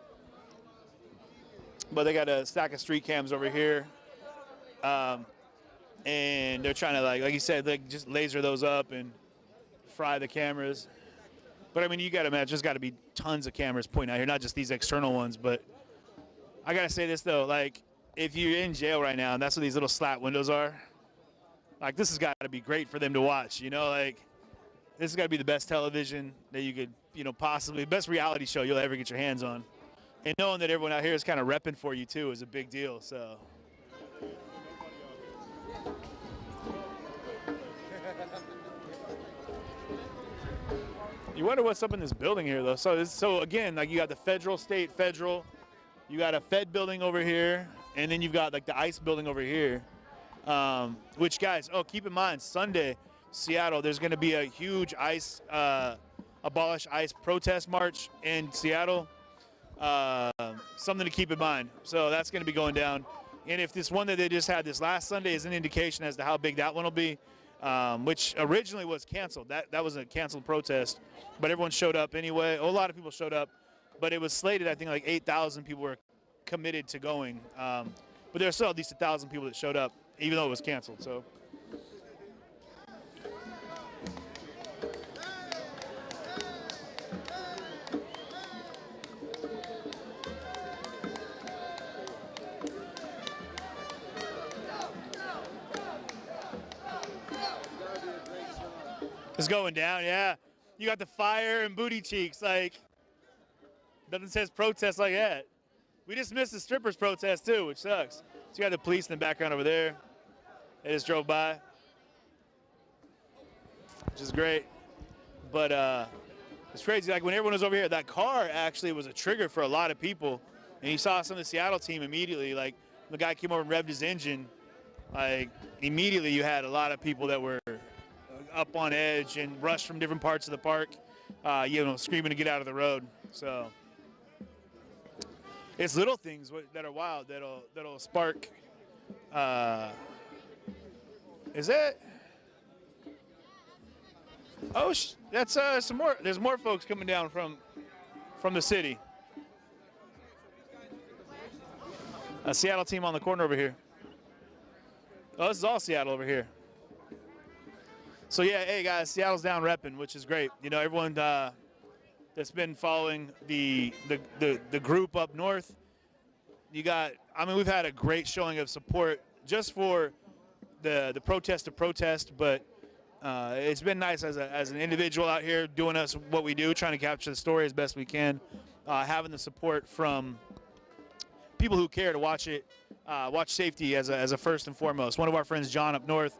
But they got a stack of street cams over here. And they're trying to, like you said, like just laser those up and fry the cameras. But I mean, you got to imagine, there's got to be tons of cameras pointing out here, not just these external ones. But I got to say this, though. Like, if you're in jail right now, and that's what these little slat windows are, like, this has got to be great for them to watch, you know? Like, this has got to be the best television that you could, possibly, best reality show you'll ever get your hands on. And knowing that everyone out here is kind of repping for you, too, is a big deal, so. You wonder what's up in this building here, though. So again, like you got the federal, state, federal. You got a Fed building over here, and then you've got like the ICE building over here. Which, guys, keep in mind, Sunday, Seattle, there's going to be a huge ICE, abolish ICE protest march in Seattle. Something to keep in mind. So that's going to be going down. And if this one that they just had this last Sunday is an indication as to how big that one will be, which originally was canceled. That was a canceled protest, but everyone showed up anyway. A lot of people showed up, but it was slated, I think, like 8,000 people were committed to going. But there were still at least 1,000 people that showed up, even though it was canceled. So. It's going down, yeah. You got the fire and booty cheeks, like, nothing says protest like that. We just missed the strippers protest too, which sucks. So you got the police in the background over there. They just drove by, which is great. But it's crazy, like when everyone was over here, that car actually was a trigger for a lot of people. And you saw some of the Seattle team immediately, like the guy came over and revved his engine, like immediately you had a lot of people that were up on edge and rushed from different parts of the park, screaming to get out of the road. So it's little things that are wild that'll spark. Is that? Oh, that's some more. There's more folks coming down from the city. A Seattle team on the corner over here. Oh, this is all Seattle over here. So yeah, hey guys, Seattle's down repping, which is great. You know, everyone that's been following the group up north, we've had a great showing of support just for the protest to protest, but it's been nice as an individual out here doing what we do, trying to capture the story as best we can, having the support from people who care to watch safety as a first and foremost. One of our friends, John, up north,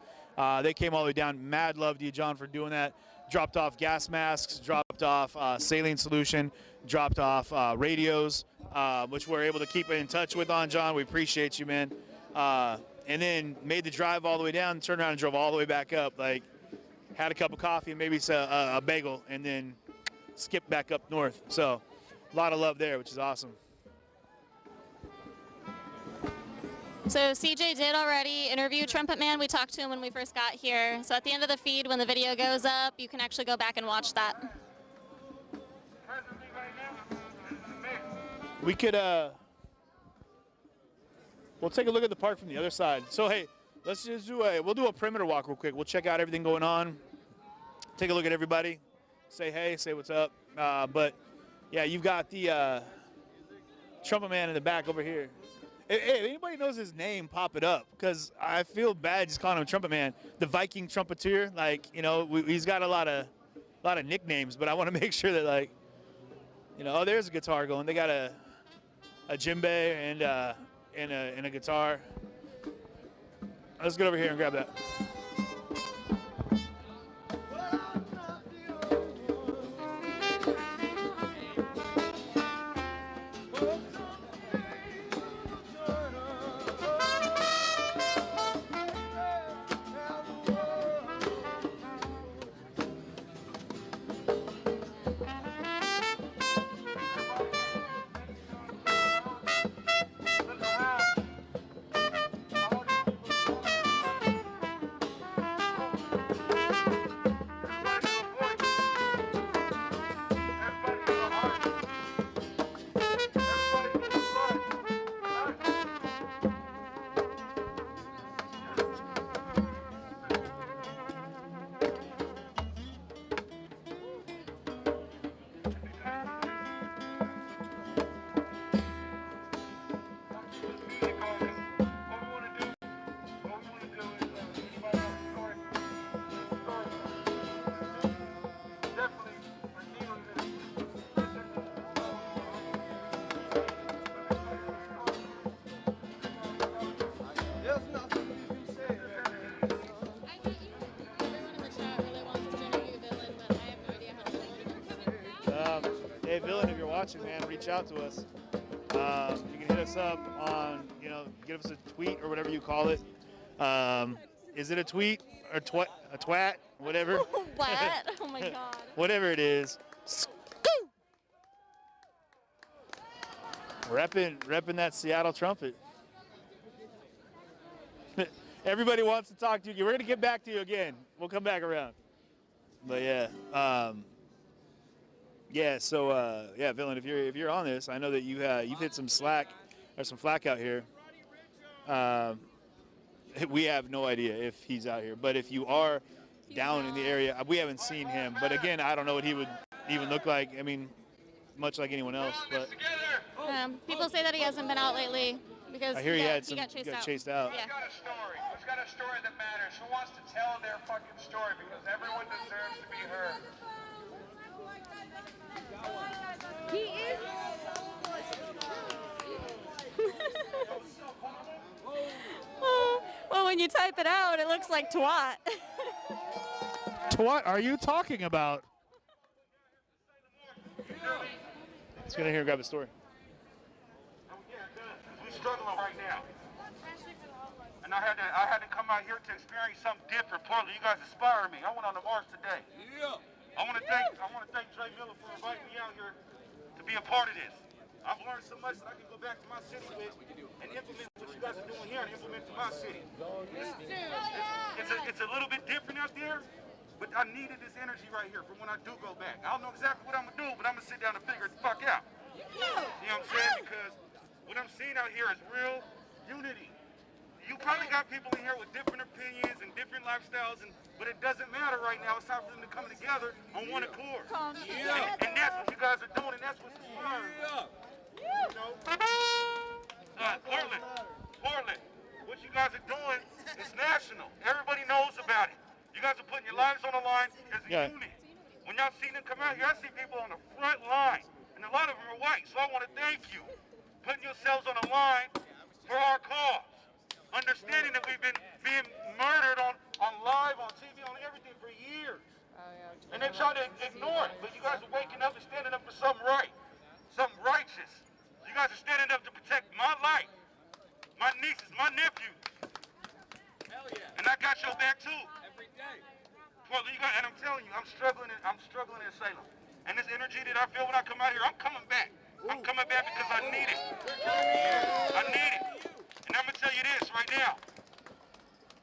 they came all the way down. Mad love to you, John, for doing that. Dropped off gas masks, dropped off saline solution, dropped off radios, which we're able to keep in touch with on, John. We appreciate you, man. And then made the drive all the way down, turned around and drove all the way back up. Like, had a cup of coffee and maybe a bagel, and then skipped back up north. So a lot of love there, which is awesome. So CJ did already interview Trumpet Man. We talked to him when we first got here. So at the end of the feed, when the video goes up, you can actually go back and watch that. We could, we'll take a look at the park from the other side. So hey, let's just we'll do a perimeter walk real quick. We'll check out everything going on, take a look at everybody, say hey, say what's up. But yeah, you've got the Trumpet Man in the back over here. If anybody knows his name, pop it up, because I feel bad just calling him Trumpet Man. The Viking trumpeter, like, you know, he's got a lot of nicknames, but I want to make sure that, like, you know, oh, there's a guitar going. They got a djembe and a guitar. Let's get over here and grab that. Hey, Villain, if you're watching, man, reach out to us. You can hit us up on, you know, give us a tweet or whatever you call it. Is it a tweet or a twat? Whatever. What? Oh my God. Whatever it is. Repping that Seattle trumpet. Everybody wants to talk to you. We're going to get back to you again. We'll come back around. But yeah. Yeah, Villain, if you're on this, I know that you've hit some slack or some flack out here. We have no idea if he's out here, but if you are down in the area, we haven't seen him. But again, I don't know what he would even look like. I mean, much like anyone else. But people say that he hasn't been out lately because I hear he got chased out. Yeah. Who's got a story that matters? Who wants to tell their fucking story? Because everyone deserves to be heard. He is. Well, when you type it out, it looks like twat. What are you talking about? Let's get in here and grab a story. We're struggling right now. And I had to come out here to experience something different. Portland, you guys inspire me. I went on the march today. Yeah. I want to thank Dre Miller for inviting me out here to be a part of this. I've learned so much that I can go back to my city with and implement what you guys are doing here and implement to my city. It's a little bit different out there, but I needed this energy right here for when I do go back. I don't know exactly what I'm going to do, but I'm going to sit down and figure it the fuck out. You know what I'm saying? Because what I'm seeing out here is real unity. You probably got people in here with different opinions and different lifestyles, but it doesn't matter right now. It's time for them to come together on one accord. Yeah. And that's what you guys are doing, and that's what's inspiring. Yeah. You know? Portland, what you guys are doing is national. Everybody knows about it. You guys are putting your lives on the line as a unit. When y'all see them come out here, I see people on the front line, and a lot of them are white, so I want to thank you. Putting yourselves on the line for our cause. Understanding that we've been being murdered on live, on TV, on everything for years. And they try to ignore it, but you guys are waking up and standing up for something right, something righteous. You guys are standing up to protect my life, my nieces, my nephews. Hell yeah. And I got your back too. Every day. Well, and I'm telling you, I'm struggling in Salem. And this energy that I feel when I come out here, I'm coming back. I'm coming back because I need it. I need it. And I'm going to tell you this right now.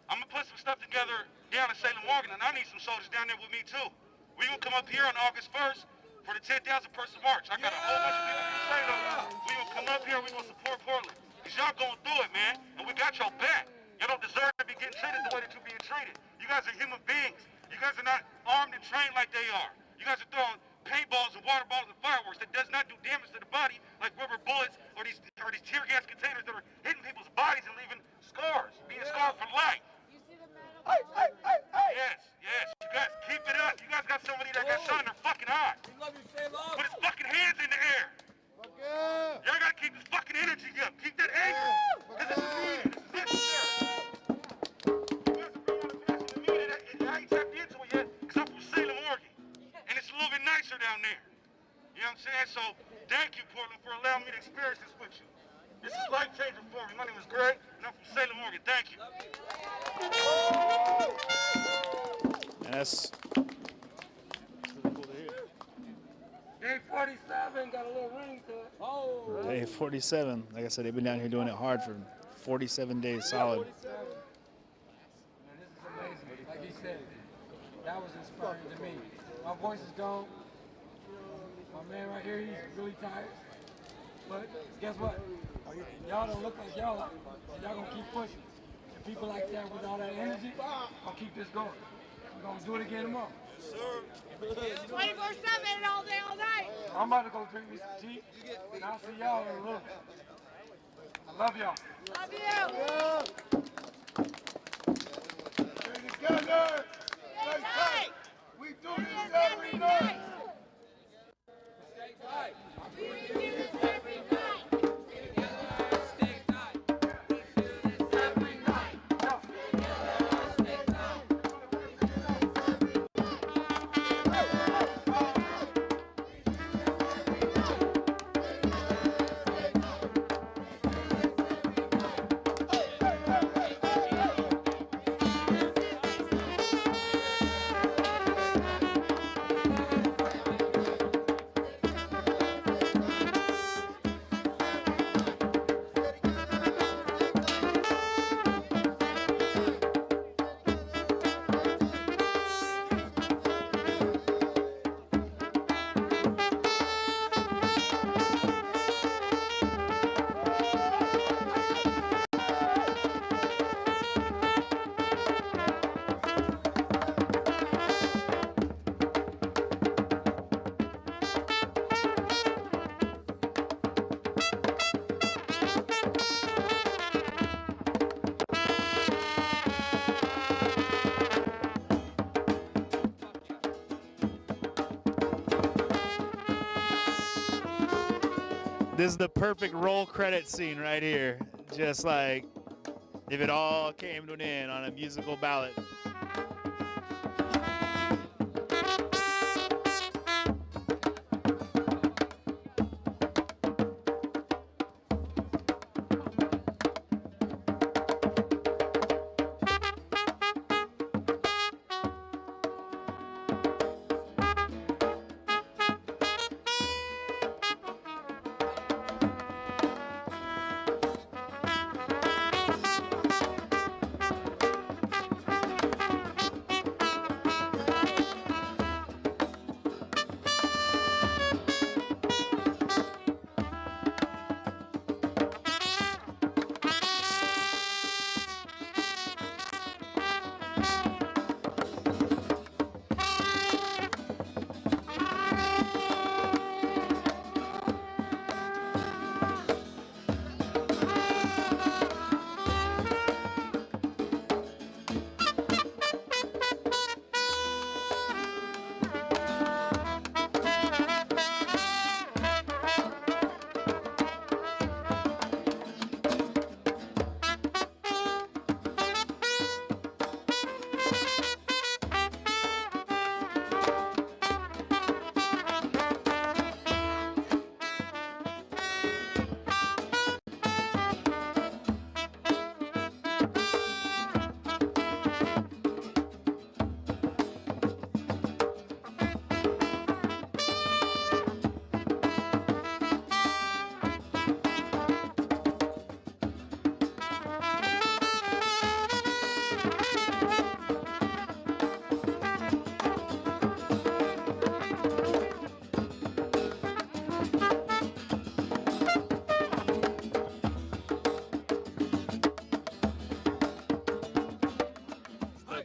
I'm going to put some stuff together down in Salem, Oregon, and I need some soldiers down there with me too. We're going to come up here on August 1st for the 10,000 person march. I got a whole bunch of people from Salem. We're going to come up here and we're going to support Portland. Because y'all going through it, man. And we got your back. Y'all don't deserve to be getting treated the way that you're being treated. You guys are human beings. You guys are not armed and trained like they are. You guys are throwing paintballs and water bottles and fireworks that does not do damage to the body like rubber bullets or these tear gas containers that are hitting people's bodies and leaving scars, being scarred for life. You see the man? Yes. You guys keep it up. You guys got somebody that got shot in their fucking eye. Put his fucking hands in the air. Y'all gotta keep this fucking energy up. Keep that anger. Because it's needed. It's necessary. I ain't tapped into it yet because I'm from Salem, Oregon. And it's a little bit nicer down there. You know what I'm saying? So thank you, Portland, for allowing me to experience this with you. This is life-changing for me. My name is Greg, and I'm from Salem, Oregon. Thank you. And that's really cool to hear. Day 47 got a little ring to it. Oh. Day 47. Like I said, they've been down here doing it hard for 47 days solid. This is amazing. Like he said, that was inspiring to me. My voice is gone. My man right here, he's really tired. But guess what? Y'all don't look like y'all are. Y'all gonna keep pushing. And people like that with all that energy, I'll keep this going. We're gonna do it again tomorrow. Yes, sir. 24/7 all day, all night. I'm about to go drink me some tea, and I'll see y'all in a little bit. I love y'all. Love you. Stay together. Stay tight. We do this every night. Stay tight. We do this every night. is the perfect roll credit scene right here. Just like if it all came to an end on a musical ballad.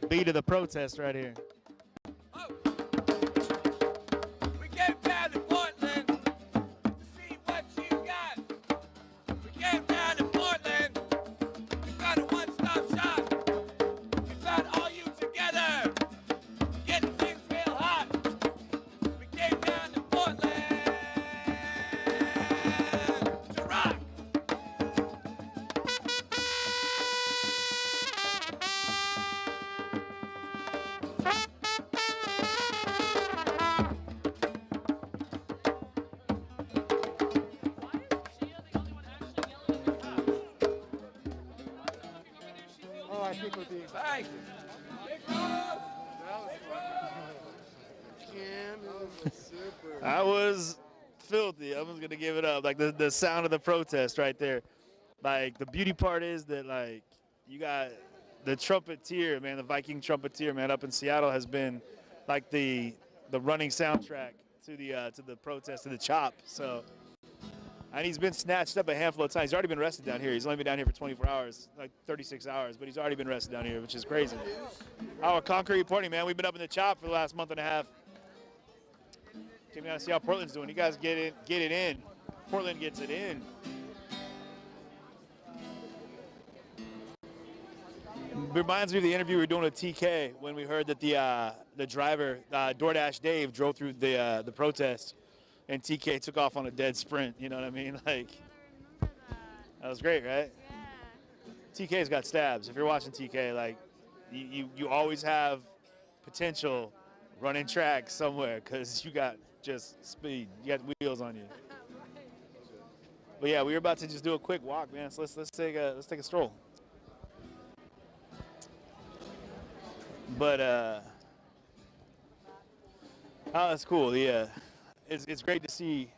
Beat of the protest right here. We came down to Portland to see what you got. We came down to Portland. We found a one-stop shop. We found all you together, getting things real hot. We came down to Portland to rock. Oh, I think with you. Thanks. I was filthy. I was gonna give it up. Like the sound of the protest right there. Like the beauty part is that like you got the trumpeter, man, the Viking trumpeter, man, up in Seattle has been like the running soundtrack to the protest, to the chop. So, and he's been snatched up a handful of times. He's already been arrested down here. He's only been down here for 24 hours, like 36 hours, but he's already been arrested down here, which is crazy. Our concrete reporting, man. We've been up in the chop for the last month and a half. Came down to see how Portland's doing. You guys get it in. Portland gets it in. Reminds me of the interview we were doing with TK when we heard that the driver, DoorDash Dave, drove through the protest, and TK took off on a dead sprint. You know what I mean? Like, that was great, right? Yeah. TK's got stabs. If you're watching TK, like, you always have potential running track somewhere because you got just speed. You got wheels on you. But yeah, we were about to just do a quick walk, man. So let's take a stroll. But oh, that's cool. Yeah, it's great to see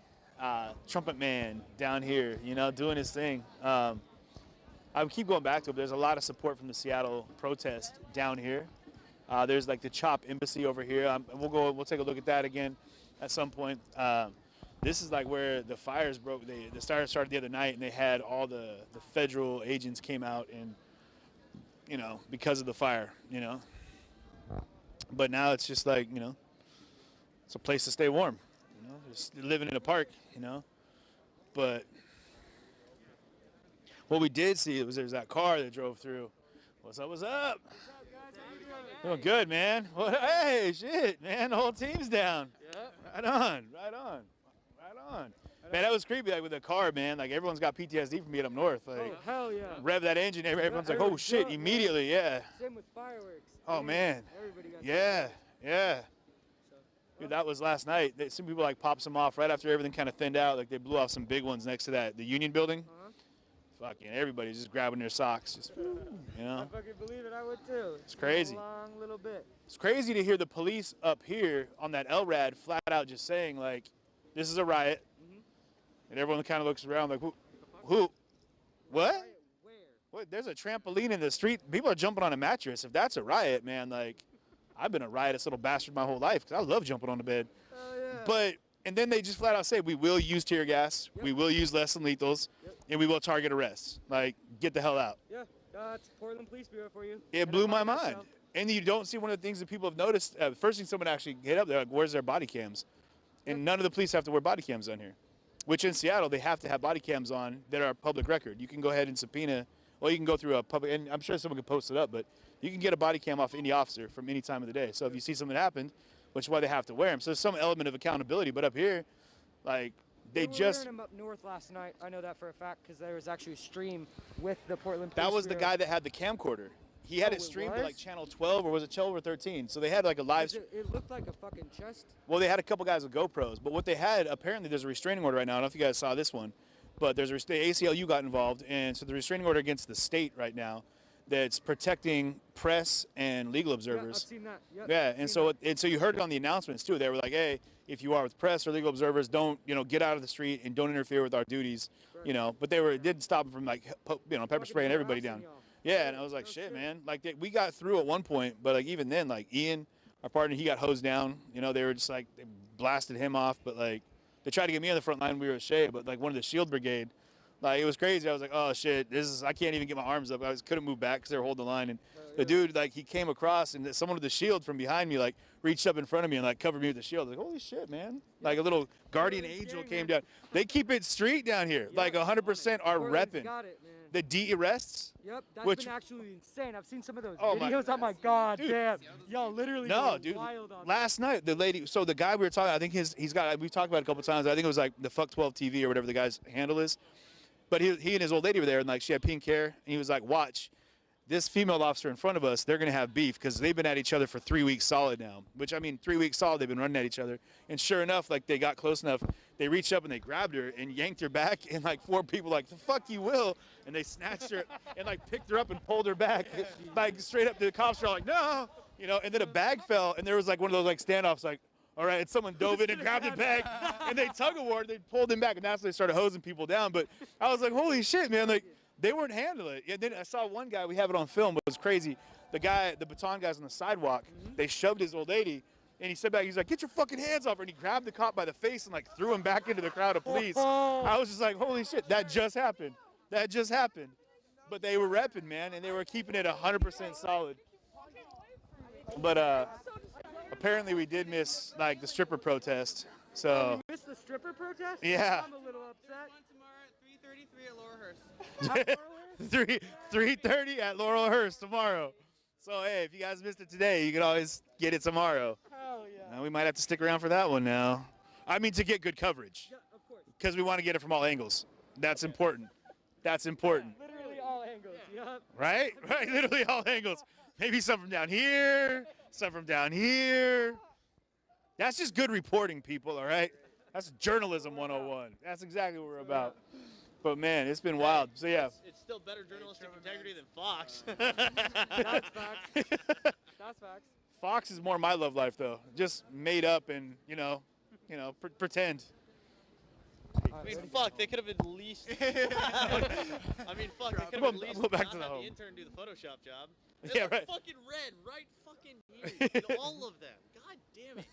Trumpet Man down here, you know, doing his thing. I keep going back to it, but there's a lot of support from the Seattle protest down here. There's like the CHOP embassy over here. We'll take a look at that again at some point. This is like where the fires broke. The fire started the other night, and they had all the federal agents came out, and you know, because of the fire, you know. But now it's just like, you know, it's a place to stay warm, you know, just living in a park, you know. But what we did see was there's that car that drove through. What's up? What's up? Doing good, man. Well, hey, shit, man. The whole team's down. Yeah. Right on. Right on. Right on. Man, that was creepy. Like with the car, man. Like everyone's got PTSD from being up north. Like, Oh, hell yeah. rev that engine, everyone's like, oh shit, jumped, immediately, yeah. Same with fireworks. Oh man. Everybody got Yeah, yeah. Dude, that was last night. Some people like popped some off right after everything kind of thinned out. Like they blew off some big ones next to the Union Building. Fucking everybody's just grabbing their socks, just you know. I fucking believe it. I would too. It's crazy. A long little bit. It's crazy to hear the police up here on that LRAD flat out just saying like, this is a riot, and everyone kind of looks around like, who, what? What? There's a trampoline in the street. People are jumping on a mattress. If that's a riot, man, like, I've been a riotous little bastard my whole life because I love jumping on the bed. But and then they just flat out say we will use tear gas, we will use less than lethals, and we will target arrests. Like, get the hell out. Yeah, that's Portland Police Bureau for you. It blew my mind. And you don't see one of the things that people have noticed. First thing someone actually hit up, they're like, where's their body cams? And none of the police have to wear body cams on here. Which in Seattle, they have to have body cams on that are public record. You can go ahead and subpoena, well, you can go through a public, and I'm sure someone can post it up, but you can get a body cam off any officer from any time of the day. So if you see something happen, which is why they have to wear them. So there's some element of accountability, but up here, like, they were just... wearing them up north last night. I know that for a fact because there was actually a stream with the Portland Police That was the Bureau. guy that had the camcorder. He had it streamed to like channel 12 or was it 12 or 13? So they had like a live. It looked like a fucking chest. Well, they had a couple guys with GoPros, but what they had, apparently there's a restraining order right now. I don't know if you guys saw this one, but there's the ACLU got involved, and so the restraining order against the state right now that's protecting press and legal observers. Yeah, I've seen that. Yep, yeah, and so you heard it on the announcements too. They were like, hey, if you are with press or legal observers, don't, get out of the street and don't interfere with our duties, But it didn't stop them from like, pepper spraying everybody down. Yeah, and I was like, shit, man. Like, we got through at one point, but like even then, like Ian, our partner, he got hosed down. They were just like, they blasted him off, but like they tried to get me on the front line. We were with Shea, but like one of the Shield Brigade, like it was crazy. I was like, oh shit, I can't even get my arms up. I couldn't move back because they were holding the line. And the dude, like, he came across, and someone with the shield from behind me, like, reached up in front of me and like covered me with the shield. I was like, holy shit, man! Like a little guardian angel came down. They keep it street down here. Like 100% are repping. Got it, man. The D arrests. Yep, that's which, been actually insane. I've seen some of those oh videos. Oh my god, damn. Y'all literally dude. wild on last night, the lady, so the guy we were talking, I think he's got, we've talked about it a couple times. I think it was like the Fuck 12 TV or whatever the guy's handle is. But he and his old lady were there, and like she had pink hair, and he was like, watch, this female officer in front of us, they're going to have beef because they've been at each other for 3 weeks solid now. Which, I mean, 3 weeks solid, they've been running at each other. And sure enough, like, they got close enough, they reached up and they grabbed her and yanked her back, and like 4 people like, the fuck you will, and they snatched her and like picked her up and pulled her back, like straight up. The cops were like, no, and then a bag fell, and there was like one of those like standoffs, like, all right, and someone dove in and grabbed the bag, and they tug of war, they pulled him back, and that's when they started hosing people down. But I was like, holy shit, man, like, they weren't handling it. And then I saw one guy, we have it on film, but it was crazy. The baton guys on the sidewalk, they shoved his old lady, and he said back, he's like, get your fucking hands off her, and he grabbed the cop by the face and like threw him back into the crowd of police. I was just like, holy shit, that just happened. That just happened. But they were repping, man, and they were keeping it 100% solid. But apparently we did miss like the stripper protest. So you missed the stripper protest? Yeah. I'm a little upset. Tomorrow at 3:33 at Laurelhurst. 3:30 at Laurelhurst tomorrow. So hey, if you guys missed it today, you can always get it tomorrow. Hell yeah. Now we might have to stick around for that one now. I mean, to get good coverage. Yeah, of course. Because we want to get it from all angles. That's important. That's important. Literally all angles. Yep. Right? Right. Literally all angles. Maybe some from down here, some from down here. That's just good reporting, people, all right? That's journalism 101. That's exactly what we're about. But, man, it's been wild. So, yeah. It's still better journalistic integrity than Fox. That's facts. That's facts. Fox is more my love life, though. Just made up and, pretend. I mean, fuck, they could have at least. I mean, fuck, they could have at least not had the intern do the Photoshop job. Yeah, right. Fucking red, right fucking here. In all of them. God damn it.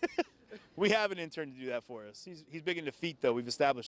We have an intern to do that for us. He's big into feet, though. We've established